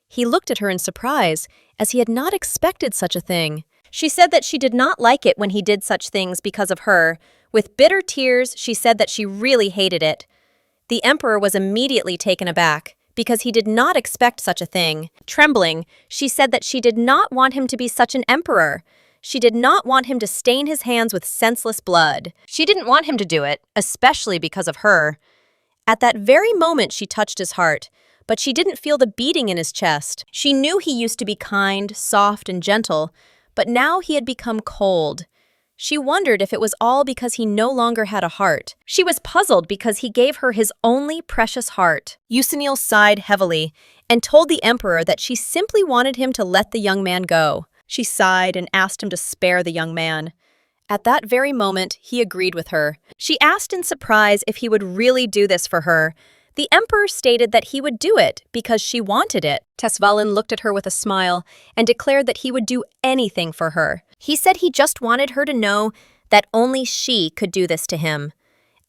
He looked at her in surprise, as he had not expected such a thing. She said that she did not like it when he did such things because of her. With bitter tears, she said that she really hated it. The emperor was immediately taken aback, because he did not expect such a thing. Trembling, she said that she did not want him to be such an emperor. She did not want him to stain his hands with senseless blood. She didn't want him to do it, especially because of her. At that very moment, she touched his heart, but she didn't feel the beating in his chest. She knew he used to be kind, soft, and gentle, but now he had become cold. She wondered if it was all because he no longer had a heart. She was puzzled because he gave her his only precious heart. Eucenile sighed heavily and told the emperor that she simply wanted him to let the young man go. She sighed and asked him to spare the young man. At that very moment, he agreed with her. She asked in surprise if he would really do this for her. The emperor stated that he would do it because she wanted it. Tesfalin looked at her with a smile and declared that he would do anything for her. He said he just wanted her to know that only she could do this to him.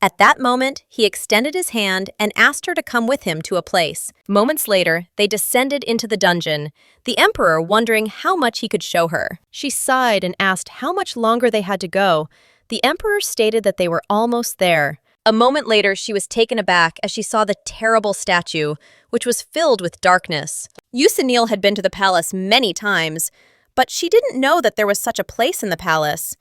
At that moment, he extended his hand and asked her to come with him to a place. Moments later, they descended into the dungeon, the emperor wondering how much he could show her. She sighed and asked how much longer they had to go. The emperor stated that they were almost there. A moment later, she was taken aback as she saw the terrible statue, which was filled with darkness. Usanil had been to the palace many times, but she didn't know that there was such a place in the palace.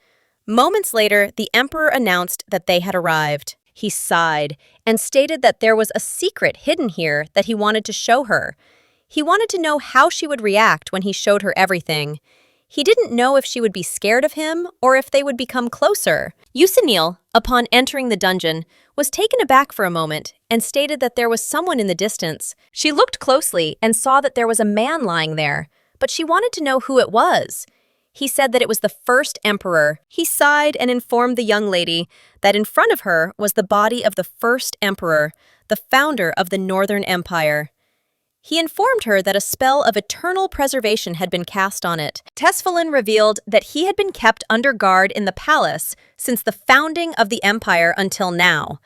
Moments later, the emperor announced that they had arrived. He sighed and stated that there was a secret hidden here that he wanted to show her. He wanted to know how she would react when he showed her everything. He didn't know if she would be scared of him or if they would become closer. Usanil, upon entering the dungeon, was taken aback for a moment and stated that there was someone in the distance. She looked closely and saw that there was a man lying there, but she wanted to know who it was. He said that it was the first emperor. He sighed and informed the young lady that in front of her was the body of the first emperor, the founder of the Northern Empire. He informed her that a spell of eternal preservation had been cast on it. Tesfalin revealed that he had been kept under guard in the palace since the founding of the empire until now,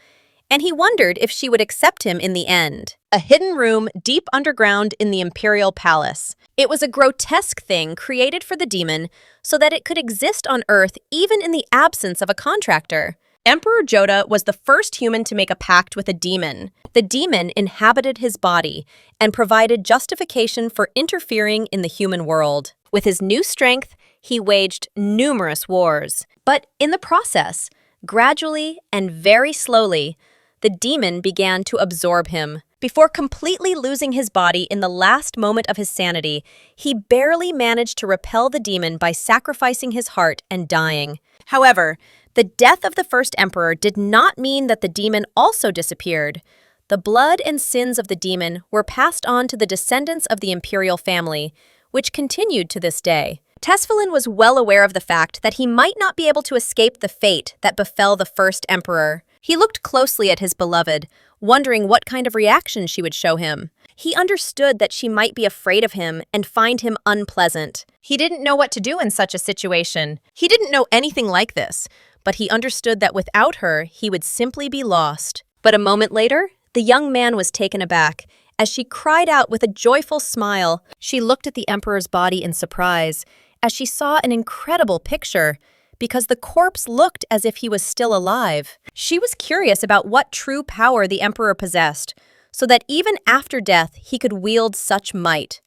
and he wondered if she would accept him in the end. A hidden room deep underground in the imperial palace. It was a grotesque thing created for the demon so that it could exist on Earth even in the absence of a contractor. Emperor Joda was the first human to make a pact with a demon. The demon inhabited his body and provided justification for interfering in the human world. With his new strength, he waged numerous wars. But in the process, gradually and very slowly, the demon began to absorb him. Before completely losing his body in the last moment of his sanity, he barely managed to repel the demon by sacrificing his heart and dying. However, the death of the first emperor did not mean that the demon also disappeared. The blood and sins of the demon were passed on to the descendants of the imperial family, which continued to this day. Tesfalin was well aware of the fact that he might not be able to escape the fate that befell the first emperor. He looked closely at his beloved, wondering what kind of reaction she would show him. He understood that she might be afraid of him and find him unpleasant. He didn't know what to do in such a situation. He didn't know anything like this, but he understood that without her, he would simply be lost. But a moment later, the young man was taken aback. As she cried out with a joyful smile, she looked at the emperor's body in surprise, as she saw an incredible picture, because the corpse looked as if he was still alive. She was curious about what true power the emperor possessed, so that even after death he could wield such might.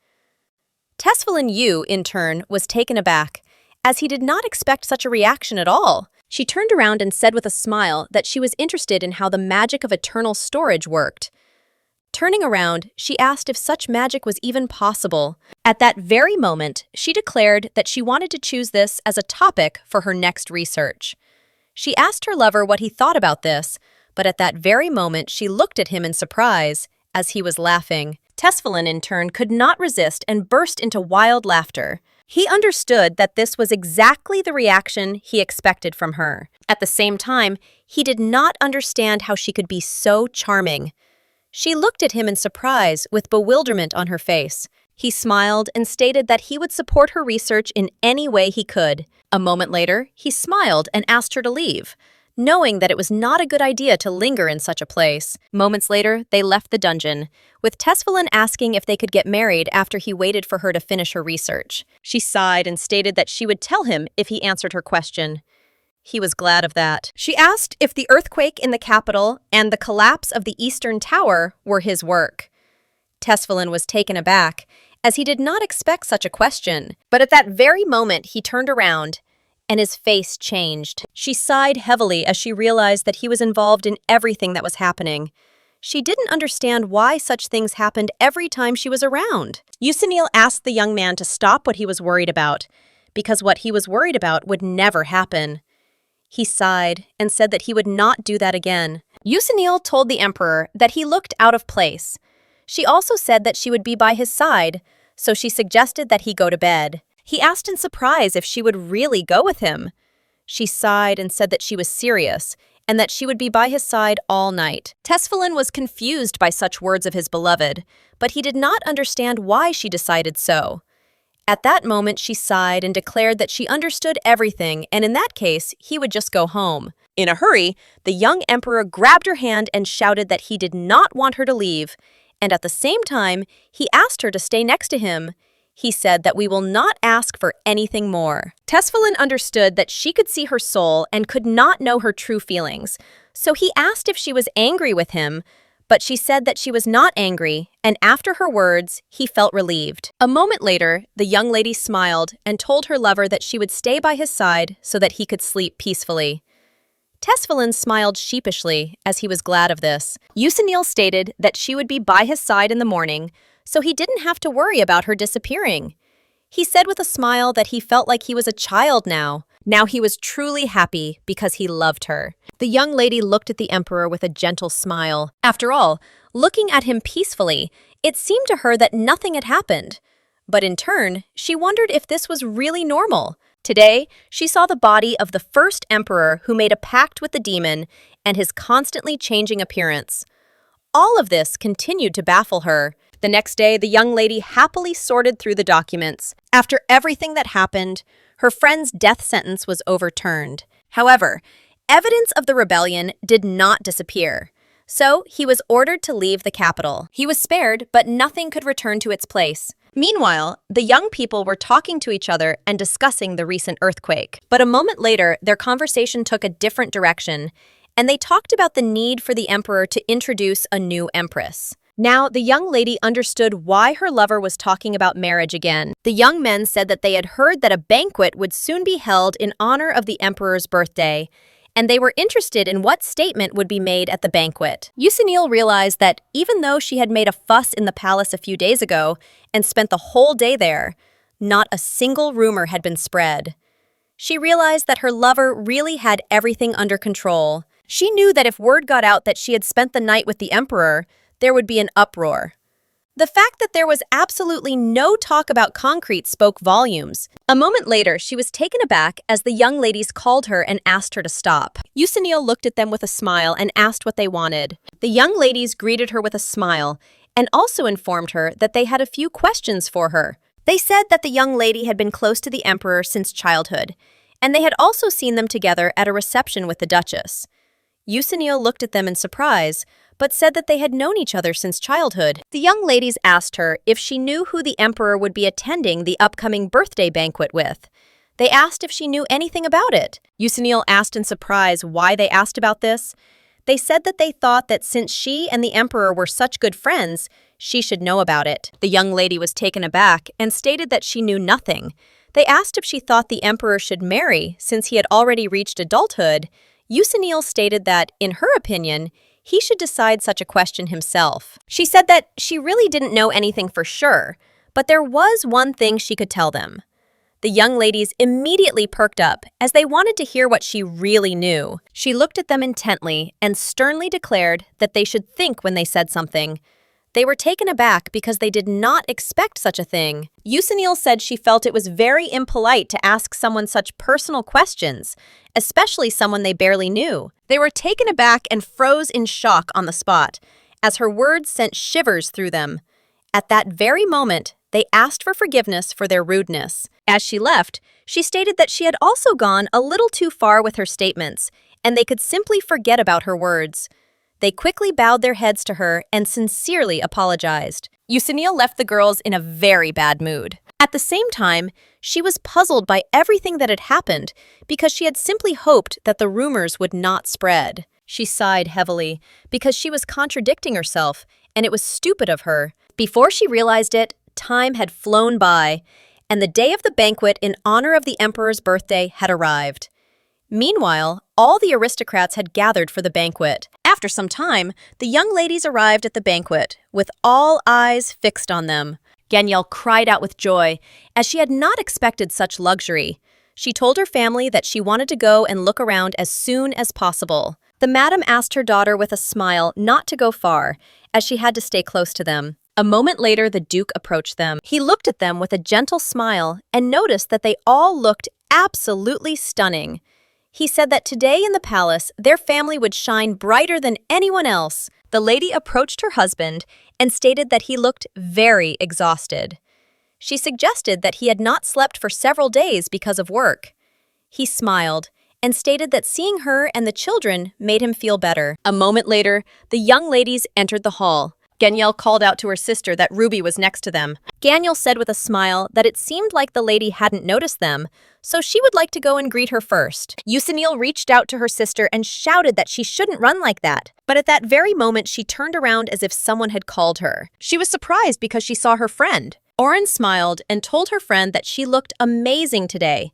Tesfalin Yu, in turn, was taken aback, as he did not expect such a reaction at all. She turned around and said with a smile that she was interested in how the magic of eternal storage worked. Turning around, she asked if such magic was even possible. At that very moment, she declared that she wanted to choose this as a topic for her next research. She asked her lover what he thought about this, but at that very moment she looked at him in surprise, as he was laughing. Tesfalin, in turn, could not resist and burst into wild laughter. He understood that this was exactly the reaction he expected from her. At the same time, he did not understand how she could be so charming. She looked at him in surprise, with bewilderment on her face. He smiled and stated that he would support her research in any way he could. A moment later, he smiled and asked her to leave, knowing that it was not a good idea to linger in such a place. Moments later, they left the dungeon, with Tesfalin asking if they could get married after he waited for her to finish her research. She sighed and stated that she would tell him if he answered her question. He was glad of that. She asked if the earthquake in the capital and the collapse of the Eastern Tower were his work. Tesfalin was taken aback, as he did not expect such a question. But at that very moment, he turned around, and his face changed. She sighed heavily as she realized that he was involved in everything that was happening. She didn't understand why such things happened every time she was around. Usanil asked the young man to stop what he was worried about, because what he was worried about would never happen. He sighed and said that he would not do that again. Usanil told the emperor that he looked out of place. She also said that she would be by his side, so she suggested that he go to bed. He asked in surprise if she would really go with him. She sighed and said that she was serious, and that she would be by his side all night. Tesfalin was confused by such words of his beloved, but he did not understand why she decided so. At that moment, she sighed and declared that she understood everything, and in that case, he would just go home. In a hurry, the young emperor grabbed her hand and shouted that he did not want her to leave, and at the same time, he asked her to stay next to him. He said that we will not ask for anything more. Tesfalin understood that she could see her soul and could not know her true feelings, so he asked if she was angry with him, but she said that she was not angry, and after her words, he felt relieved. A moment later, the young lady smiled and told her lover that she would stay by his side so that he could sleep peacefully. Tesfalin smiled sheepishly as he was glad of this. Usanil stated that she would be by his side in the morning, so he didn't have to worry about her disappearing. He said with a smile that he felt like he was a child now. Now he was truly happy because he loved her. The young lady looked at the emperor with a gentle smile. After all, looking at him peacefully, it seemed to her that nothing had happened. But in turn, she wondered if this was really normal. Today, she saw the body of the first emperor who made a pact with the demon and his constantly changing appearance. All of this continued to baffle her. The next day, the young lady happily sorted through the documents. After everything that happened, her friend's death sentence was overturned. However, evidence of the rebellion did not disappear, so he was ordered to leave the capital. He was spared, but nothing could return to its place. Meanwhile, the young people were talking to each other and discussing the recent earthquake. But a moment later, their conversation took a different direction, and they talked about the need for the emperor to introduce a new empress. Now, the young lady understood why her lover was talking about marriage again. The young men said that they had heard that a banquet would soon be held in honor of the emperor's birthday, and they were interested in what statement would be made at the banquet. Usanil realized that even though she had made a fuss in the palace a few days ago and spent the whole day there, not a single rumor had been spread. She realized that her lover really had everything under control. She knew that if word got out that she had spent the night with the emperor, there would be an uproar. The fact that there was absolutely no talk about concrete spoke volumes. A moment later, she was taken aback as the young ladies called her and asked her to stop. Usanil looked at them with a smile and asked what they wanted. The young ladies greeted her with a smile and also informed her that they had a few questions for her. They said that the young lady had been close to the emperor since childhood, and they had also seen them together at a reception with the duchess. Usanil looked at them in surprise, but said that they had known each other since childhood. The young ladies asked her if she knew who the emperor would be attending the upcoming birthday banquet with. They asked if she knew anything about it. Usanil asked in surprise why they asked about this. They said that they thought that since she and the emperor were such good friends, she should know about it. The young lady was taken aback and stated that she knew nothing. They asked if she thought the emperor should marry since he had already reached adulthood. Usanil stated that, in her opinion, he should decide such a question himself. She said that she really didn't know anything for sure, but there was one thing she could tell them. The young ladies immediately perked up as they wanted to hear what she really knew. She looked at them intently and sternly declared that they should think when they said something. They were taken aback because they did not expect such a thing. Usanil said she felt it was very impolite to ask someone such personal questions, especially someone they barely knew. They were taken aback and froze in shock on the spot, as her words sent shivers through them. At that very moment, they asked for forgiveness for their rudeness. As she left, she stated that she had also gone a little too far with her statements, and they could simply forget about her words. They quickly bowed their heads to her and sincerely apologized. Usanil left the girls in a very bad mood. At the same time, she was puzzled by everything that had happened because she had simply hoped that the rumors would not spread. She sighed heavily because she was contradicting herself, and it was stupid of her. Before she realized it, time had flown by, and the day of the banquet in honor of the emperor's birthday had arrived. Meanwhile, all the aristocrats had gathered for the banquet. After some time, the young ladies arrived at the banquet, with all eyes fixed on them. Ganyel cried out with joy, as she had not expected such luxury. She told her family that she wanted to go and look around as soon as possible. The madam asked her daughter with a smile not to go far, as she had to stay close to them. A moment later, the Duke approached them. He looked at them with a gentle smile and noticed that they all looked absolutely stunning. He said that today in the palace, their family would shine brighter than anyone else. The lady approached her husband and stated that he looked very exhausted. She suggested that he had not slept for several days because of work. He smiled and stated that seeing her and the children made him feel better. A moment later, the young ladies entered the hall. Ganyel called out to her sister that Ruby was next to them. Ganyel said with a smile that it seemed like the lady hadn't noticed them, so she would like to go and greet her first. Yusinil reached out to her sister and shouted that she shouldn't run like that. But at that very moment, she turned around as if someone had called her. She was surprised because she saw her friend. Oren smiled and told her friend that she looked amazing today.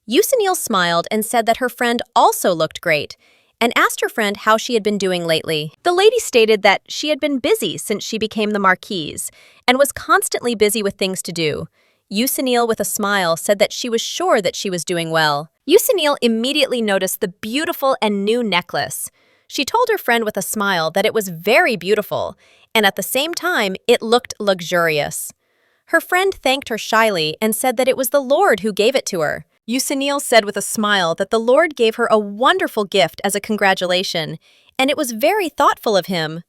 Yusinil smiled and said that her friend also looked great, and asked her friend how she had been doing lately. The lady stated that she had been busy since she became the Marquise, and was constantly busy with things to do. Yusinil, with a smile, said that she was sure that she was doing well. Yusinil immediately noticed the beautiful and new necklace. She told her friend with a smile that it was very beautiful, and at the same time, it looked luxurious. Her friend thanked her shyly and said that it was the Lord who gave it to her. Yusinil said with a smile that the Lord gave her a wonderful gift as a congratulation, and it was very thoughtful of him.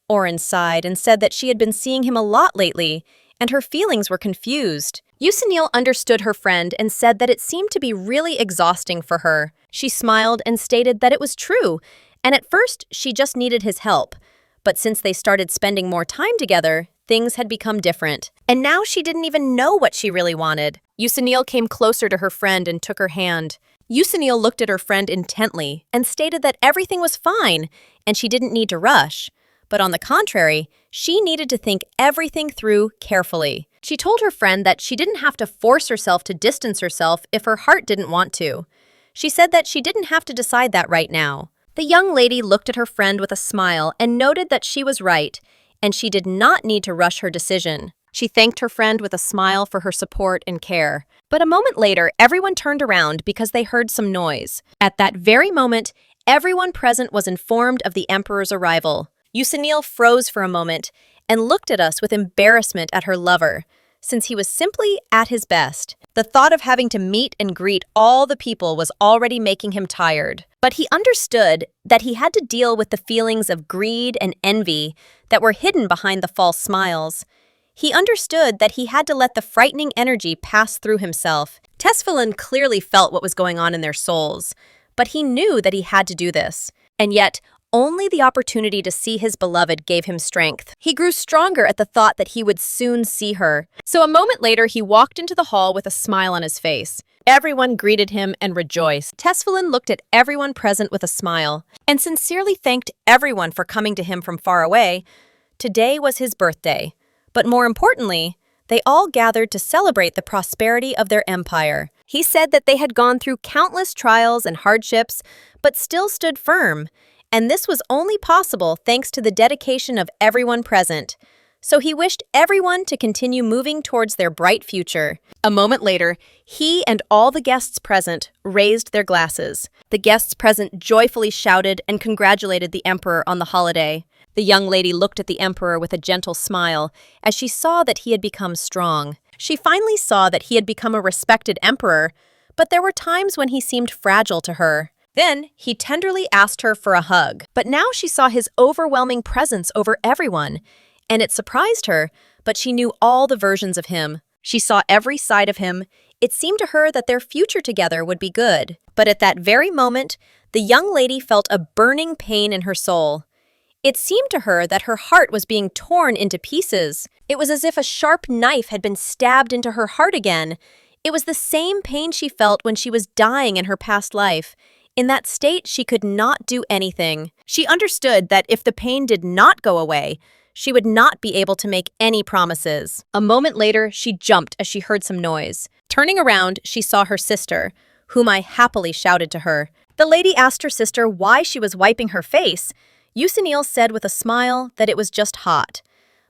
Oren sighed and said that she had been seeing him a lot lately, and her feelings were confused. Yusinil understood her friend and said that it seemed to be really exhausting for her. She smiled and stated that it was true, and at first she just needed his help. But since they started spending more time together, things had become different. And now she didn't even know what she really wanted. Yusinil came closer to her friend and took her hand. Yusinil looked at her friend intently and stated that everything was fine and she didn't need to rush. But on the contrary, she needed to think everything through carefully. She told her friend that she didn't have to force herself to distance herself if her heart didn't want to. She said that she didn't have to decide that right now. The young lady looked at her friend with a smile and noted that she was right, and she did not need to rush her decision. She thanked her friend with a smile for her support and care. But a moment later, everyone turned around because they heard some noise. At that very moment, everyone present was informed of the Emperor's arrival. Yusinil froze for a moment and looked at us with embarrassment at her lover, since he was simply at his best. The thought of having to meet and greet all the people was already making him tired. But he understood that he had to deal with the feelings of greed and envy that were hidden behind the false smiles. He understood that he had to let the frightening energy pass through himself. Tesfalin clearly felt what was going on in their souls, but he knew that he had to do this. And yet, only the opportunity to see his beloved gave him strength. He grew stronger at the thought that he would soon see her. So a moment later, he walked into the hall with a smile on his face. Everyone greeted him and rejoiced. Tesfalin looked at everyone present with a smile and sincerely thanked everyone for coming to him from far away. Today was his birthday. But more importantly, they all gathered to celebrate the prosperity of their empire. He said that they had gone through countless trials and hardships, but still stood firm. And this was only possible thanks to the dedication of everyone present. So he wished everyone to continue moving towards their bright future. A moment later, he and all the guests present raised their glasses. The guests present joyfully shouted and congratulated the Emperor on the holiday. The young lady looked at the Emperor with a gentle smile as she saw that he had become strong. She finally saw that he had become a respected emperor, but there were times when he seemed fragile to her. Then, he tenderly asked her for a hug. But now she saw his overwhelming presence over everyone, and it surprised her, but she knew all the versions of him. She saw every side of him. It seemed to her that their future together would be good. But at that very moment, the young lady felt a burning pain in her soul. It seemed to her that her heart was being torn into pieces. It was as if a sharp knife had been stabbed into her heart again. It was the same pain she felt when she was dying in her past life. In that state, she could not do anything. She understood that if the pain did not go away, she would not be able to make any promises. A moment later, she jumped as she heard some noise. Turning around, she saw her sister, whom I happily shouted to her. The lady asked her sister why she was wiping her face. Yusinil said with a smile that it was just hot.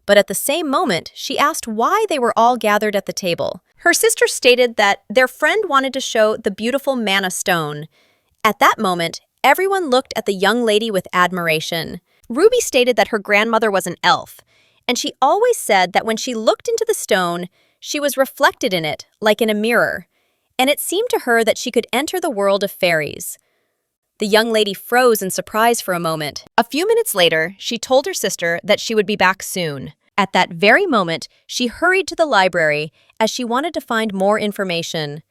But at the same moment, she asked why they were all gathered at the table. Her sister stated that their friend wanted to show the beautiful manna stone. At that moment, everyone looked at the young lady with admiration. Ruby stated that her grandmother was an elf, and she always said that when she looked into the stone, she was reflected in it, like in a mirror, and it seemed to her that she could enter the world of fairies. The young lady froze in surprise for a moment. A few minutes later, she told her sister that she would be back soon. At that very moment, she hurried to the library as she wanted to find more information.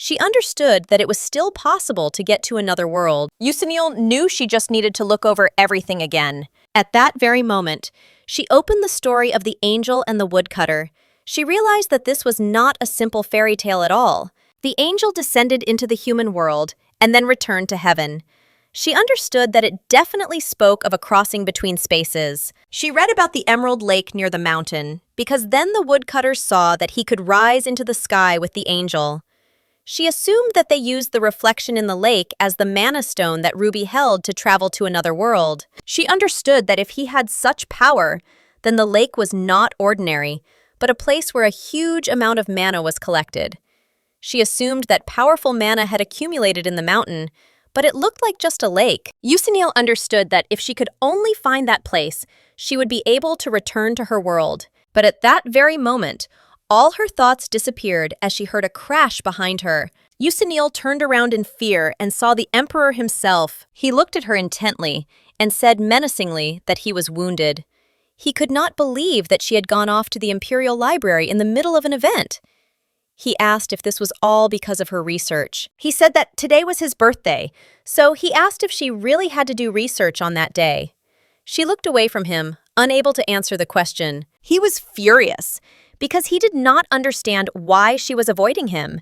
She understood that it was still possible to get to another world. Yusinil knew she just needed to look over everything again. At that very moment, she opened the story of the angel and the woodcutter. She realized that this was not a simple fairy tale at all. The angel descended into the human world and then returned to heaven. She understood that it definitely spoke of a crossing between spaces. She read about the emerald lake near the mountain, because then the woodcutter saw that he could rise into the sky with the angel. She assumed that they used the reflection in the lake as the mana stone that Ruby held to travel to another world. She understood that if he had such power, then the lake was not ordinary, but a place where a huge amount of mana was collected. She assumed that powerful mana had accumulated in the mountain, but it looked like just a lake. Yusinil understood that if she could only find that place, she would be able to return to her world. But at that very moment, all her thoughts disappeared as she heard a crash behind her. Yusinil turned around in fear and saw the Emperor himself. He looked at her intently and said menacingly that he was wounded. He could not believe that she had gone off to the Imperial Library in the middle of an event. He asked if this was all because of her research. He said that today was his birthday, so he asked if she really had to do research on that day. She looked away from him, unable to answer the question. He was furious, because he did not understand why she was avoiding him.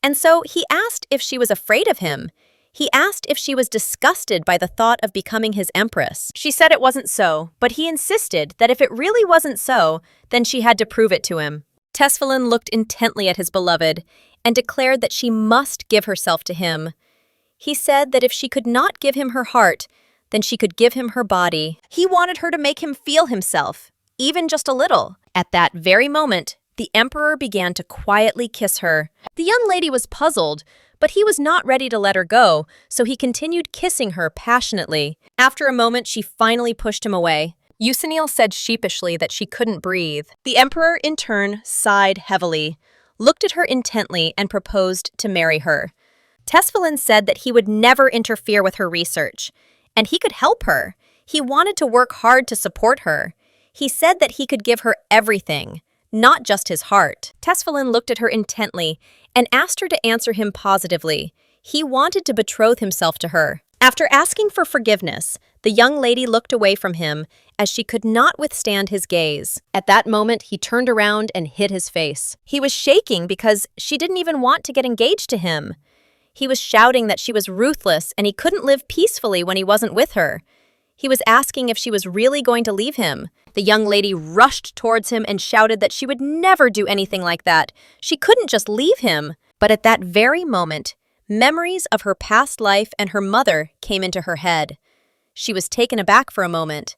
And so he asked if she was afraid of him. He asked if she was disgusted by the thought of becoming his empress. She said it wasn't so, but he insisted that if it really wasn't so, then she had to prove it to him. Tesfalin looked intently at his beloved and declared that she must give herself to him. He said that if she could not give him her heart, then she could give him her body. He wanted her to make him feel himself, even just a little. At that very moment, the Emperor began to quietly kiss her. The young lady was puzzled, but he was not ready to let her go, so he continued kissing her passionately. After a moment, she finally pushed him away. Yusinil said sheepishly that she couldn't breathe. The Emperor, in turn, sighed heavily, looked at her intently, and proposed to marry her. Tesfalin said that he would never interfere with her research, and he could help her. He wanted to work hard to support her. He said that he could give her everything, not just his heart. Tesfalin looked at her intently and asked her to answer him positively. He wanted to betroth himself to her. After asking for forgiveness, the young lady looked away from him as she could not withstand his gaze. At that moment, he turned around and hid his face. He was shaking because she didn't even want to get engaged to him. He was shouting that she was ruthless and he couldn't live peacefully when he wasn't with her. He was asking if she was really going to leave him. The young lady rushed towards him and shouted that she would never do anything like that. She couldn't just leave him. But at that very moment, memories of her past life and her mother came into her head. She was taken aback for a moment,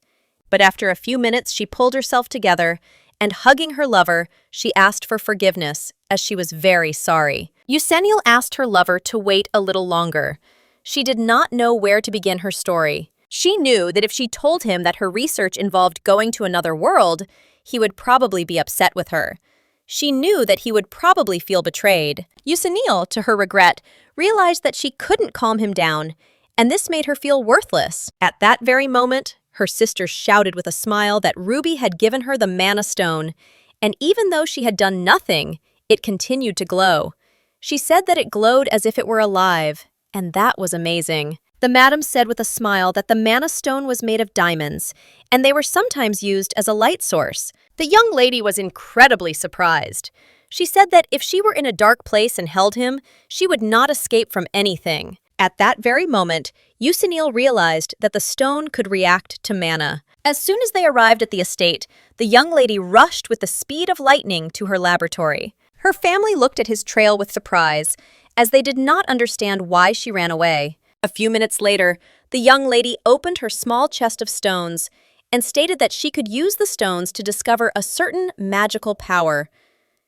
but after a few minutes she pulled herself together and, hugging her lover, she asked for forgiveness, as she was very sorry. Yusinil asked her lover to wait a little longer. She did not know where to begin her story. She knew that if she told him that her research involved going to another world, he would probably be upset with her. She knew that he would probably feel betrayed. Yusinil, to her regret, realized that she couldn't calm him down, and this made her feel worthless. At that very moment, her sister shouted with a smile that Ruby had given her the mana stone, and even though she had done nothing, it continued to glow. She said that it glowed as if it were alive, and that was amazing. The madam said with a smile that the mana stone was made of diamonds, and they were sometimes used as a light source. The young lady was incredibly surprised. She said that if she were in a dark place and held him, she would not escape from anything. At that very moment, Yusinil realized that the stone could react to mana. As soon as they arrived at the estate, the young lady rushed with the speed of lightning to her laboratory. Her family looked at his trail with surprise, as they did not understand why she ran away. A few minutes later, the young lady opened her small chest of stones and stated that she could use the stones to discover a certain magical power.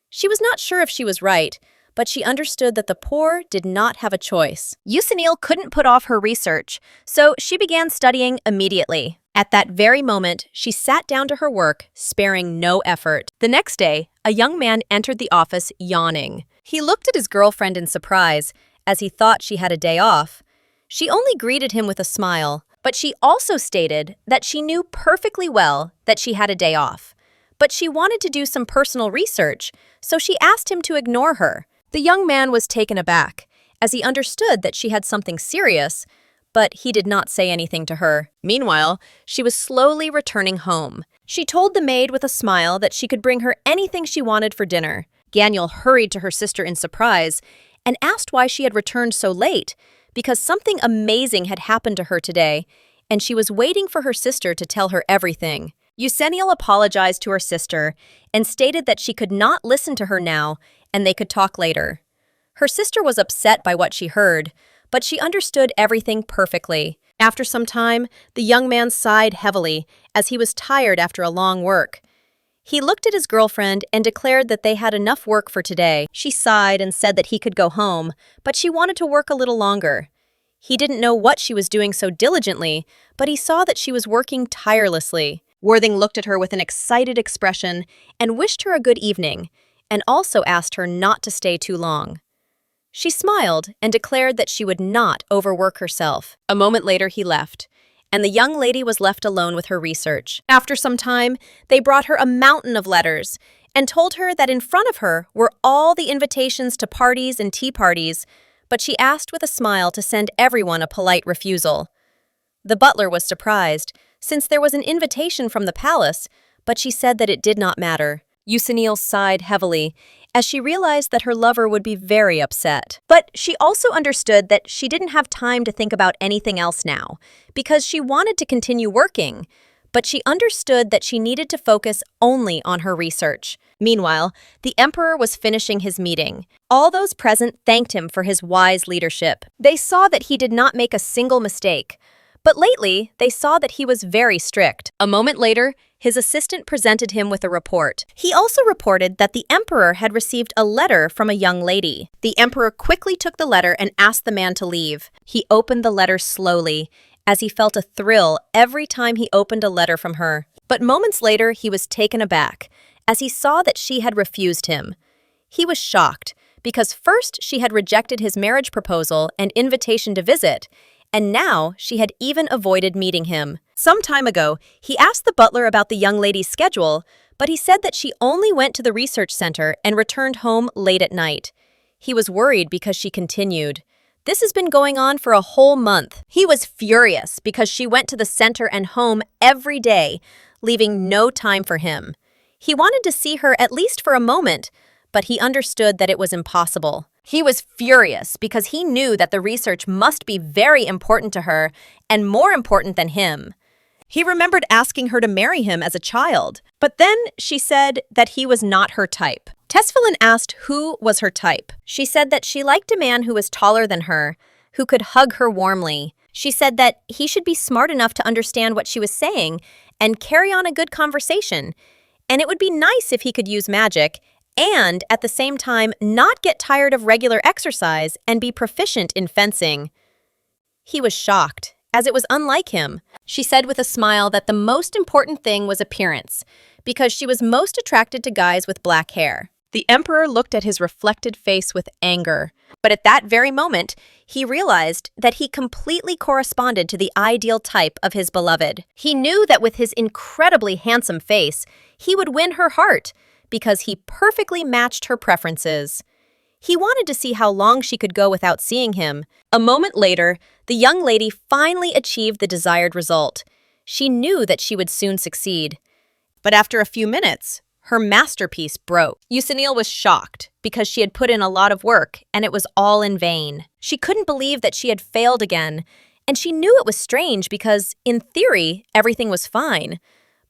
She was not sure if she was right, but she understood that the poor did not have a choice. Yusinil couldn't put off her research, so she began studying immediately. At that very moment, she sat down to her work, sparing no effort. The next day, a young man entered the office yawning. He looked at his girlfriend in surprise, as he thought she had a day off. She only greeted him with a smile, but she also stated that she knew perfectly well that she had a day off. But she wanted to do some personal research, so she asked him to ignore her. The young man was taken aback, as he understood that she had something serious, but he did not say anything to her. Meanwhile, she was slowly returning home. She told the maid with a smile that she could bring her anything she wanted for dinner. Daniel hurried to her sister in surprise and asked why she had returned so late, because something amazing had happened to her today, and she was waiting for her sister to tell her everything. Yuseniel apologized to her sister and stated that she could not listen to her now and they could talk later. Her sister was upset by what she heard, but she understood everything perfectly. After some time, the young man sighed heavily as he was tired after a long work. He looked at his girlfriend and declared that they had enough work for today. She sighed and said that he could go home, but she wanted to work a little longer. He didn't know what she was doing so diligently, but he saw that she was working tirelessly. Worthing looked at her with an excited expression and wished her a good evening, and also asked her not to stay too long. She smiled and declared that she would not overwork herself. A moment later, he left, and the young lady was left alone with her research. After some time, they brought her a mountain of letters and told her that in front of her were all the invitations to parties and tea parties, but she asked with a smile to send everyone a polite refusal. The butler was surprised, since there was an invitation from the palace, but she said that it did not matter. Yuseniel sighed heavily, as she realized that her lover would be very upset. But she also understood that she didn't have time to think about anything else now, because she wanted to continue working, but she understood that she needed to focus only on her research. Meanwhile, the emperor was finishing his meeting. All those present thanked him for his wise leadership. They saw that he did not make a single mistake, but lately they saw that he was very strict. A moment later, his assistant presented him with a report. He also reported that the emperor had received a letter from a young lady. The emperor quickly took the letter and asked the man to leave. He opened the letter slowly, as he felt a thrill every time he opened a letter from her. But moments later, he was taken aback, as he saw that she had refused him. He was shocked, because first she had rejected his marriage proposal and invitation to visit, and now she had even avoided meeting him. Some time ago, he asked the butler about the young lady's schedule, but he said that she only went to the research center and returned home late at night. He was worried because she continued. This has been going on for a whole month. He was furious because she went to the center and home every day, leaving no time for him. He wanted to see her at least for a moment, but he understood that it was impossible. He was furious because he knew that the research must be very important to her and more important than him. He remembered asking her to marry him as a child, but then she said that he was not her type. Tesfalin asked who was her type. She said that she liked a man who was taller than her, who could hug her warmly. She said that he should be smart enough to understand what she was saying and carry on a good conversation, and it would be nice if he could use magic and, at the same time, not get tired of regular exercise and be proficient in fencing. He was shocked, as it was unlike him. She said with a smile that the most important thing was appearance, because she was most attracted to guys with black hair. The emperor looked at his reflected face with anger, but at that very moment, he realized that he completely corresponded to the ideal type of his beloved. He knew that with his incredibly handsome face, he would win her heart, because he perfectly matched her preferences. He wanted to see how long she could go without seeing him. A moment later, the young lady finally achieved the desired result. She knew that she would soon succeed. But after a few minutes, her masterpiece broke. Yuseniel was shocked because she had put in a lot of work and it was all in vain. She couldn't believe that she had failed again, and she knew it was strange because, in theory, everything was fine.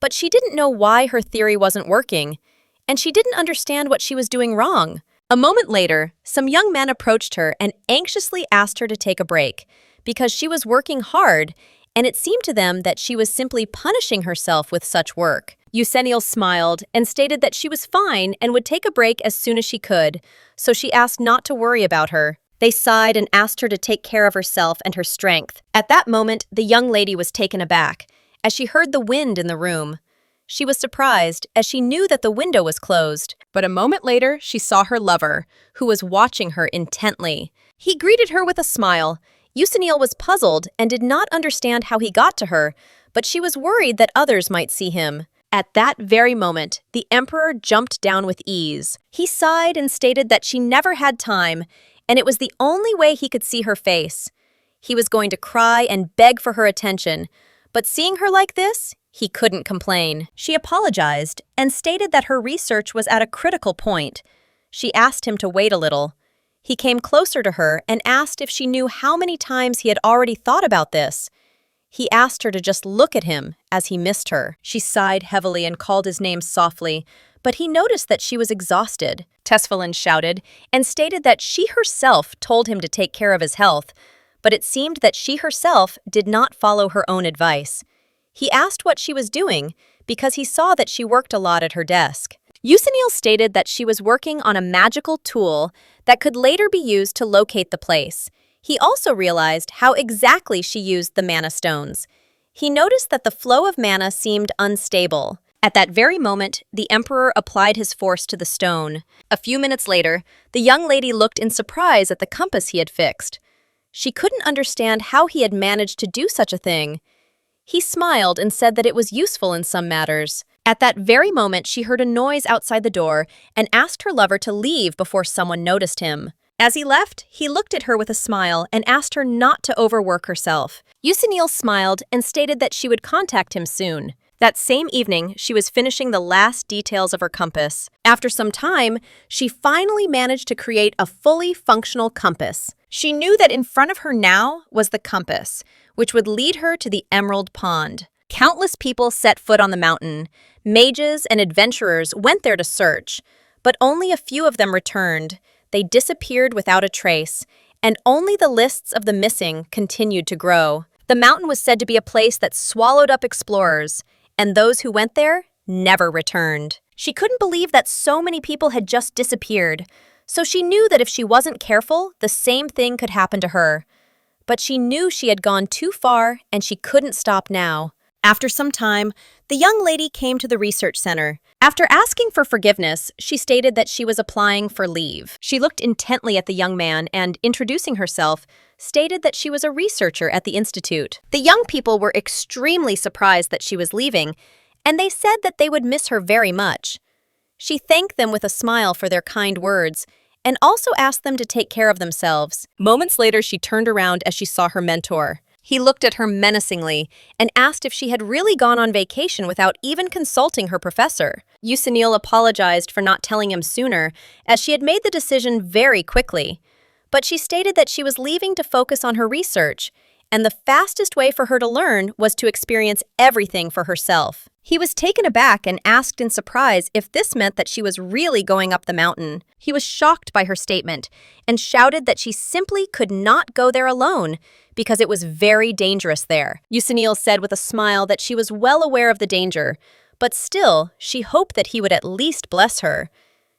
But she didn't know why her theory wasn't working, and she didn't understand what she was doing wrong. A moment later, some young men approached her and anxiously asked her to take a break, because she was working hard, and it seemed to them that she was simply punishing herself with such work. Yuseniel smiled and stated that she was fine and would take a break as soon as she could, so she asked not to worry about her. They sighed and asked her to take care of herself and her strength. At that moment, the young lady was taken aback, as she heard the wind in the room. She was surprised, as she knew that the window was closed. But a moment later, she saw her lover, who was watching her intently. He greeted her with a smile. Yuseniel was puzzled and did not understand how he got to her, but she was worried that others might see him. At that very moment, the emperor jumped down with ease. He sighed and stated that she never had time, and it was the only way he could see her face. He was going to cry and beg for her attention, but seeing her like this, he couldn't complain. She apologized and stated that her research was at a critical point. She asked him to wait a little. He came closer to her and asked if she knew how many times he had already thought about this. He asked her to just look at him as he missed her. She sighed heavily and called his name softly, but he noticed that she was exhausted. Tesfalin shouted and stated that she herself told him to take care of his health, but it seemed that she herself did not follow her own advice. He asked what she was doing because he saw that she worked a lot at her desk. Usanil stated that she was working on a magical tool that could later be used to locate the place. He also realized how exactly she used the mana stones. He noticed that the flow of mana seemed unstable. At that very moment, the emperor applied his force to the stone. A few minutes later, the young lady looked in surprise at the compass he had fixed. She couldn't understand how he had managed to do such a thing. He smiled and said that it was useful in some matters. At that very moment, she heard a noise outside the door and asked her lover to leave before someone noticed him. As he left, he looked at her with a smile and asked her not to overwork herself. Usanil smiled and stated that she would contact him soon. That same evening, she was finishing the last details of her compass. After some time, she finally managed to create a fully functional compass. She knew that in front of her now was the compass, which would lead her to the Emerald Pond. Countless people set foot on the mountain. Mages and adventurers went there to search, but only a few of them returned. They disappeared without a trace, and only the lists of the missing continued to grow. The mountain was said to be a place that swallowed up explorers, and those who went there never returned. She couldn't believe that so many people had just disappeared, so she knew that if she wasn't careful, the same thing could happen to her. But she knew she had gone too far, and she couldn't stop now. After some time, the young lady came to the research center. After asking for forgiveness, she stated that she was applying for leave. She looked intently at the young man and, introducing herself, stated that she was a researcher at the institute. The young people were extremely surprised that she was leaving, and they said that they would miss her very much. She thanked them with a smile for their kind words, and also asked them to take care of themselves. Moments later, she turned around as she saw her mentor. He looked at her menacingly and asked if she had really gone on vacation without even consulting her professor. Usanil apologized for not telling him sooner, as she had made the decision very quickly. But she stated that she was leaving to focus on her research, and the fastest way for her to learn was to experience everything for herself. He was taken aback and asked in surprise if this meant that she was really going up the mountain. He was shocked by her statement and shouted that she simply could not go there alone because it was very dangerous there. Usanil said with a smile that she was well aware of the danger, but still, she hoped that he would at least bless her.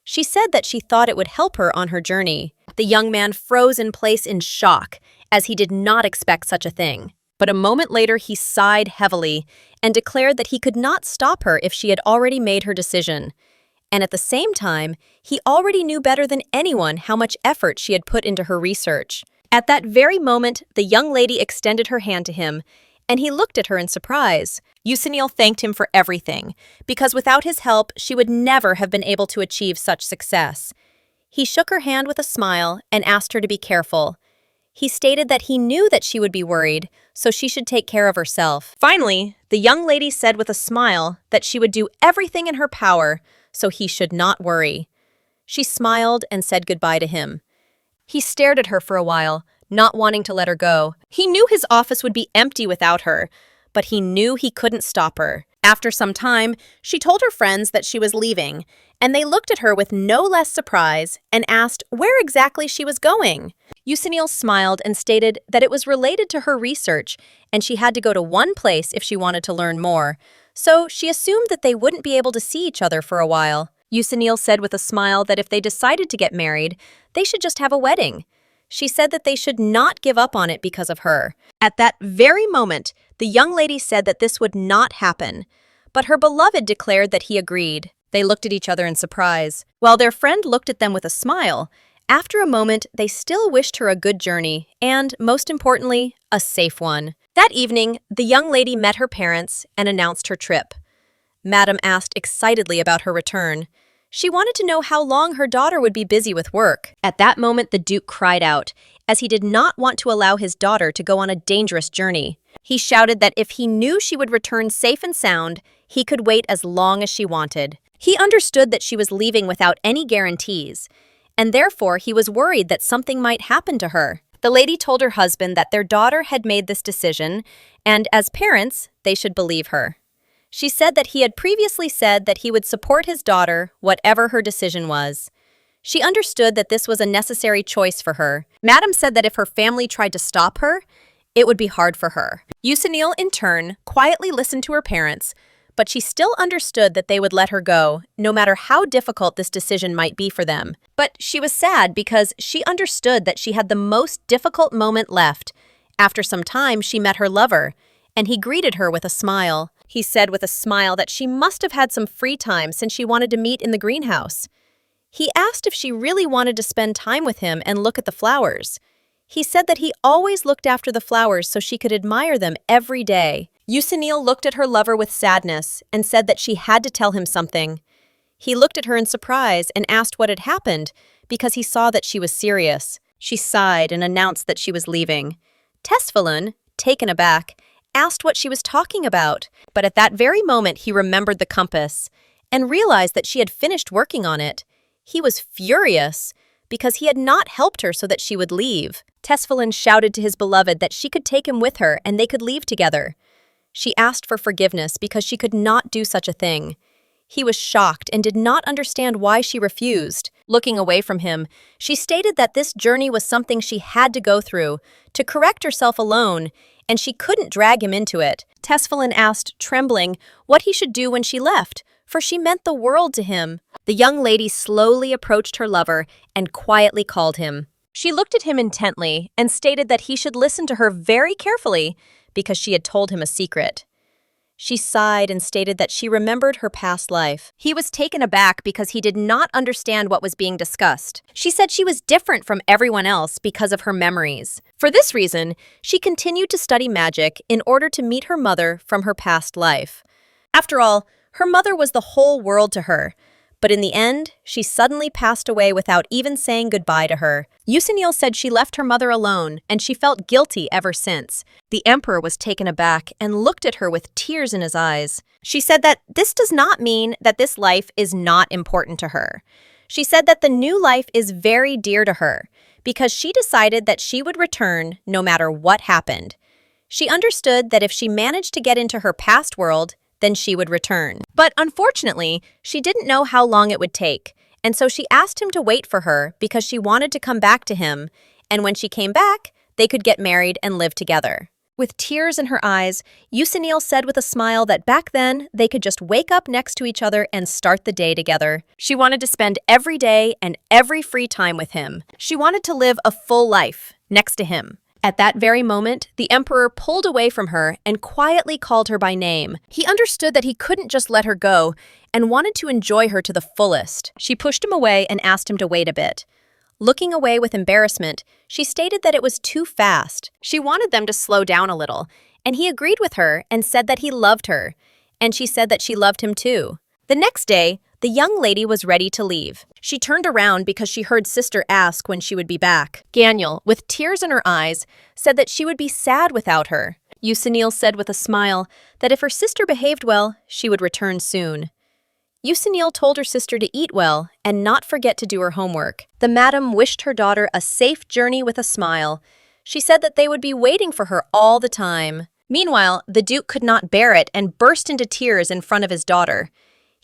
She said that she thought it would help her on her journey. The young man froze in place in shock, as he did not expect such a thing. But a moment later, he sighed heavily and declared that he could not stop her if she had already made her decision. And at the same time, he already knew better than anyone how much effort she had put into her research. At that very moment, the young lady extended her hand to him, and he looked at her in surprise. Usanil thanked him for everything, because without his help, she would never have been able to achieve such success. He shook her hand with a smile and asked her to be careful. He stated that he knew that she would be worried, so she should take care of herself. Finally, the young lady said with a smile that she would do everything in her power, so he should not worry. She smiled and said goodbye to him. He stared at her for a while, not wanting to let her go. He knew his office would be empty without her, but he knew he couldn't stop her. After some time, she told her friends that she was leaving, and they looked at her with no less surprise and asked where exactly she was going. Usanil smiled and stated that it was related to her research, and she had to go to one place if she wanted to learn more, so she assumed that they wouldn't be able to see each other for a while. Usanil said with a smile that if they decided to get married, they should just have a wedding. She said that they should not give up on it because of her. At that very moment, the young lady said that this would not happen, but her beloved declared that he agreed. They looked at each other in surprise. While their friend looked at them with a smile, after a moment, they still wished her a good journey and, most importantly, a safe one. That evening, the young lady met her parents and announced her trip. Madame asked excitedly about her return. She wanted to know how long her daughter would be busy with work. At that moment, the Duke cried out, as he did not want to allow his daughter to go on a dangerous journey. He shouted that if he knew she would return safe and sound, he could wait as long as she wanted. He understood that she was leaving without any guarantees, and therefore he was worried that something might happen to her. The lady told her husband that their daughter had made this decision, and as parents, they should believe her. She said that he had previously said that he would support his daughter, whatever her decision was. She understood that this was a necessary choice for her. Madame said that if her family tried to stop her, it would be hard for her. Yusinil, in turn, quietly listened to her parents, but she still understood that they would let her go, no matter how difficult this decision might be for them. But she was sad because she understood that she had the most difficult moment left. After some time, she met her lover, and he greeted her with a smile. He said with a smile that she must have had some free time since she wanted to meet in the greenhouse. He asked if she really wanted to spend time with him and look at the flowers. He said that he always looked after the flowers so she could admire them every day. Yusinil looked at her lover with sadness and said that she had to tell him something. He looked at her in surprise and asked what had happened because he saw that she was serious. She sighed and announced that she was leaving. Tesfalun, taken aback, asked what she was talking about, but at that very moment he remembered the compass and realized that she had finished working on it. He was furious because he had not helped her so that she would leave. Tesfalun shouted to his beloved that she could take him with her and they could leave together. She asked for forgiveness because she could not do such a thing. He was shocked and did not understand why she refused. Looking away from him, she stated that this journey was something she had to go through, to correct herself alone, and she couldn't drag him into it. Tesfalun asked, trembling, what he should do when she left, for she meant the world to him. The young lady slowly approached her lover and quietly called him. She looked at him intently and stated that he should listen to her very carefully because she had told him a secret. She sighed and stated that she remembered her past life. He was taken aback because he did not understand what was being discussed. She said she was different from everyone else because of her memories. For this reason, she continued to study magic in order to meet her mother from her past life. After all, her mother was the whole world to her. But in the end, she suddenly passed away without even saying goodbye to her. Yusinil said she left her mother alone, and she felt guilty ever since. The emperor was taken aback and looked at her with tears in his eyes. She said that this does not mean that this life is not important to her. She said that the new life is very dear to her, because she decided that she would return no matter what happened. She understood that if she managed to get into her past world, then she would return. But unfortunately, she didn't know how long it would take, and so she asked him to wait for her because she wanted to come back to him, and when she came back, they could get married and live together. With tears in her eyes, Yusinil said with a smile that back then, they could just wake up next to each other and start the day together. She wanted to spend every day and every free time with him. She wanted to live a full life next to him. At that very moment, the emperor pulled away from her and quietly called her by name. He understood that he couldn't just let her go and wanted to enjoy her to the fullest. She pushed him away and asked him to wait a bit. Looking away with embarrassment, she stated that it was too fast. She wanted them to slow down a little, and he agreed with her and said that he loved her, and she said that she loved him too. The next day, the young lady was ready to leave. She turned around because she heard Sister ask when she would be back. Ganyel, with tears in her eyes, said that she would be sad without her. Yusinil said with a smile that if her sister behaved well, she would return soon. Yusinil told her sister to eat well and not forget to do her homework. The madam wished her daughter a safe journey with a smile. She said that they would be waiting for her all the time. Meanwhile, the Duke could not bear it and burst into tears in front of his daughter.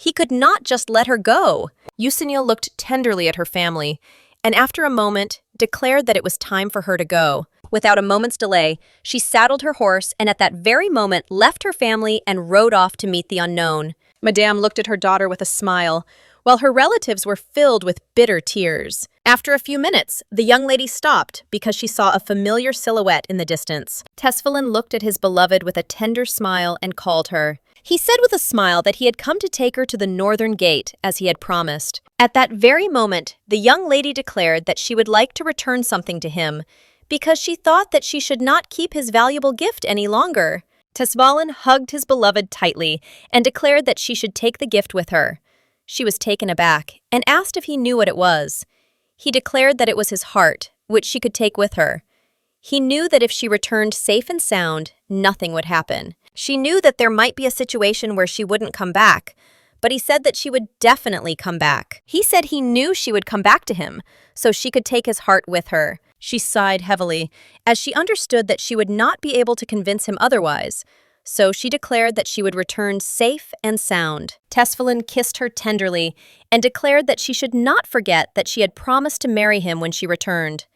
He could not just let her go. Yusinil looked tenderly at her family, and after a moment, declared that it was time for her to go. Without a moment's delay, she saddled her horse and at that very moment left her family and rode off to meet the unknown. Madame looked at her daughter with a smile, while her relatives were filled with bitter tears. After a few minutes, the young lady stopped because she saw a familiar silhouette in the distance. Tesfalun looked at his beloved with a tender smile and called her. He said with a smile that he had come to take her to the northern gate, as he had promised. At that very moment, the young lady declared that she would like to return something to him, because she thought that she should not keep his valuable gift any longer. Tesvalin hugged his beloved tightly and declared that she should take the gift with her. She was taken aback and asked if he knew what it was. He declared that it was his heart, which she could take with her. He knew that if she returned safe and sound, nothing would happen. She knew that there might be a situation where she wouldn't come back, but he said that she would definitely come back. He said he knew she would come back to him, so she could take his heart with her. She sighed heavily, as she understood that she would not be able to convince him otherwise, so she declared that she would return safe and sound. Tesvalin kissed her tenderly and declared that she should not forget that she had promised to marry him when she returned.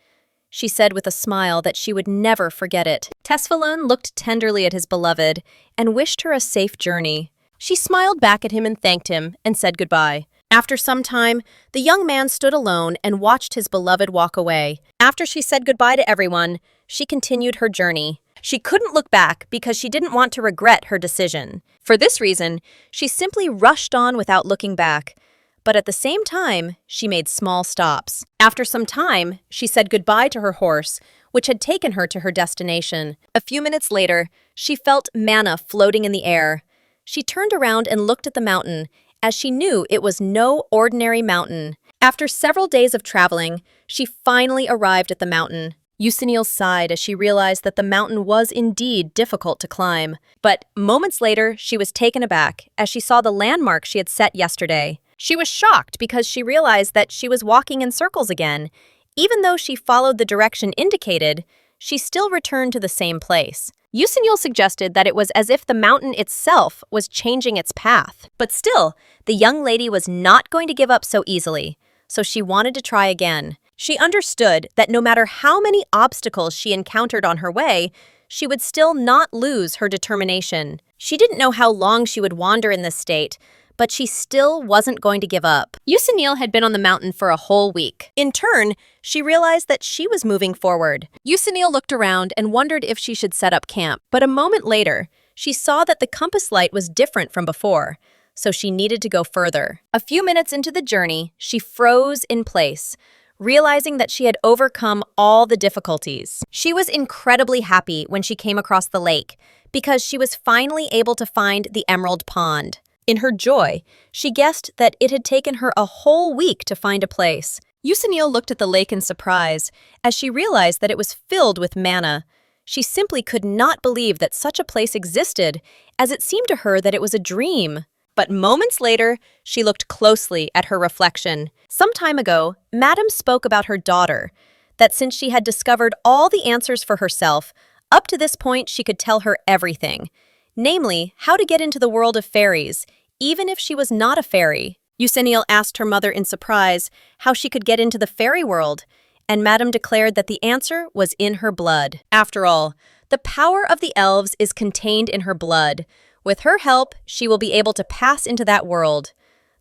She said with a smile that she would never forget it. Tesvalin looked tenderly at his beloved and wished her a safe journey. She smiled back at him and thanked him and said goodbye. After some time, the young man stood alone and watched his beloved walk away. After she said goodbye to everyone, she continued her journey. She couldn't look back because she didn't want to regret her decision. For this reason, she simply rushed on without looking back. But at the same time, she made small stops. After some time, she said goodbye to her horse, which had taken her to her destination. A few minutes later, she felt manna floating in the air. She turned around and looked at the mountain, as she knew it was no ordinary mountain. After several days of traveling, she finally arrived at the mountain. Usenil sighed as she realized that the mountain was indeed difficult to climb. But moments later, she was taken aback as she saw the landmark she had set yesterday. She was shocked because she realized that she was walking in circles again. Even though she followed the direction indicated, she still returned to the same place. Usenil suggested that it was as if the mountain itself was changing its path. But still, the young lady was not going to give up so easily, so she wanted to try again. She understood that no matter how many obstacles she encountered on her way, she would still not lose her determination. She didn't know how long she would wander in this state, but she still wasn't going to give up. Usenil had been on the mountain for a whole week. In turn, she realized that she was moving forward. Usenil looked around and wondered if she should set up camp, but a moment later, she saw that the compass light was different from before, so she needed to go further. A few minutes into the journey, she froze in place, realizing that she had overcome all the difficulties. She was incredibly happy when she came across the lake, because she was finally able to find the emerald pond. In her joy, she guessed that it had taken her a whole week to find a place. Usenil looked at the lake in surprise, as she realized that it was filled with manna. She simply could not believe that such a place existed, as it seemed to her that it was a dream. But moments later, she looked closely at her reflection. Some time ago, Madame spoke about her daughter, that since she had discovered all the answers for herself, up to this point she could tell her everything. Namely, how to get into the world of fairies, even if she was not a fairy. Usenil asked her mother in surprise how she could get into the fairy world, and Madame declared that the answer was in her blood. After all, the power of the elves is contained in her blood. With her help, she will be able to pass into that world.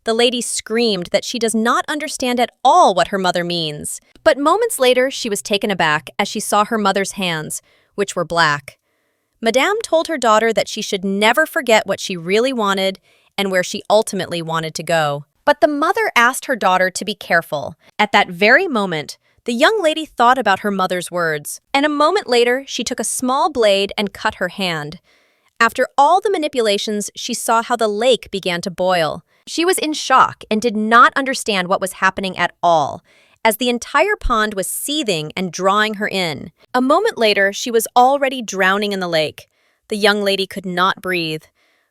The lady screamed that she does not understand at all what her mother means. But moments later, she was taken aback as she saw her mother's hands, which were black. Madame told her daughter that she should never forget what she really wanted and where she ultimately wanted to go. But the mother asked her daughter to be careful. At that very moment, the young lady thought about her mother's words, and a moment later, she took a small blade and cut her hand. After all the manipulations, she saw how the lake began to boil. She was in shock and did not understand what was happening at all, as the entire pond was seething and drawing her in. A moment later, she was already drowning in the lake. The young lady could not breathe,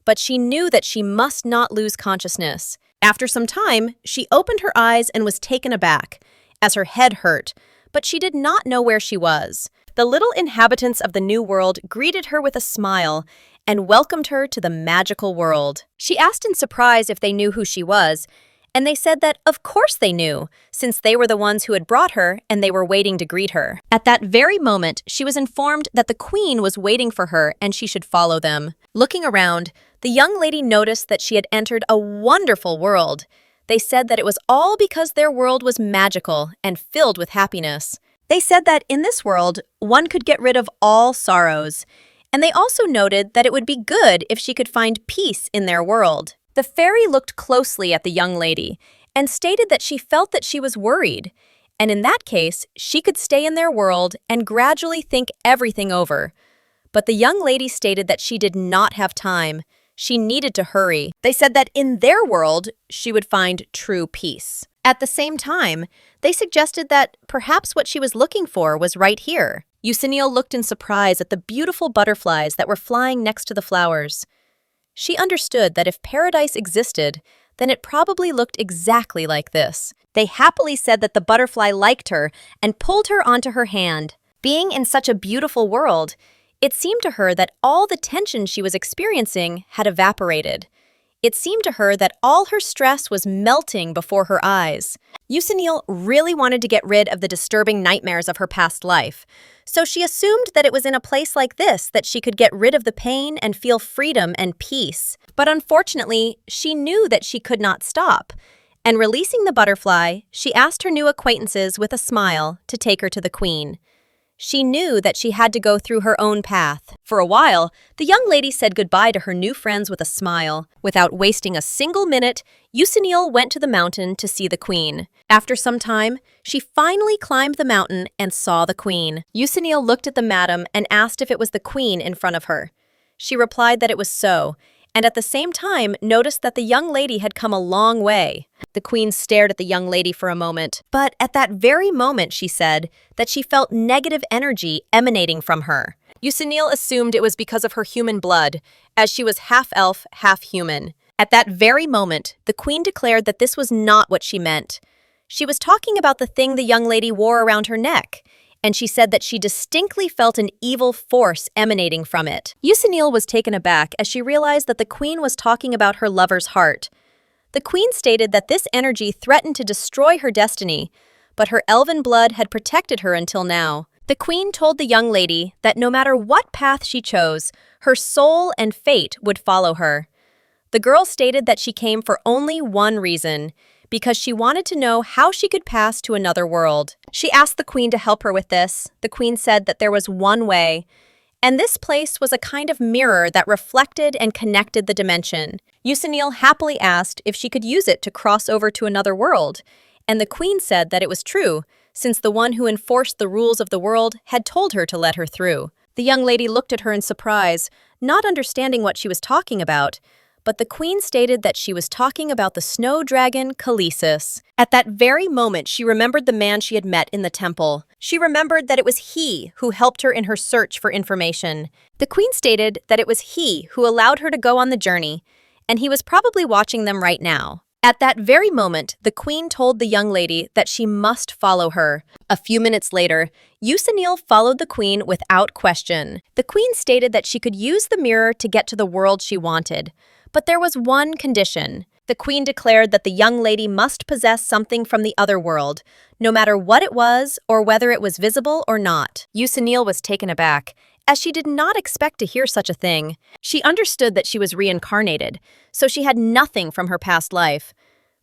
but she knew that she must not lose consciousness. After some time, she opened her eyes and was taken aback, as her head hurt, but she did not know where she was. The little inhabitants of the new world greeted her with a smile and welcomed her to the magical world. She asked in surprise if they knew who she was, and they said that of course they knew, since they were the ones who had brought her and they were waiting to greet her. At that very moment, she was informed that the queen was waiting for her and she should follow them. Looking around, the young lady noticed that she had entered a wonderful world. They said that it was all because their world was magical and filled with happiness. They said that in this world, one could get rid of all sorrows, and they also noted that it would be good if she could find peace in their world. The fairy looked closely at the young lady and stated that she felt that she was worried, and in that case, she could stay in their world and gradually think everything over. But the young lady stated that she did not have time. She needed to hurry. They said that in their world, she would find true peace. At the same time, they suggested that perhaps what she was looking for was right here. Yusinil looked in surprise at the beautiful butterflies that were flying next to the flowers. She understood that if paradise existed, then it probably looked exactly like this. They happily said that the butterfly liked her and pulled her onto her hand. Being in such a beautiful world, it seemed to her that all the tension she was experiencing had evaporated. It seemed to her that all her stress was melting before her eyes. Yusinil really wanted to get rid of the disturbing nightmares of her past life, so she assumed that it was in a place like this that she could get rid of the pain and feel freedom and peace. But unfortunately, she knew that she could not stop. And releasing the butterfly, she asked her new acquaintances with a smile to take her to the queen. She knew that she had to go through her own path. For a while, the young lady said goodbye to her new friends with a smile. Without wasting a single minute, Yusinil went to the mountain to see the queen. After some time, she finally climbed the mountain and saw the queen. Yusinil looked at the madam and asked if it was the queen in front of her. She replied that it was so, and at the same time noticed that the young lady had come a long way. The queen stared at the young lady for a moment, but at that very moment she said that she felt negative energy emanating from her. Yusinil assumed it was because of her human blood, as she was half elf, half human. At that very moment, the queen declared that this was not what she meant. She was talking about the thing the young lady wore around her neck, and she said that she distinctly felt an evil force emanating from it. Yusinil was taken aback as she realized that the queen was talking about her lover's heart. The queen stated that this energy threatened to destroy her destiny, but her elven blood had protected her until now. The queen told the young lady that no matter what path she chose, her soul and fate would follow her. The girl stated that she came for only one reason, because she wanted to know how she could pass to another world. She asked the queen to help her with this. The queen said that there was one way, and this place was a kind of mirror that reflected and connected the dimension. Yusinil happily asked if she could use it to cross over to another world, and the queen said that it was true, since the one who enforced the rules of the world had told her to let her through. The young lady looked at her in surprise, not understanding what she was talking about, but the queen stated that she was talking about the snow dragon, Khaleesi. At that very moment, she remembered the man she had met in the temple. She remembered that it was he who helped her in her search for information. The queen stated that it was he who allowed her to go on the journey, and he was probably watching them right now. At that very moment, the queen told the young lady that she must follow her. A few minutes later, Yusinil followed the queen without question. The queen stated that she could use the mirror to get to the world she wanted. But there was one condition. The queen declared that the young lady must possess something from the other world, no matter what it was or whether it was visible or not. Yusinil was taken aback, as she did not expect to hear such a thing. She understood that she was reincarnated, so she had nothing from her past life.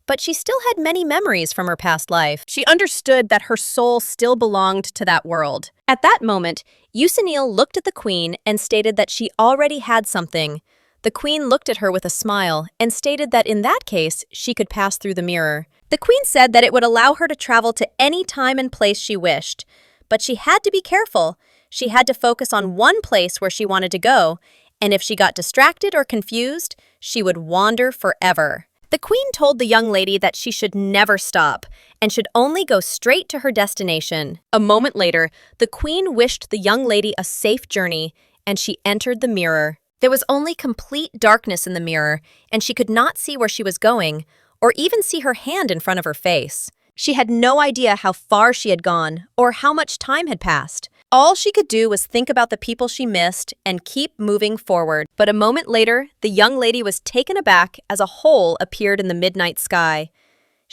But she still had many memories from her past life. She understood that her soul still belonged to that world. At that moment, Yusinil looked at the queen and stated that she already had something. The queen looked at her with a smile and stated that in that case, she could pass through the mirror. The queen said that it would allow her to travel to any time and place she wished. But she had to be careful. She had to focus on one place where she wanted to go, and if she got distracted or confused, she would wander forever. The queen told the young lady that she should never stop and should only go straight to her destination. A moment later, the queen wished the young lady a safe journey, and she entered the mirror. There was only complete darkness in the mirror, and she could not see where she was going, or even see her hand in front of her face. She had no idea how far she had gone, or how much time had passed. All she could do was think about the people she missed and keep moving forward. But a moment later, the young lady was taken aback as a hole appeared in the midnight sky.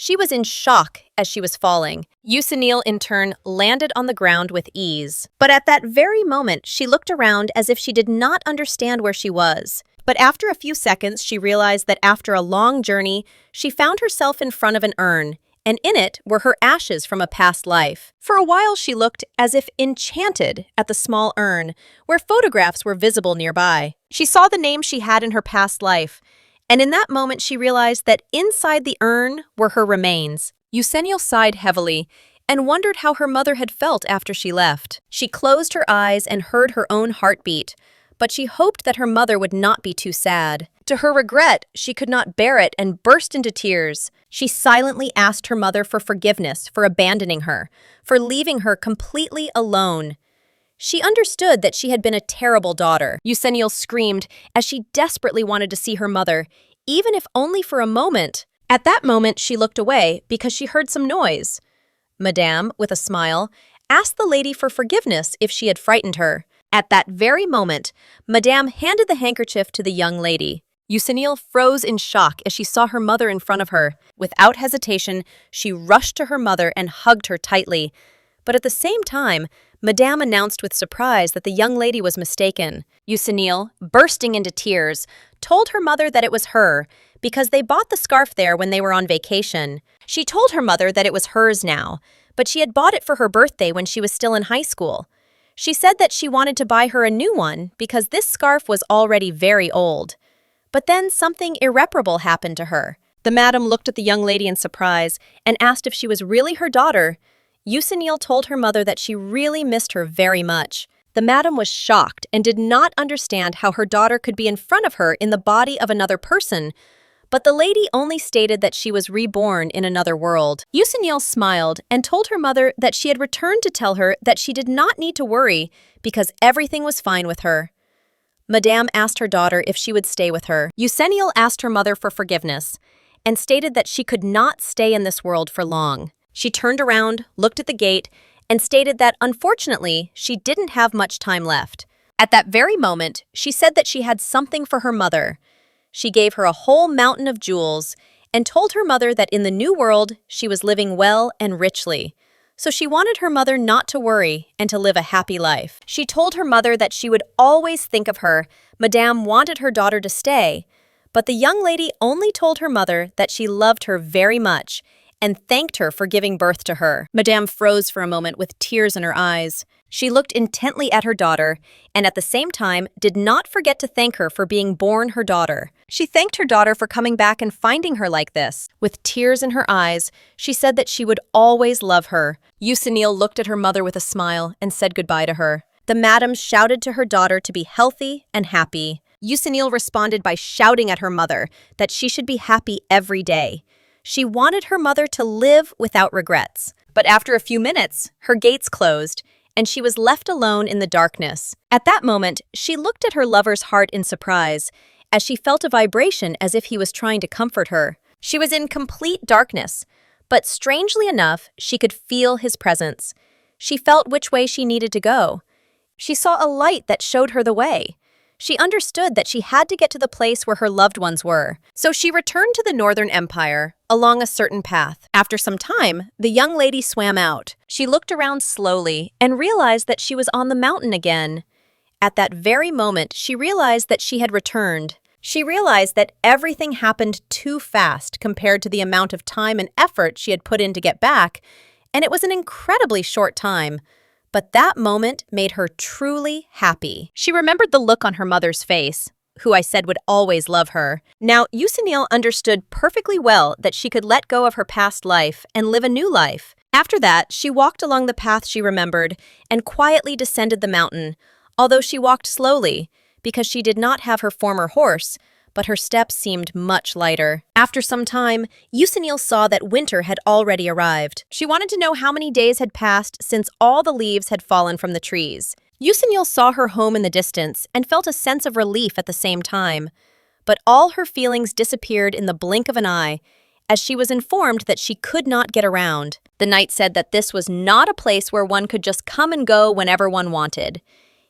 She was in shock as she was falling. Yusinil, in turn, landed on the ground with ease. But at that very moment, she looked around as if she did not understand where she was. But after a few seconds, she realized that after a long journey, she found herself in front of an urn, and in it were her ashes from a past life. For a while, she looked as if enchanted at the small urn, where photographs were visible nearby. She saw the name she had in her past life, and in that moment she realized that inside the urn were her remains. Yusinil sighed heavily and wondered how her mother had felt after she left. She closed her eyes and heard her own heartbeat, but she hoped that her mother would not be too sad. To her regret, she could not bear it and burst into tears. She silently asked her mother for forgiveness for abandoning her, for leaving her completely alone. She understood that she had been a terrible daughter. Yuseniel screamed as she desperately wanted to see her mother, even if only for a moment. At that moment, she looked away because she heard some noise. Madame, with a smile, asked the lady for forgiveness if she had frightened her. At that very moment, Madame handed the handkerchief to the young lady. Yuseniel froze in shock as she saw her mother in front of her. Without hesitation, she rushed to her mother and hugged her tightly. But at the same time, Madame announced with surprise that the young lady was mistaken. Yuseniel, bursting into tears, told her mother that it was her, because they bought the scarf there when they were on vacation. She told her mother that it was hers now, but she had bought it for her birthday when she was still in high school. She said that she wanted to buy her a new one because this scarf was already very old. But then something irreparable happened to her. The madam looked at the young lady in surprise and asked if she was really her daughter. Yuseniel told her mother that she really missed her very much. The madam was shocked and did not understand how her daughter could be in front of her in the body of another person, but the lady only stated that she was reborn in another world. Yuseniel smiled and told her mother that she had returned to tell her that she did not need to worry because everything was fine with her. Madame asked her daughter if she would stay with her. Yuseniel asked her mother for forgiveness and stated that she could not stay in this world for long. She turned around, looked at the gate, and stated that, unfortunately, she didn't have much time left. At that very moment, she said that she had something for her mother. She gave her a whole mountain of jewels and told her mother that in the new world, she was living well and richly. So she wanted her mother not to worry and to live a happy life. She told her mother that she would always think of her. Madame wanted her daughter to stay, but the young lady only told her mother that she loved her very much and thanked her for giving birth to her. Madame froze for a moment with tears in her eyes. She looked intently at her daughter and at the same time did not forget to thank her for being born her daughter. She thanked her daughter for coming back and finding her like this. With tears in her eyes, she said that she would always love her. Yuseniel looked at her mother with a smile and said goodbye to her. The madam shouted to her daughter to be healthy and happy. Yuseniel responded by shouting at her mother that she should be happy every day. She wanted her mother to live without regrets. But after a few minutes, her gates closed, and she was left alone in the darkness. At that moment, she looked at her lover's heart in surprise, as she felt a vibration as if he was trying to comfort her. She was in complete darkness, but strangely enough, she could feel his presence. She felt which way she needed to go. She saw a light that showed her the way. She understood that she had to get to the place where her loved ones were. So she returned to the Northern Empire, along a certain path. After some time, the young lady swam out. She looked around slowly and realized that she was on the mountain again. At that very moment, she realized that she had returned. She realized that everything happened too fast compared to the amount of time and effort she had put in to get back, and it was an incredibly short time. But that moment made her truly happy. She remembered the look on her mother's face, who I said would always love her. Now, Yuseniel understood perfectly well that she could let go of her past life and live a new life. After that, she walked along the path she remembered and quietly descended the mountain, although she walked slowly, because she did not have her former horse, but her steps seemed much lighter. After some time, Yuseniel saw that winter had already arrived. She wanted to know how many days had passed since all the leaves had fallen from the trees. Yuseniel saw her home in the distance and felt a sense of relief at the same time. But all her feelings disappeared in the blink of an eye, as she was informed that she could not get around. The knight said that this was not a place where one could just come and go whenever one wanted.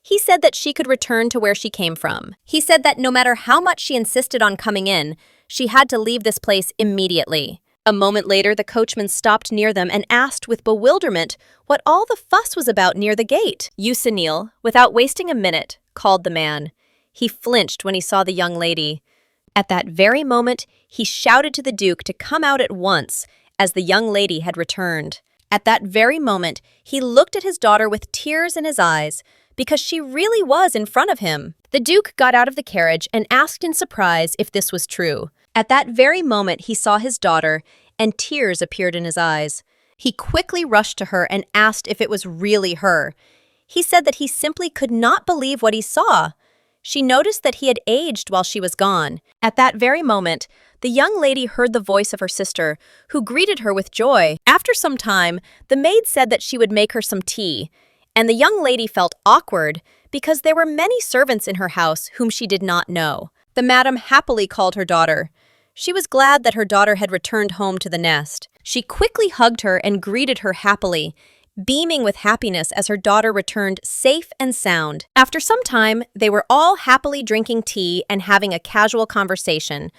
He said that she could return to where she came from. He said that no matter how much she insisted on coming in, she had to leave this place immediately. A moment later, the coachman stopped near them and asked with bewilderment what all the fuss was about near the gate. Yuseniel, without wasting a minute, called the man. He flinched when he saw the young lady. At that very moment, he shouted to the Duke to come out at once, as the young lady had returned. At that very moment, he looked at his daughter with tears in his eyes, because she really was in front of him. The Duke got out of the carriage and asked in surprise if this was true. At that very moment, he saw his daughter, and tears appeared in his eyes. He quickly rushed to her and asked if it was really her. He said that he simply could not believe what he saw. She noticed that he had aged while she was gone. At that very moment, the young lady heard the voice of her sister, who greeted her with joy. After some time, the maid said that she would make her some tea, and the young lady felt awkward because there were many servants in her house whom she did not know. The madam happily called her daughter. She was glad that her daughter had returned home to the nest. She quickly hugged her and greeted her happily, beaming with happiness as her daughter returned safe and sound. After some time, they were all happily drinking tea and having a casual conversation.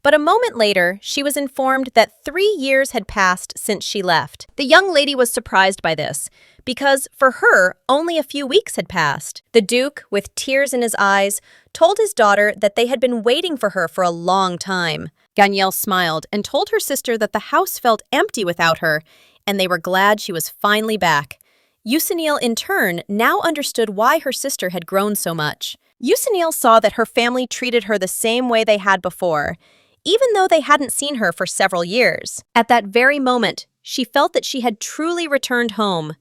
But a moment later, she was informed that 3 years had passed since she left. The young lady was surprised by this, because for her, only a few weeks had passed. The Duke, with tears in his eyes, told his daughter that they had been waiting for her for a long time. Gagnelle smiled and told her sister that the house felt empty without her, and they were glad she was finally back. Yusinil, in turn, now understood why her sister had grown so much. Yusinil saw that her family treated her the same way they had before, even though they hadn't seen her for several years. At that very moment, she felt that she had truly returned home.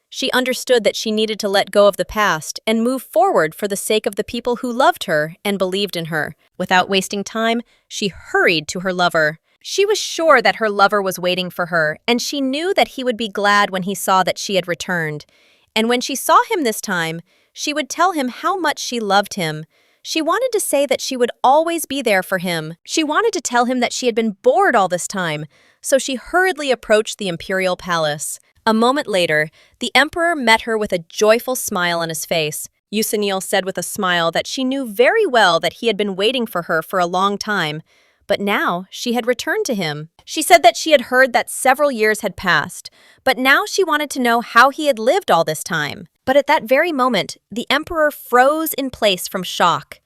She understood that she needed to let go of the past and move forward for the sake of the people who loved her and believed in her. Without wasting time, she hurried to her lover. She was sure that her lover was waiting for her, and she knew that he would be glad when he saw that she had returned. And when she saw him this time, she would tell him how much she loved him. She wanted to say that she would always be there for him. She wanted to tell him that she had been bored all this time, so she hurriedly approached the imperial palace. A moment later, the emperor met her with a joyful smile on his face. Yusinil said with a smile that she knew very well that he had been waiting for her for a long time, but now she had returned to him. She said that she had heard that several years had passed, but now she wanted to know how he had lived all this time. But at that very moment, the emperor froze in place from shock.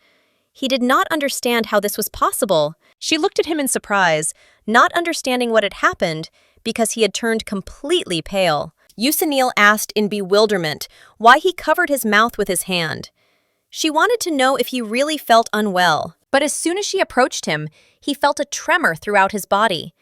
He did not understand how this was possible. She looked at him in surprise, not understanding what had happened, because he had turned completely pale. Yusinil asked in bewilderment why he covered his mouth with his hand. She wanted to know if he really felt unwell, but as soon as she approached him, he felt a tremor throughout his body.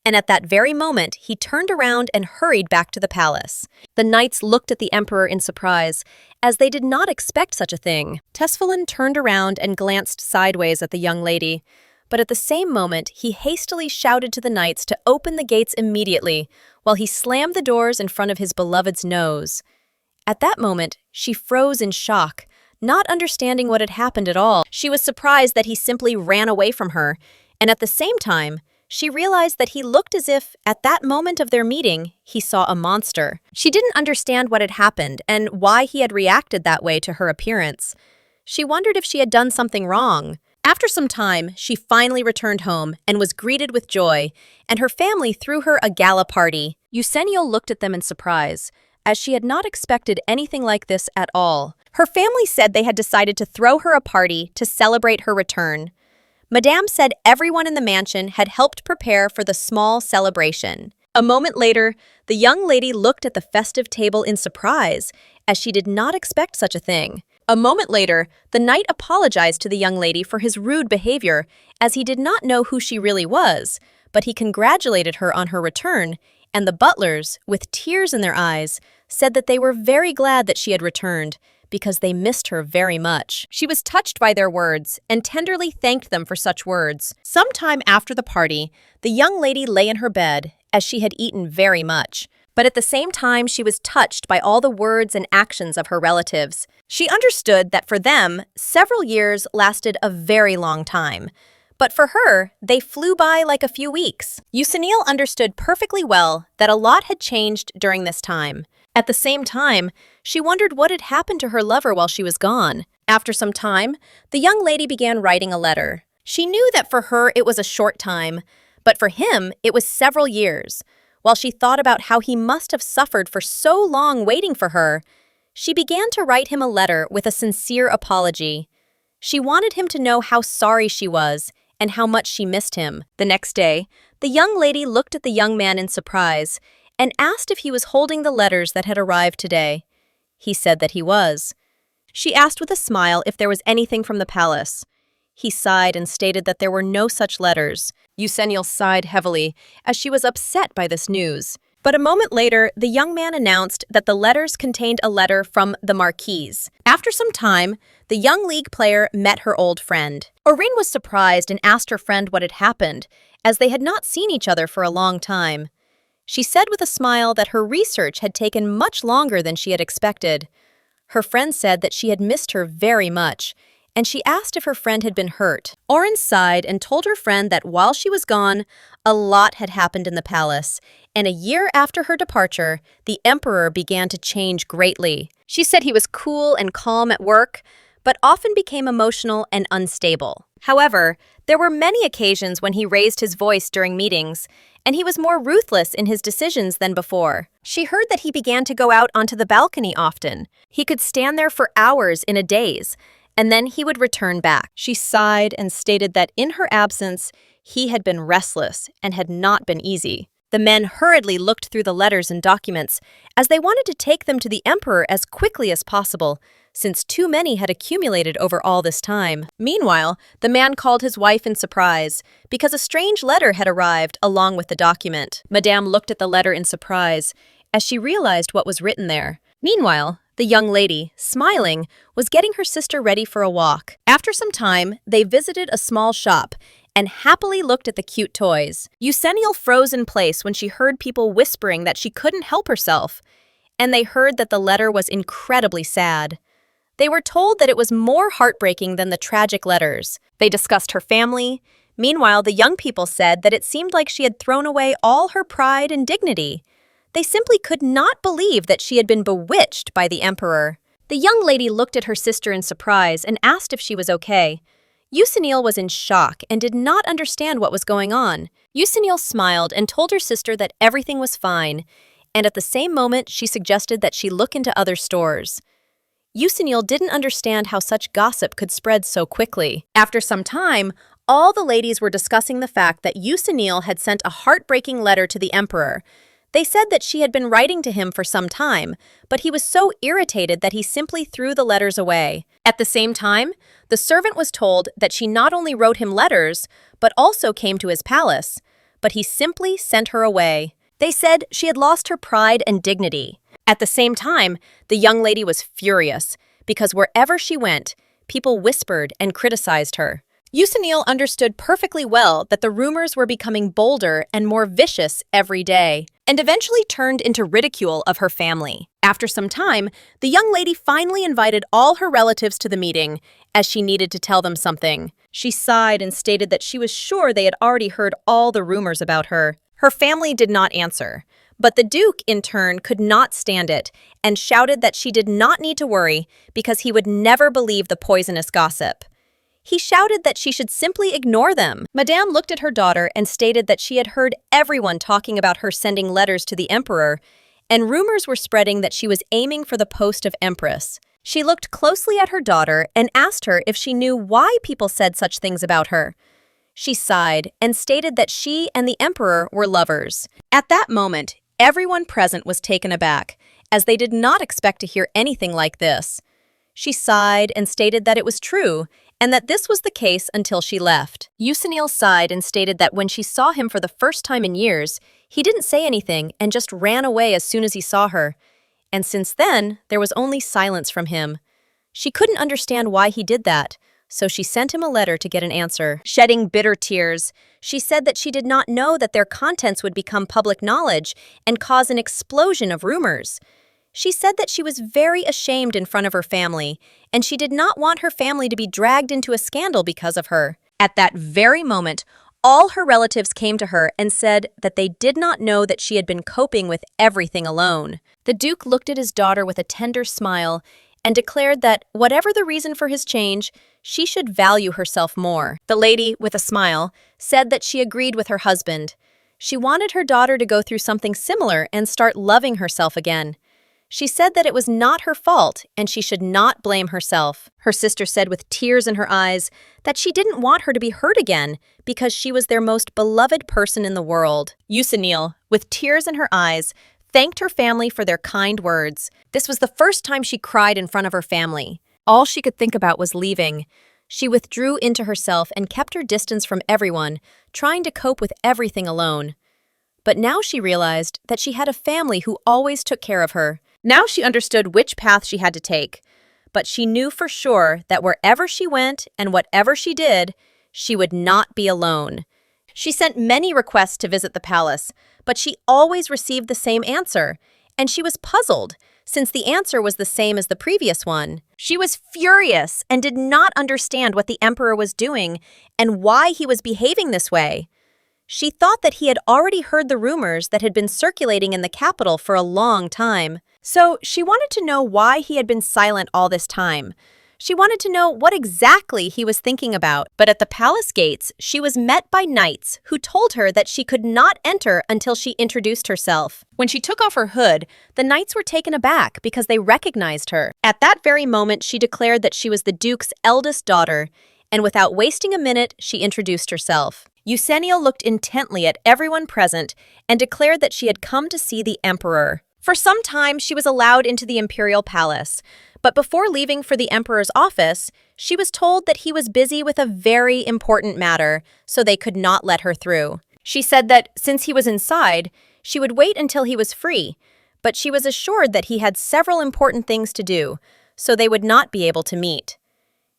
And at that very moment, he turned around and hurried back to the palace. The knights looked at the emperor in surprise, as they did not expect such a thing. Tesfalin turned around and glanced sideways at the young lady, but at the same moment, he hastily shouted to the knights to open the gates immediately, while he slammed the doors in front of his beloved's nose. At that moment, she froze in shock, not understanding what had happened at all. She was surprised that he simply ran away from her, and at the same time, she realized that he looked as if, at that moment of their meeting, he saw a monster. She didn't understand what had happened and why he had reacted that way to her appearance. She wondered if she had done something wrong. After some time, she finally returned home and was greeted with joy, and her family threw her a gala party. Yusinil looked at them in surprise, as she had not expected anything like this at all. Her family said they had decided to throw her a party to celebrate her return. Madame said everyone in the mansion had helped prepare for the small celebration. A moment later, the young lady looked at the festive table in surprise, as she did not expect such a thing. A moment later, the knight apologized to the young lady for his rude behavior, as he did not know who she really was, but he congratulated her on her return, and the butlers, with tears in their eyes, said that they were very glad that she had returned, because they missed her very much. She was touched by their words and tenderly thanked them for such words. Some time after the party, the young lady lay in her bed, as she had eaten very much. But at the same time, she was touched by all the words and actions of her relatives. She understood that for them, several years lasted a very long time. But for her, they flew by like a few weeks. Yusinil understood perfectly well that a lot had changed during this time. At the same time, she wondered what had happened to her lover while she was gone. After some time, the young lady began writing a letter. She knew that for her it was a short time, but for him it was several years. While she thought about how he must have suffered for so long waiting for her, she began to write him a letter with a sincere apology. She wanted him to know how sorry she was and how much she missed him. The next day, the young lady looked at the young man in surprise and asked if he was holding the letters that had arrived today. He said that he was. She asked with a smile if there was anything from the palace. He sighed and stated that there were no such letters. Yusinil sighed heavily, as she was upset by this news. But a moment later, the young man announced that the letters contained a letter from the Marquise. After some time, the young league player met her old friend. Aurine was surprised and asked her friend what had happened, as they had not seen each other for a long time. She said with a smile that her research had taken much longer than she had expected. Her friend said that she had missed her very much, and she asked if her friend had been hurt. Aurine sighed and told her friend that while she was gone, a lot had happened in the palace, and a year after her departure, the emperor began to change greatly. She said he was cool and calm at work, but often became emotional and unstable. However, there were many occasions when he raised his voice during meetings, and he was more ruthless in his decisions than before. She heard that he began to go out onto the balcony often. He could stand there for hours in a daze, and then he would return back. She sighed and stated that in her absence, he had been restless and had not been easy. The men hurriedly looked through the letters and documents, as they wanted to take them to the emperor as quickly as possible, since too many had accumulated over all this time. Meanwhile, the man called his wife in surprise, because a strange letter had arrived along with the document. Madame looked at the letter in surprise, as she realized what was written there. Meanwhile, the young lady, smiling, was getting her sister ready for a walk. After some time, they visited a small shop and happily looked at the cute toys. Eugenial froze in place when she heard people whispering that she couldn't help herself, and they heard that the letter was incredibly sad. They were told that it was more heartbreaking than the tragic letters. They discussed her family. Meanwhile, the young people said that it seemed like she had thrown away all her pride and dignity. They simply could not believe that she had been bewitched by the emperor. The young lady looked at her sister in surprise and asked if she was okay. Eugenial was in shock and did not understand what was going on. Eugenial smiled and told her sister that everything was fine, and at the same moment she suggested that she look into other stores. Eugenial didn't understand how such gossip could spread so quickly. After some time, all the ladies were discussing the fact that Eugenial had sent a heartbreaking letter to the emperor. They said that she had been writing to him for some time, but he was so irritated that he simply threw the letters away. At the same time, the servant was told that she not only wrote him letters, but also came to his palace, but he simply sent her away. They said she had lost her pride and dignity. At the same time, the young lady was furious, because wherever she went, people whispered and criticized her. Eugenial understood perfectly well that the rumors were becoming bolder and more vicious every day, and eventually turned into ridicule of her family. After some time, the young lady finally invited all her relatives to the meeting, as she needed to tell them something. She sighed and stated that she was sure they had already heard all the rumors about her. Her family did not answer, but the Duke, in turn, could not stand it and shouted that she did not need to worry because he would never believe the poisonous gossip. He shouted that she should simply ignore them. Madame looked at her daughter and stated that she had heard everyone talking about her sending letters to the emperor, and rumors were spreading that she was aiming for the post of Empress. She looked closely at her daughter and asked her if she knew why people said such things about her. She sighed and stated that she and the emperor were lovers. At that moment, everyone present was taken aback, as they did not expect to hear anything like this. She sighed and stated that it was true, and that this was the case until she left. Eugenial sighed and stated that when she saw him for the first time in years, he didn't say anything and just ran away as soon as he saw her. And since then, there was only silence from him. She couldn't understand why he did that, so she sent him a letter to get an answer. Shedding bitter tears, she said that she did not know that their contents would become public knowledge and cause an explosion of rumors. She said that she was very ashamed in front of her family, and she did not want her family to be dragged into a scandal because of her. At that very moment, all her relatives came to her and said that they did not know that she had been coping with everything alone. The Duke looked at his daughter with a tender smile and declared that, whatever the reason for his change, she should value herself more. The lady, with a smile, said that she agreed with her husband. She wanted her daughter to go through something similar and start loving herself again. She said that it was not her fault and she should not blame herself. Her sister said with tears in her eyes that she didn't want her to be hurt again because she was their most beloved person in the world. Eugenial, with tears in her eyes, thanked her family for their kind words. This was the first time she cried in front of her family. All she could think about was leaving. She withdrew into herself and kept her distance from everyone, trying to cope with everything alone. But now she realized that she had a family who always took care of her. Now she understood which path she had to take. But she knew for sure that wherever she went and whatever she did, she would not be alone. She sent many requests to visit the palace, but she always received the same answer, and she was puzzled, since the answer was the same as the previous one. She was furious and did not understand what the emperor was doing and why he was behaving this way. She thought that he had already heard the rumors that had been circulating in the capital for a long time. So she wanted to know why he had been silent all this time. She wanted to know what exactly he was thinking about. But at the palace gates, she was met by knights who told her that she could not enter until she introduced herself. When she took off her hood, the knights were taken aback because they recognized her. At that very moment, she declared that she was the duke's eldest daughter, and without wasting a minute, she introduced herself. Eusenia looked intently at everyone present and declared that she had come to see the emperor. For some time, she was allowed into the imperial palace, but before leaving for the emperor's office, she was told that he was busy with a very important matter, so they could not let her through. She said that since he was inside, she would wait until he was free, but she was assured that he had several important things to do, so they would not be able to meet.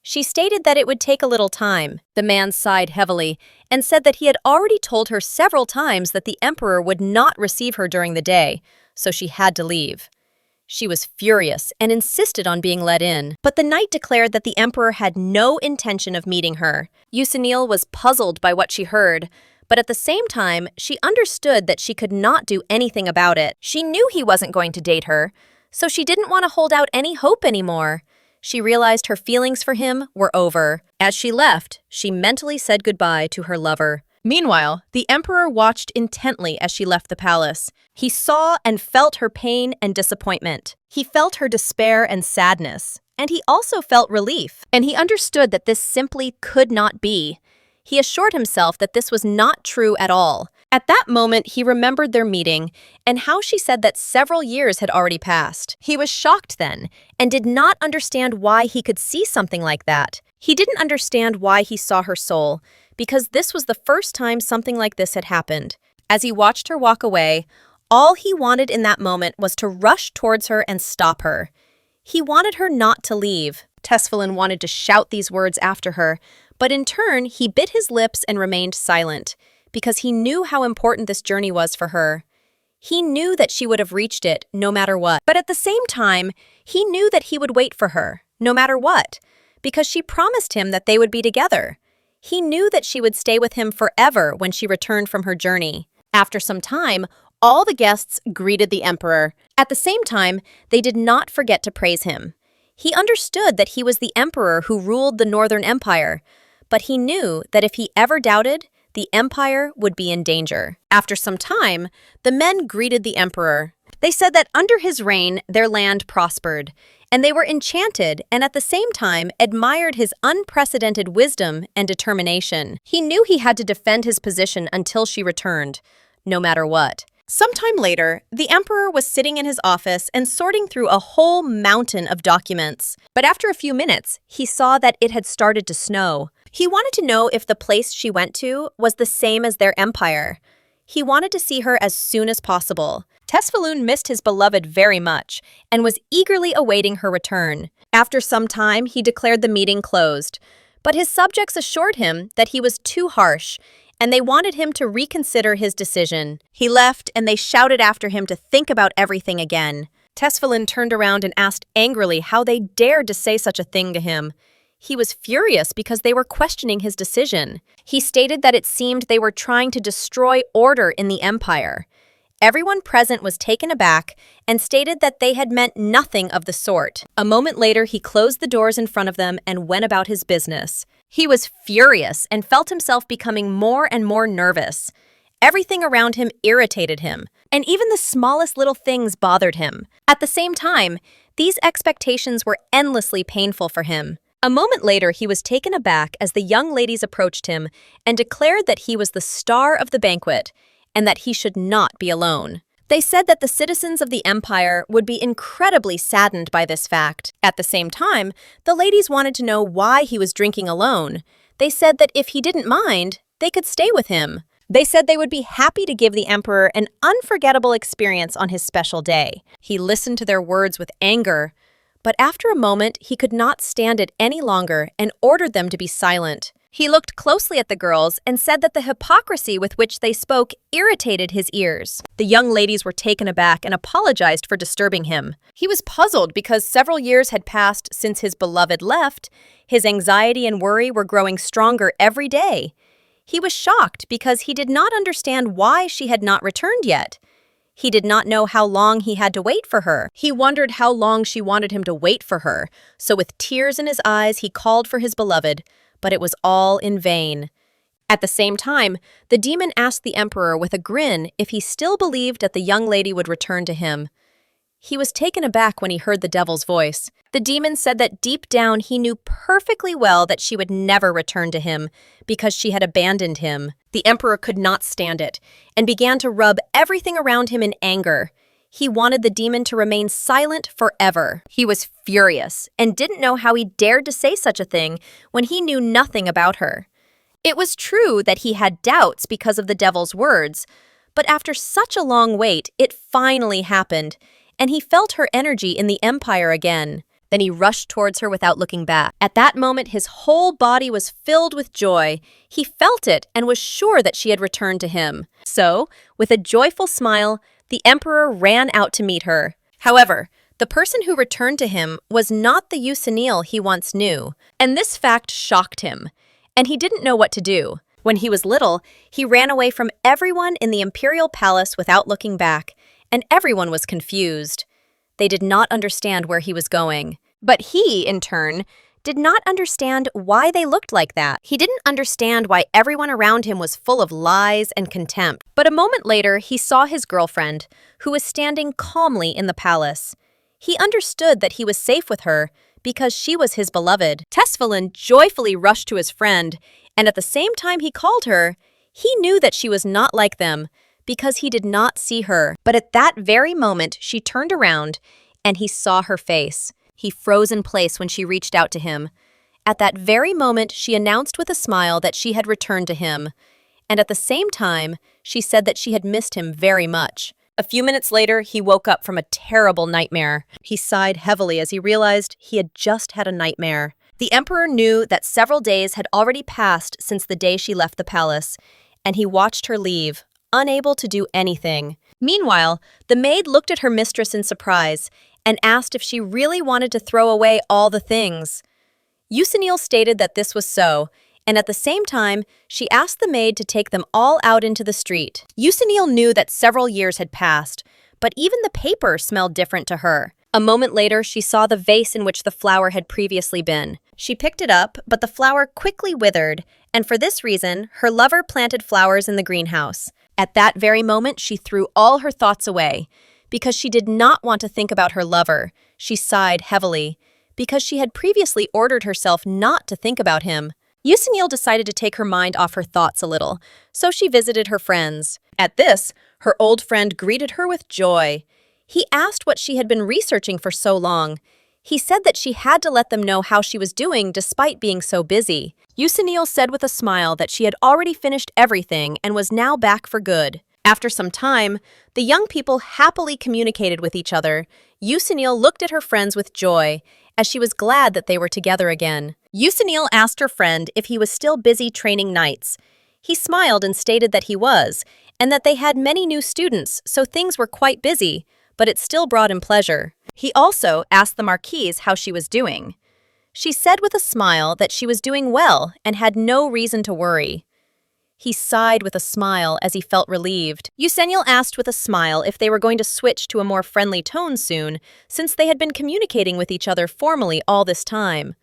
She stated that it would take a little time. The man sighed heavily and said that he had already told her several times that the emperor would not receive her during the day, so she had to leave. She was furious and insisted on being let in, but the knight declared that the emperor had no intention of meeting her. Eusenia was puzzled by what she heard, but at the same time, she understood that she could not do anything about it. She knew he wasn't going to date her, so she didn't want to hold out any hope anymore. She realized her feelings for him were over. As she left, she mentally said goodbye to her lover. Meanwhile, the emperor watched intently as she left the palace. He saw and felt her pain and disappointment. He felt her despair and sadness, and he also felt relief. And he understood that this simply could not be. He assured himself that this was not true at all. At that moment, he remembered their meeting and how she said that several years had already passed. He was shocked then and did not understand why he could see something like that. He didn't understand why he saw her soul, because this was the first time something like this had happened. As he watched her walk away, all he wanted in that moment was to rush towards her and stop her. He wanted her not to leave. Tesfalin wanted to shout these words after her, but in turn, he bit his lips and remained silent, because he knew how important this journey was for her. He knew that she would have reached it no matter what. But at the same time, he knew that he would wait for her, no matter what, because she promised him that they would be together. He knew that she would stay with him forever when she returned from her journey. After some time, all the guests greeted the emperor. At the same time, they did not forget to praise him. He understood that he was the emperor who ruled the Northern Empire, but he knew that if he ever doubted, the empire would be in danger. After some time, the men greeted the emperor. They said that under his reign, their land prospered, and they were enchanted and at the same time admired his unprecedented wisdom and determination. He knew he had to defend his position until she returned, no matter what. Sometime later, the emperor was sitting in his office and sorting through a whole mountain of documents. But after a few minutes, he saw that it had started to snow. He wanted to know if the place she went to was the same as their empire. He wanted to see her as soon as possible. Tesfalun missed his beloved very much and was eagerly awaiting her return. After some time, he declared the meeting closed, but his subjects assured him that he was too harsh, and they wanted him to reconsider his decision. He left, and they shouted after him to think about everything again. Tesfalun turned around and asked angrily how they dared to say such a thing to him. He was furious because they were questioning his decision. He stated that it seemed they were trying to destroy order in the empire. Everyone present was taken aback and stated that they had meant nothing of the sort. A moment later, he closed the doors in front of them and went about his business. He was furious and felt himself becoming more and more nervous. Everything around him irritated him, and even the smallest little things bothered him. At the same time, these expectations were endlessly painful for him. A moment later, he was taken aback as the young ladies approached him and declared that he was the star of the banquet and that he should not be alone. They said that the citizens of the empire would be incredibly saddened by this fact. At the same time, the ladies wanted to know why he was drinking alone. They said that if he didn't mind, they could stay with him. They said they would be happy to give the emperor an unforgettable experience on his special day. He listened to their words with anger, but after a moment he could not stand it any longer and ordered them to be silent. He looked closely at the girls and said that the hypocrisy with which they spoke irritated his ears. The young ladies were taken aback and apologized for disturbing him. He was puzzled because several years had passed since his beloved left. His anxiety and worry were growing stronger every day. He was shocked because he did not understand why she had not returned yet. He did not know how long he had to wait for her. He wondered how long she wanted him to wait for her, so with tears in his eyes he called for his beloved, but it was all in vain. At the same time, the demon asked the emperor with a grin if he still believed that the young lady would return to him. He was taken aback when he heard the devil's voice. The demon said that deep down he knew perfectly well that she would never return to him because she had abandoned him. The emperor could not stand it and began to rub everything around him in anger. He wanted the demon to remain silent forever. He was furious and didn't know how he dared to say such a thing when he knew nothing about her. It was true that he had doubts because of the devil's words, but after such a long wait, it finally happened, and he felt her energy in the empire again. Then he rushed towards her without looking back. At that moment, his whole body was filled with joy. He felt it and was sure that she had returned to him. So, with a joyful smile, the emperor ran out to meet her. However, the person who returned to him was not the Usanil he once knew, and this fact shocked him, and he didn't know what to do. When he was little, he ran away from everyone in the imperial palace without looking back, and everyone was confused. They did not understand where he was going. But he, in turn, did not understand why they looked like that. He didn't understand why everyone around him was full of lies and contempt. But a moment later, he saw his girlfriend, who was standing calmly in the palace. He understood that he was safe with her because she was his beloved. Tesfalin joyfully rushed to his friend, and at the same time he called her, he knew that she was not like them, because he did not see her. But at that very moment, she turned around, and he saw her face. He froze in place when she reached out to him. At that very moment, she announced with a smile that she had returned to him. And at the same time, she said that she had missed him very much. A few minutes later, he woke up from a terrible nightmare. He sighed heavily as he realized he had just had a nightmare. The emperor knew that several days had already passed since the day she left the palace, and he watched her leave, unable to do anything. Meanwhile, the maid looked at her mistress in surprise and asked if she really wanted to throw away all the things. Usanil stated that this was so, and at the same time, she asked the maid to take them all out into the street. Usanil knew that several years had passed, but even the paper smelled different to her. A moment later, she saw the vase in which the flower had previously been. She picked it up, but the flower quickly withered, and for this reason, her lover planted flowers in the greenhouse. At that very moment, she threw all her thoughts away. Because she did not want to think about her lover, she sighed heavily, because she had previously ordered herself not to think about him. Usanil decided to take her mind off her thoughts a little, so she visited her friends. At this, her old friend greeted her with joy. He asked what she had been researching for so long. He said that she had to let them know how she was doing despite being so busy. Usanil said with a smile that she had already finished everything and was now back for good. After some time, the young people happily communicated with each other. Usanil looked at her friends with joy, as she was glad that they were together again. Usanil asked her friend if he was still busy training knights. He smiled and stated that he was, and that they had many new students, so things were quite busy, but it still brought him pleasure. He also asked the Marquise how she was doing. She said with a smile that she was doing well and had no reason to worry. He sighed with a smile as he felt relieved. Usanil asked with a smile if they were going to switch to a more friendly tone soon, since they had been communicating with each other formally all this time.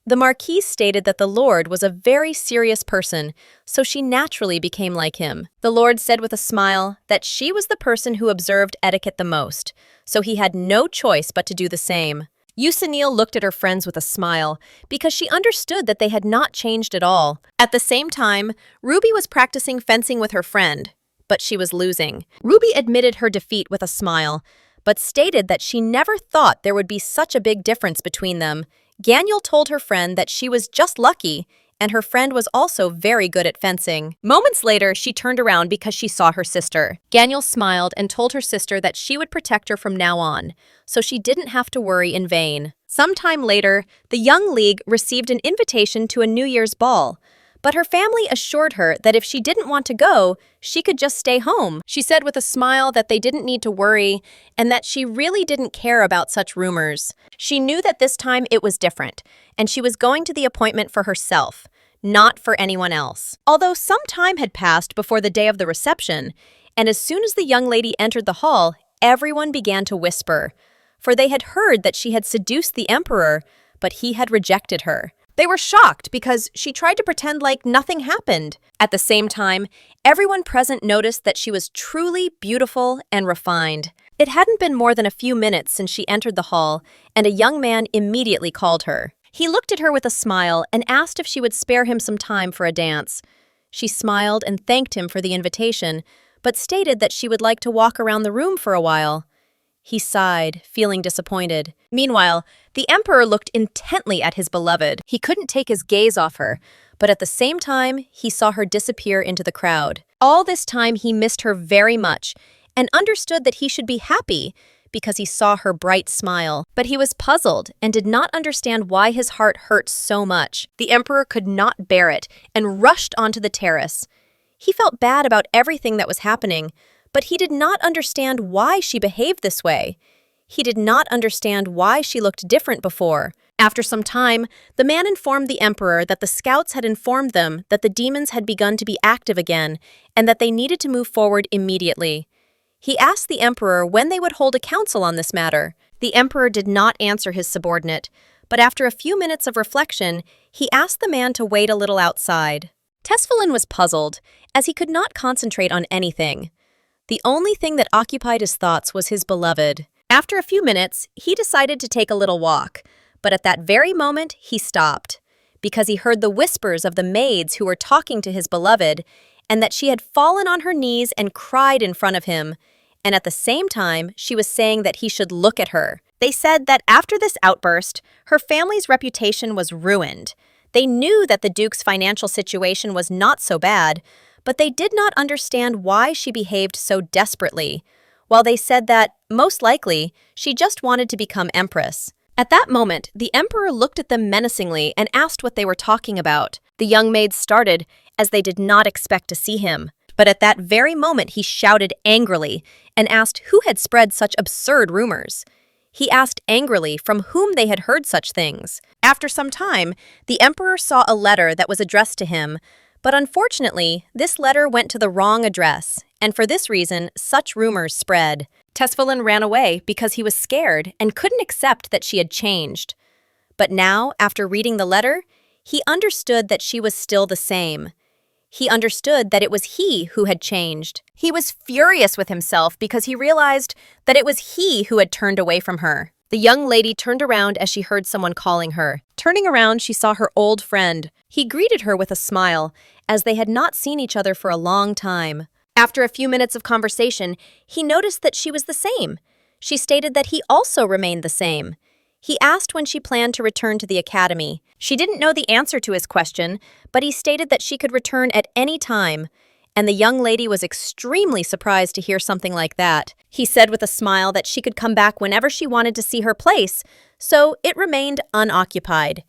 The Marquise stated that the Lord was a very serious person, so she naturally became like him. The Lord said with a smile that she was the person who observed etiquette the most, so he had no choice but to do the same. Usanil looked at her friends with a smile, because she understood that they had not changed at all. At the same time, Ruby was practicing fencing with her friend, but she was losing. Ruby admitted her defeat with a smile, but stated that she never thought there would be such a big difference between them. Ganyel told her friend that she was just lucky, and her friend was also very good at fencing. Moments later, she turned around because she saw her sister. Daniel smiled and told her sister that she would protect her from now on, so she didn't have to worry in vain. Sometime later, the young league received an invitation to a New Year's ball, but her family assured her that if she didn't want to go, she could just stay home. She said with a smile that they didn't need to worry and that she really didn't care about such rumors. She knew that this time it was different, and she was going to the appointment for herself, not for anyone else. Although some time had passed before the day of the reception, and as soon as the young lady entered the hall, everyone began to whisper, for they had heard that she had seduced the emperor, but he had rejected her. They were shocked because she tried to pretend like nothing happened. At the same time, everyone present noticed that she was truly beautiful and refined. It hadn't been more than a few minutes since she entered the hall, and a young man immediately called her. He looked at her with a smile and asked if she would spare him some time for a dance. She smiled and thanked him for the invitation, but stated that she would like to walk around the room for a while. He sighed, feeling disappointed. Meanwhile, the emperor looked intently at his beloved. He couldn't take his gaze off her, but at the same time, he saw her disappear into the crowd. All this time, he missed her very much and understood that he should be happy because he saw her bright smile. But he was puzzled and did not understand why his heart hurt so much. The emperor could not bear it and rushed onto the terrace. He felt bad about everything that was happening, but he did not understand why she behaved this way. He did not understand why she looked different before. After some time, the man informed the emperor that the scouts had informed them that the demons had begun to be active again and that they needed to move forward immediately. He asked the emperor when they would hold a council on this matter. The emperor did not answer his subordinate, but after a few minutes of reflection, he asked the man to wait a little outside. Tesfalin was puzzled, as he could not concentrate on anything. The only thing that occupied his thoughts was his beloved. After a few minutes, he decided to take a little walk, but at that very moment, he stopped, because he heard the whispers of the maids who were talking to his beloved, and that she had fallen on her knees and cried in front of him, and at the same time, she was saying that he should look at her. They said that after this outburst, her family's reputation was ruined. They knew that the Duke's financial situation was not so bad, but they did not understand why she behaved so desperately, while they said that, most likely, she just wanted to become Empress. At that moment, the emperor looked at them menacingly and asked what they were talking about. The young maids started, as they did not expect to see him. But at that very moment, he shouted angrily and asked who had spread such absurd rumors. He asked angrily from whom they had heard such things. After some time, the emperor saw a letter that was addressed to him, but unfortunately, this letter went to the wrong address, and for this reason, such rumors spread. Tesfalin ran away because he was scared and couldn't accept that she had changed. But now, after reading the letter, he understood that she was still the same. He understood that it was he who had changed. He was furious with himself because he realized that it was he who had turned away from her. The young lady turned around as she heard someone calling her. Turning around, she saw her old friend. He greeted her with a smile, as they had not seen each other for a long time. After a few minutes of conversation, he noticed that she was the same. She stated that he also remained the same. He asked when she planned to return to the academy. She didn't know the answer to his question, but he stated that she could return at any time, and the young lady was extremely surprised to hear something like that. He said with a smile that she could come back whenever she wanted to see her place, so it remained unoccupied.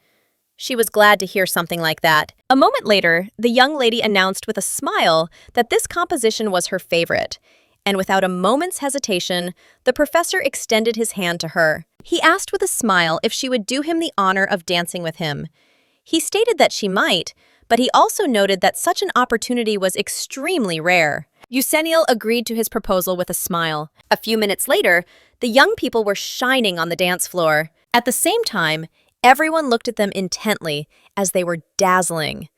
She was glad to hear something like that. A moment later, the young lady announced with a smile that this composition was her favorite, and without a moment's hesitation, the professor extended his hand to her. He asked with a smile if she would do him the honor of dancing with him. He stated that she might, but he also noted that such an opportunity was extremely rare. Euseniel agreed to his proposal with a smile. A few minutes later, the young people were shining on the dance floor. At the same time, everyone looked at them intently, as they were dazzling.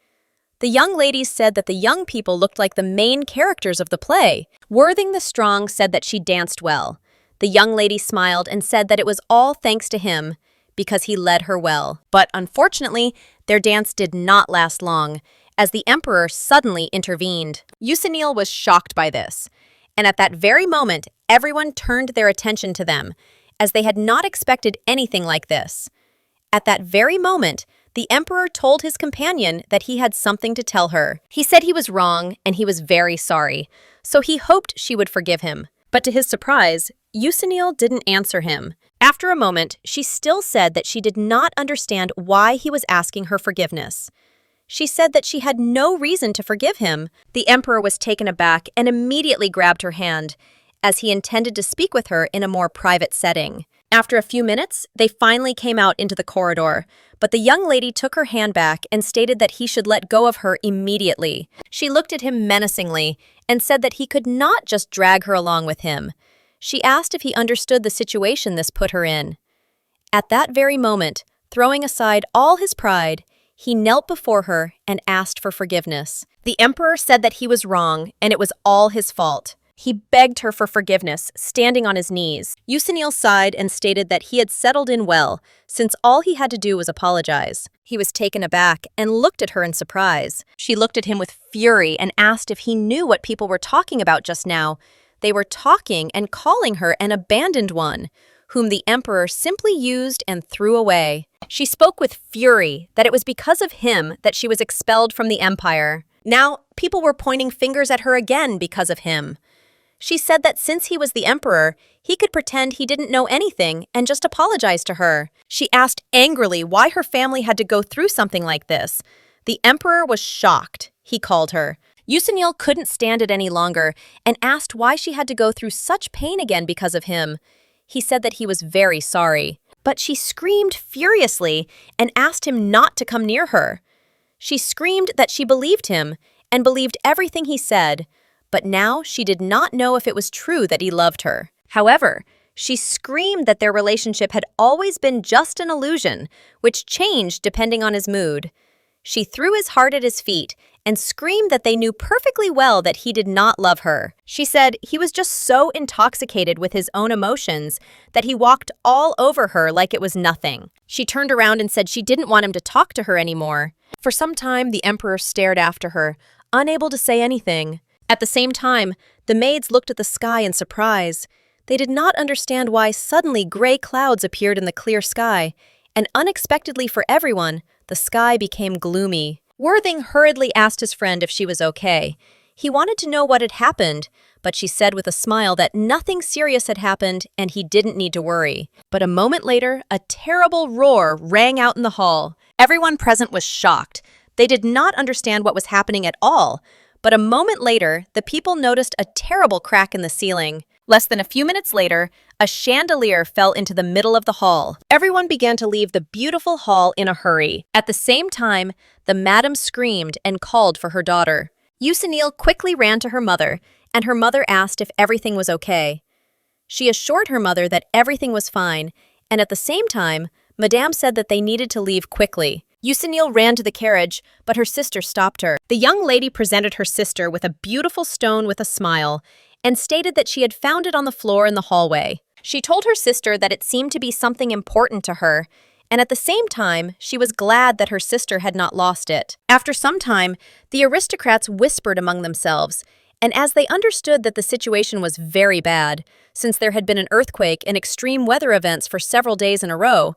The young ladies said that the young people looked like the main characters of the play. Worthing the Strong said that she danced well. The young lady smiled and said that it was all thanks to him, because he led her well. But unfortunately, their dance did not last long, as the emperor suddenly intervened. Euseniel was shocked by this, and at that very moment, everyone turned their attention to them, as they had not expected anything like this. At that very moment, the emperor told his companion that he had something to tell her. He said he was wrong and he was very sorry, so he hoped she would forgive him. But to his surprise, Yusinil didn't answer him. After a moment, she still said that she did not understand why he was asking her forgiveness. She said that she had no reason to forgive him. The emperor was taken aback and immediately grabbed her hand, as he intended to speak with her in a more private setting. After a few minutes, they finally came out into the corridor, but the young lady took her hand back and stated that he should let go of her immediately. She looked at him menacingly and said that he could not just drag her along with him. She asked if he understood the situation this put her in. At that very moment, throwing aside all his pride, he knelt before her and asked for forgiveness. The emperor said that he was wrong and it was all his fault. He begged her for forgiveness, standing on his knees. Yusinil sighed and stated that he had settled in well, since all he had to do was apologize. He was taken aback and looked at her in surprise. She looked at him with fury and asked if he knew what people were talking about just now. They were talking and calling her an abandoned one, whom the emperor simply used and threw away. She spoke with fury that it was because of him that she was expelled from the empire. Now, people were pointing fingers at her again because of him. She said that since he was the emperor, he could pretend he didn't know anything and just apologize to her. She asked angrily why her family had to go through something like this. The emperor was shocked, he called her. Yusinil couldn't stand it any longer and asked why she had to go through such pain again because of him. He said that he was very sorry, but she screamed furiously and asked him not to come near her. She screamed that she believed him and believed everything he said, but now she did not know if it was true that he loved her. However, she screamed that their relationship had always been just an illusion, which changed depending on his mood. She threw his heart at his feet and screamed that they knew perfectly well that he did not love her. She said he was just so intoxicated with his own emotions that he walked all over her like it was nothing. She turned around and said she didn't want him to talk to her anymore. For some time, the emperor stared after her, unable to say anything. At the same time, the maids looked at the sky in surprise. They did not understand why suddenly gray clouds appeared in the clear sky, and unexpectedly for everyone, the sky became gloomy. Worthing hurriedly asked his friend if she was okay. He wanted to know what had happened, but she said with a smile that nothing serious had happened and he didn't need to worry. But a moment later, a terrible roar rang out in the hall. Everyone present was shocked. They did not understand what was happening at all. But a moment later, the people noticed a terrible crack in the ceiling. Less than a few minutes later, a chandelier fell into the middle of the hall. Everyone began to leave the beautiful hall in a hurry. At the same time, the madam screamed and called for her daughter. Yusinil quickly ran to her mother, and her mother asked if everything was okay. She assured her mother that everything was fine, and at the same time, Madame said that they needed to leave quickly. Yusinil ran to the carriage, but her sister stopped her. The young lady presented her sister with a beautiful stone with a smile and stated that she had found it on the floor in the hallway. She told her sister that it seemed to be something important to her, and at the same time, she was glad that her sister had not lost it. After some time, the aristocrats whispered among themselves, and as they understood that the situation was very bad, since there had been an earthquake and extreme weather events for several days in a row,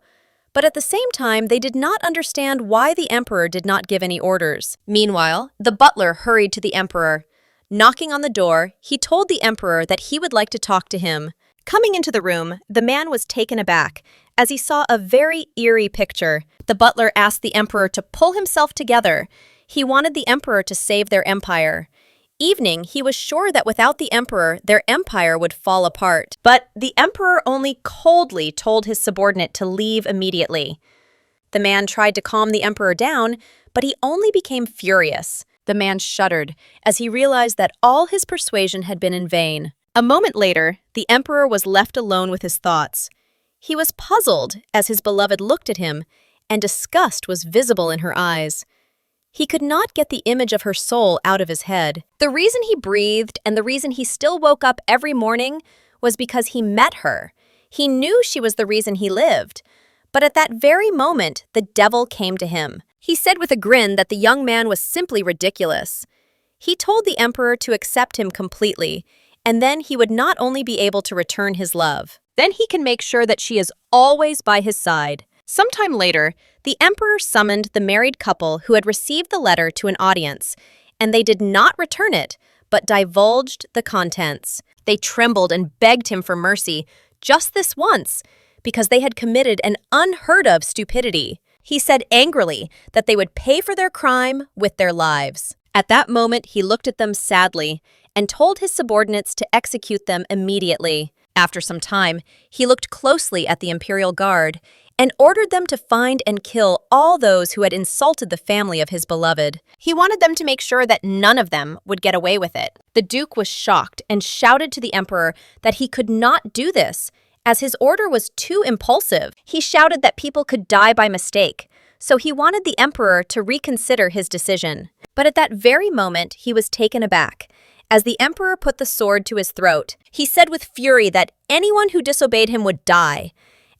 but at the same time, they did not understand why the emperor did not give any orders. Meanwhile, the butler hurried to the emperor. Knocking on the door, he told the emperor that he would like to talk to him. Coming into the room, the man was taken aback, as he saw a very eerie picture. The butler asked the emperor to pull himself together. He wanted the emperor to save their empire. Evening, he was sure that without the emperor, their empire would fall apart. But the emperor only coldly told his subordinate to leave immediately. The man tried to calm the emperor down, but he only became furious. The man shuddered as he realized that all his persuasion had been in vain. A moment later, the emperor was left alone with his thoughts. He was puzzled as his beloved looked at him, and disgust was visible in her eyes. He could not get the image of her soul out of his head. The reason he breathed and the reason he still woke up every morning was because he met her. He knew she was the reason he lived. But at that very moment, the devil came to him. He said with a grin that the young man was simply ridiculous. He told the emperor to accept him completely, and then he would not only be able to return his love. Then he can make sure that she is always by his side. Sometime later, the emperor summoned the married couple who had received the letter to an audience, and they did not return it, but divulged the contents. They trembled and begged him for mercy, just this once, because they had committed an unheard-of stupidity. He said angrily that they would pay for their crime with their lives. At that moment, he looked at them sadly and told his subordinates to execute them immediately. After some time, he looked closely at the imperial guard and ordered them to find and kill all those who had insulted the family of his beloved. He wanted them to make sure that none of them would get away with it. The duke was shocked and shouted to the emperor that he could not do this, as his order was too impulsive. He shouted that people could die by mistake, so he wanted the emperor to reconsider his decision. But at that very moment, he was taken aback. As the emperor put the sword to his throat, he said with fury that anyone who disobeyed him would die,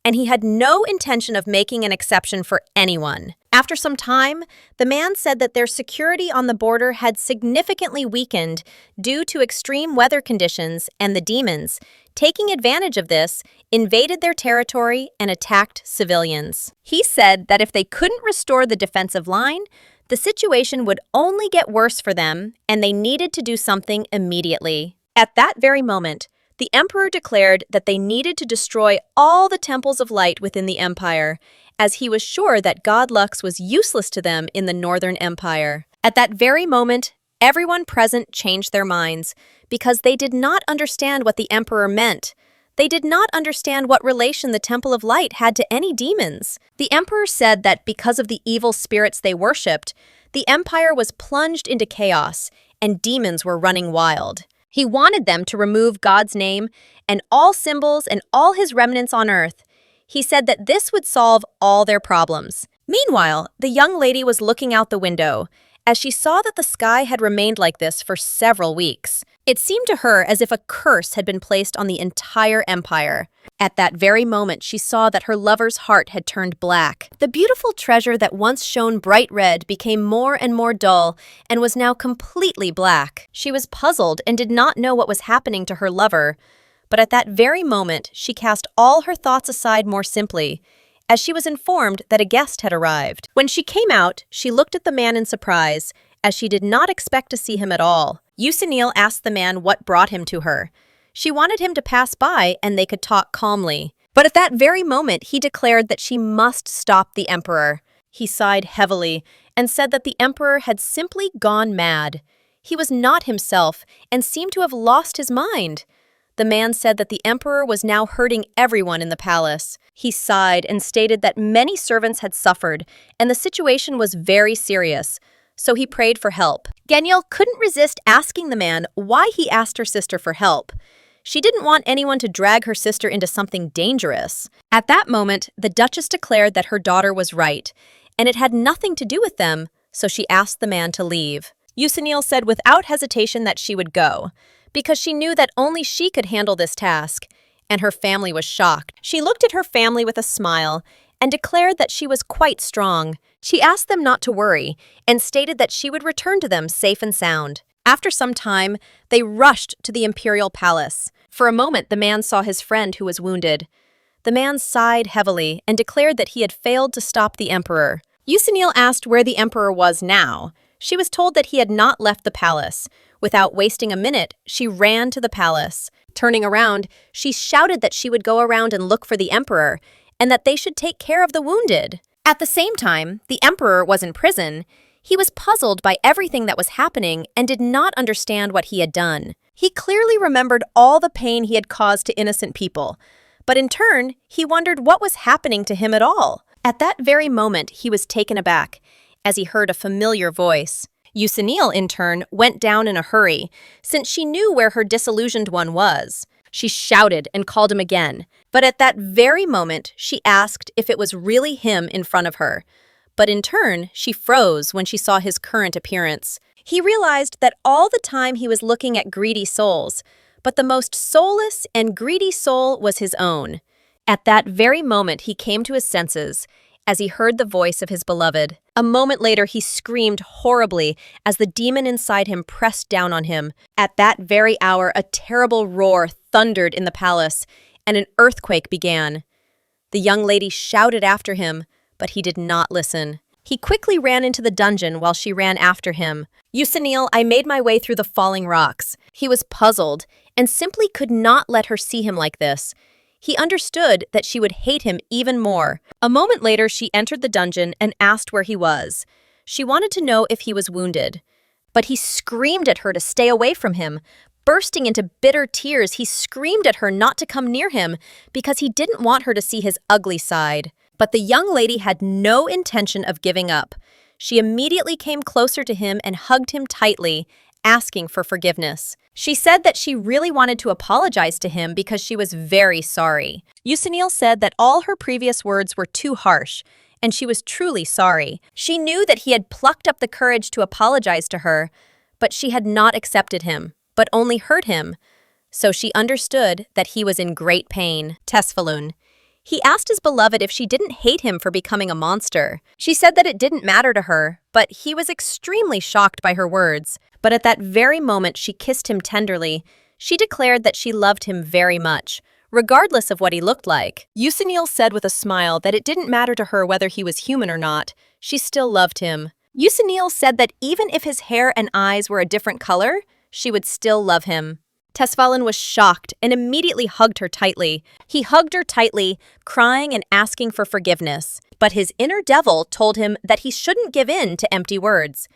and he had no intention of making an exception for anyone. After some time, the man said that their security on the border had significantly weakened due to extreme weather conditions, and the demons, taking advantage of this, invaded their territory and attacked civilians. He said that if they couldn't restore the defensive line, the situation would only get worse for them, and they needed to do something immediately. At that very moment, the emperor declared that they needed to destroy all the temples of light within the empire, as he was sure that God Lux was useless to them in the northern empire. At that very moment, everyone present changed their minds, because they did not understand what the emperor meant. They did not understand what relation the Temple of Light had to any demons. The emperor said that because of the evil spirits they worshipped, the empire was plunged into chaos, and demons were running wild. He wanted them to remove God's name and all symbols and all his remnants on earth. He said that this would solve all their problems. Meanwhile, the young lady was looking out the window, as she saw that the sky had remained like this for several weeks. It seemed to her as if a curse had been placed on the entire empire. At that very moment, she saw that her lover's heart had turned black. The beautiful treasure that once shone bright red became more and more dull and was now completely black. She was puzzled and did not know what was happening to her lover. But at that very moment, she cast all her thoughts aside more simply, as she was informed that a guest had arrived. When she came out, she looked at the man in surprise, as she did not expect to see him at all. Yusinil asked the man what brought him to her. She wanted him to pass by and they could talk calmly. But at that very moment, he declared that she must stop the emperor. He sighed heavily and said that the emperor had simply gone mad. He was not himself and seemed to have lost his mind. The man said that the emperor was now hurting everyone in the palace. He sighed and stated that many servants had suffered and the situation was very serious. So he prayed for help. Genyel couldn't resist asking the man why he asked her sister for help. She didn't want anyone to drag her sister into something dangerous. At that moment, the Duchess declared that her daughter was right, and it had nothing to do with them, so she asked the man to leave. Yusinil said without hesitation that she would go, because she knew that only she could handle this task, and her family was shocked. She looked at her family with a smile and declared that she was quite strong. She asked them not to worry and stated that she would return to them safe and sound. After some time, they rushed to the imperial palace. For a moment, the man saw his friend who was wounded. The man sighed heavily and declared that he had failed to stop the emperor. Yusinil asked where the emperor was now. She was told that he had not left the palace. Without wasting a minute, she ran to the palace. Turning around, she shouted that she would go around and look for the emperor, and that they should take care of the wounded. At the same time, the emperor was in prison. He was puzzled by everything that was happening and did not understand what he had done. He clearly remembered all the pain he had caused to innocent people, but in turn, he wondered what was happening to him at all. At that very moment, he was taken aback, as he heard a familiar voice. Yusinil, in turn, went down in a hurry, since she knew where her disillusioned one was. She shouted and called him again, but at that very moment, she asked if it was really him in front of her. But in turn, she froze when she saw his current appearance. He realized that all the time he was looking at greedy souls, but the most soulless and greedy soul was his own. At that very moment, he came to his senses, as he heard the voice of his beloved. A moment later, he screamed horribly as the demon inside him pressed down on him. At that very hour, a terrible roar thundered in the palace, and an earthquake began. The young lady shouted after him, but he did not listen. He quickly ran into the dungeon while she ran after him. Usanil, I made my way through the falling rocks. He was puzzled and simply could not let her see him like this. He understood that she would hate him even more. A moment later, she entered the dungeon and asked where he was. She wanted to know if he was wounded. But he screamed at her to stay away from him. Bursting into bitter tears, he screamed at her not to come near him because he didn't want her to see his ugly side. But the young lady had no intention of giving up. She immediately came closer to him and hugged him tightly, asking for forgiveness. She said that she really wanted to apologize to him because she was very sorry. Usanil said that all her previous words were too harsh, and she was truly sorry. She knew that he had plucked up the courage to apologize to her, but she had not accepted him, but only hurt him. So she understood that he was in great pain. Tesfalun. He asked his beloved if she didn't hate him for becoming a monster. She said that it didn't matter to her, but he was extremely shocked by her words. But at that very moment she kissed him tenderly. She declared that she loved him very much, regardless of what he looked like. Usanil said with a smile that it didn't matter to her whether he was human or not. She still loved him. Usanil said that even if his hair and eyes were a different color, she would still love him. Tesfalun was shocked and immediately hugged her tightly. He hugged her tightly, crying and asking for forgiveness. But his inner devil told him that he shouldn't give in to empty words.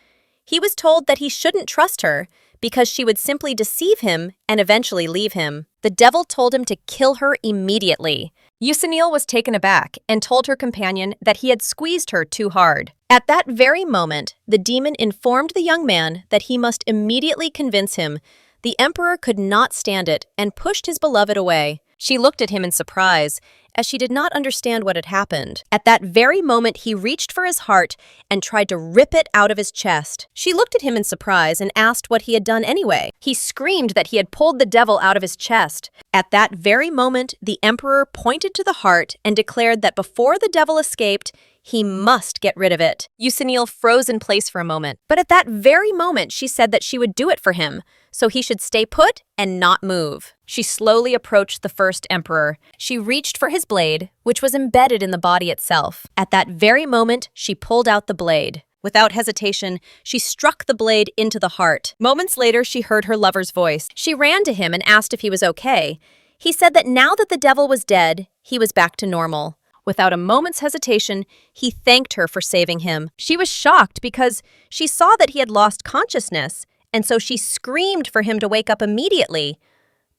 He was told that he shouldn't trust her because she would simply deceive him and eventually leave him. The devil told him to kill her immediately. Usanil was taken aback and told her companion that he had squeezed her too hard. At that very moment, the demon informed the young man that he must immediately convince him. The emperor could not stand it and pushed his beloved away. She looked at him in surprise, as she did not understand what had happened. At that very moment, he reached for his heart and tried to rip it out of his chest. She looked at him in surprise and asked what he had done anyway. He screamed that he had pulled the devil out of his chest. At that very moment, the emperor pointed to the heart and declared that before the devil escaped, he must get rid of it. Usanil froze in place for a moment, but at that very moment she said that she would do it for him, so he should stay put and not move. She slowly approached the first emperor. She reached for his blade, which was embedded in the body itself. At that very moment, she pulled out the blade. Without hesitation, she struck the blade into the heart. Moments later, she heard her lover's voice. She ran to him and asked if he was okay. He said that now that the devil was dead, he was back to normal. Without a moment's hesitation, he thanked her for saving him. She was shocked because she saw that he had lost consciousness, and so she screamed for him to wake up immediately.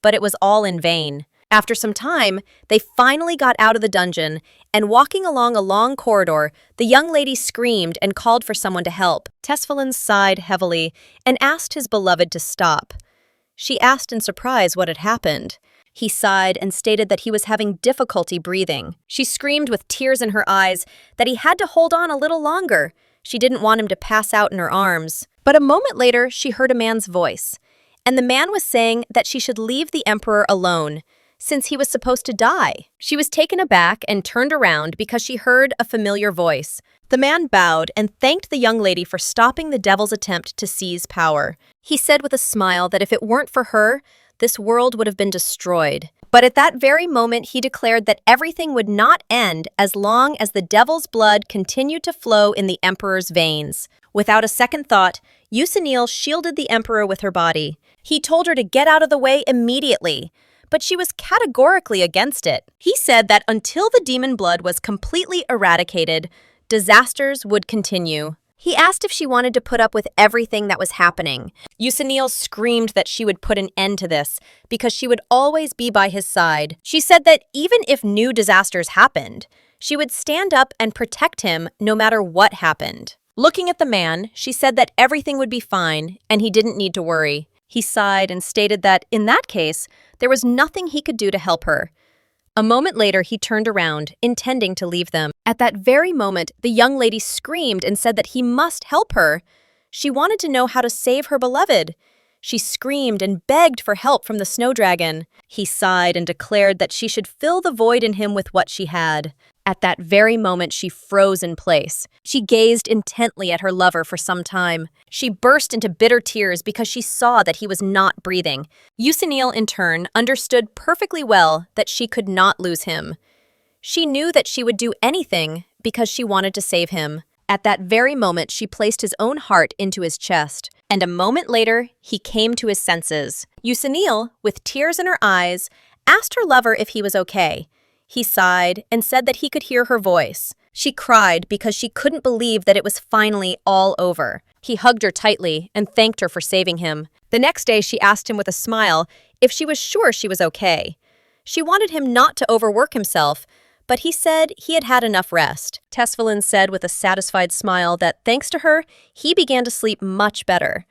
But it was all in vain. After some time, they finally got out of the dungeon, and walking along a long corridor, the young lady screamed and called for someone to help. Tesfalun sighed heavily and asked his beloved to stop. She asked in surprise what had happened. He sighed and stated that he was having difficulty breathing. She screamed with tears in her eyes that he had to hold on a little longer. She didn't want him to pass out in her arms. But a moment later, she heard a man's voice, and the man was saying that she should leave the emperor alone, since he was supposed to die. She was taken aback and turned around because she heard a familiar voice. The man bowed and thanked the young lady for stopping the devil's attempt to seize power. He said with a smile that if it weren't for her, this world would have been destroyed. But at that very moment, he declared that everything would not end as long as the devil's blood continued to flow in the emperor's veins. Without a second thought, Usanil shielded the emperor with her body. He told her to get out of the way immediately, but she was categorically against it. He said that until the demon blood was completely eradicated, disasters would continue. He asked if she wanted to put up with everything that was happening. Usanil screamed that she would put an end to this because she would always be by his side. She said that even if new disasters happened, she would stand up and protect him no matter what happened. Looking at the man, she said that everything would be fine and he didn't need to worry. He sighed and stated that, in that case, there was nothing he could do to help her. A moment later, he turned around, intending to leave them. At that very moment, the young lady screamed and said that he must help her. She wanted to know how to save her beloved. She screamed and begged for help from the snow dragon. He sighed and declared that she should fill the void in him with what she had. At that very moment, she froze in place. She gazed intently at her lover for some time. She burst into bitter tears because she saw that he was not breathing. Usanil, in turn, understood perfectly well that she could not lose him. She knew that she would do anything because she wanted to save him. At that very moment, she placed his own heart into his chest, and a moment later, he came to his senses. Yusinil, with tears in her eyes, asked her lover if he was okay. He sighed and said that he could hear her voice. She cried because she couldn't believe that it was finally all over. He hugged her tightly and thanked her for saving him. The next day, she asked him with a smile if she was sure she was okay. She wanted him not to overwork himself, but he said he had had enough rest. Tesfalin said with a satisfied smile that thanks to her, he began to sleep much better.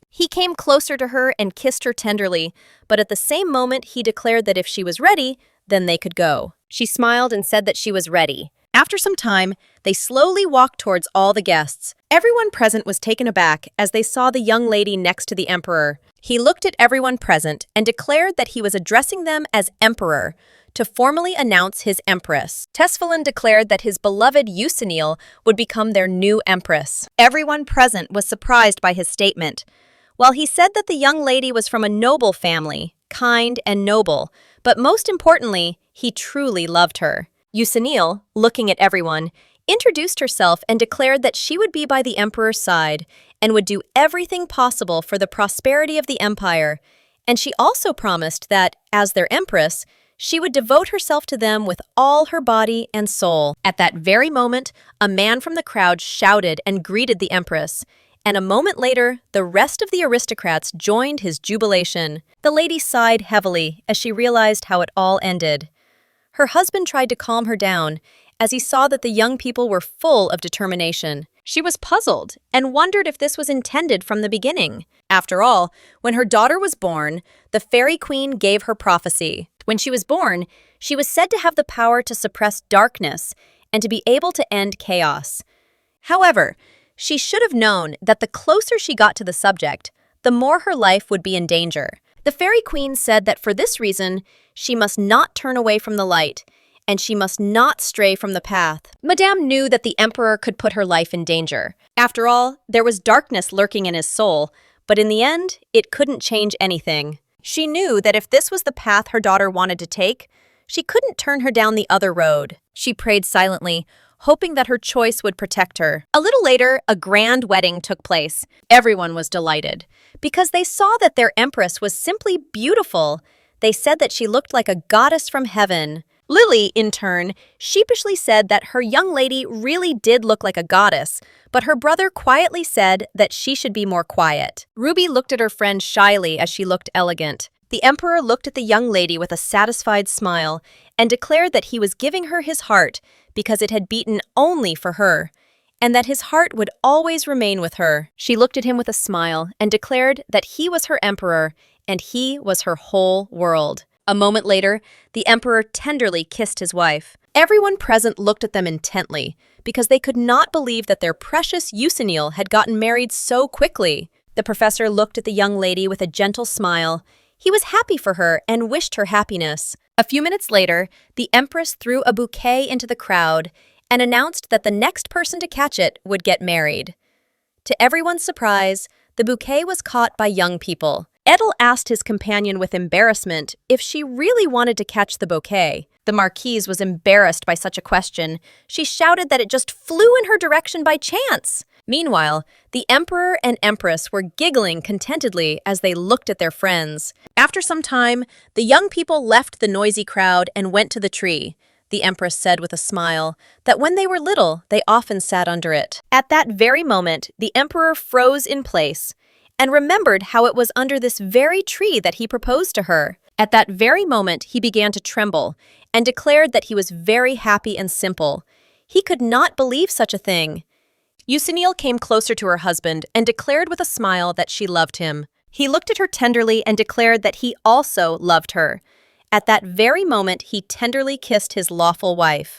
He came closer to her and kissed her tenderly, but at the same moment he declared that if she was ready, then they could go. She smiled and said that she was ready. After some time, they slowly walked towards all the guests. Everyone present was taken aback as they saw the young lady next to the emperor. He looked at everyone present and declared that he was addressing them as emperor to formally announce his empress. Tesfalin declared that his beloved Yusinil would become their new empress. Everyone present was surprised by his statement. While he said that the young lady was from a noble family, kind and noble, but most importantly, he truly loved her. Yusinil, looking at everyone, introduced herself and declared that she would be by the emperor's side and would do everything possible for the prosperity of the empire. And she also promised that, as their empress, she would devote herself to them with all her body and soul. At that very moment, a man from the crowd shouted and greeted the empress, and a moment later, the rest of the aristocrats joined his jubilation. The lady sighed heavily as she realized how it all ended. Her husband tried to calm her down as he saw that the young people were full of determination. She was puzzled and wondered if this was intended from the beginning. After all, when her daughter was born, the fairy queen gave her prophecy. When she was born, she was said to have the power to suppress darkness and to be able to end chaos. However, she should have known that the closer she got to the subject, the more her life would be in danger. The fairy queen said that for this reason, she must not turn away from the light, and she must not stray from the path. Madame knew that the emperor could put her life in danger. After all, there was darkness lurking in his soul, but in the end, it couldn't change anything. She knew that if this was the path her daughter wanted to take, she couldn't turn her down the other road. She prayed silently, hoping that her choice would protect her. A little later, a grand wedding took place. Everyone was delighted, because they saw that their empress was simply beautiful. They said that she looked like a goddess from heaven. Lily, in turn, sheepishly said that her young lady really did look like a goddess, but her brother quietly said that she should be more quiet. Ruby looked at her friend shyly as she looked elegant. The emperor looked at the young lady with a satisfied smile and declared that he was giving her his heart because it had beaten only for her, and that his heart would always remain with her. She looked at him with a smile and declared that he was her emperor and he was her whole world. A moment later, the emperor tenderly kissed his wife. Everyone present looked at them intently because they could not believe that their precious Yusinil had gotten married so quickly. The professor looked at the young lady with a gentle smile. He was happy for her and wished her happiness. A few minutes later, the empress threw a bouquet into the crowd and announced that the next person to catch it would get married. To everyone's surprise, the bouquet was caught by young people. Edel asked his companion with embarrassment if she really wanted to catch the bouquet. The marquise was embarrassed by such a question. She shouted that it just flew in her direction by chance. Meanwhile, the emperor and empress were giggling contentedly as they looked at their friends. After some time, the young people left the noisy crowd and went to the tree. The empress said with a smile that when they were little, they often sat under it. At that very moment, the emperor froze in place and remembered how it was under this very tree that he proposed to her. At that very moment, he began to tremble and declared that he was very happy and simple. He could not believe such a thing. Yusinil came closer to her husband and declared with a smile that she loved him. He looked at her tenderly and declared that he also loved her. At that very moment, he tenderly kissed his lawful wife.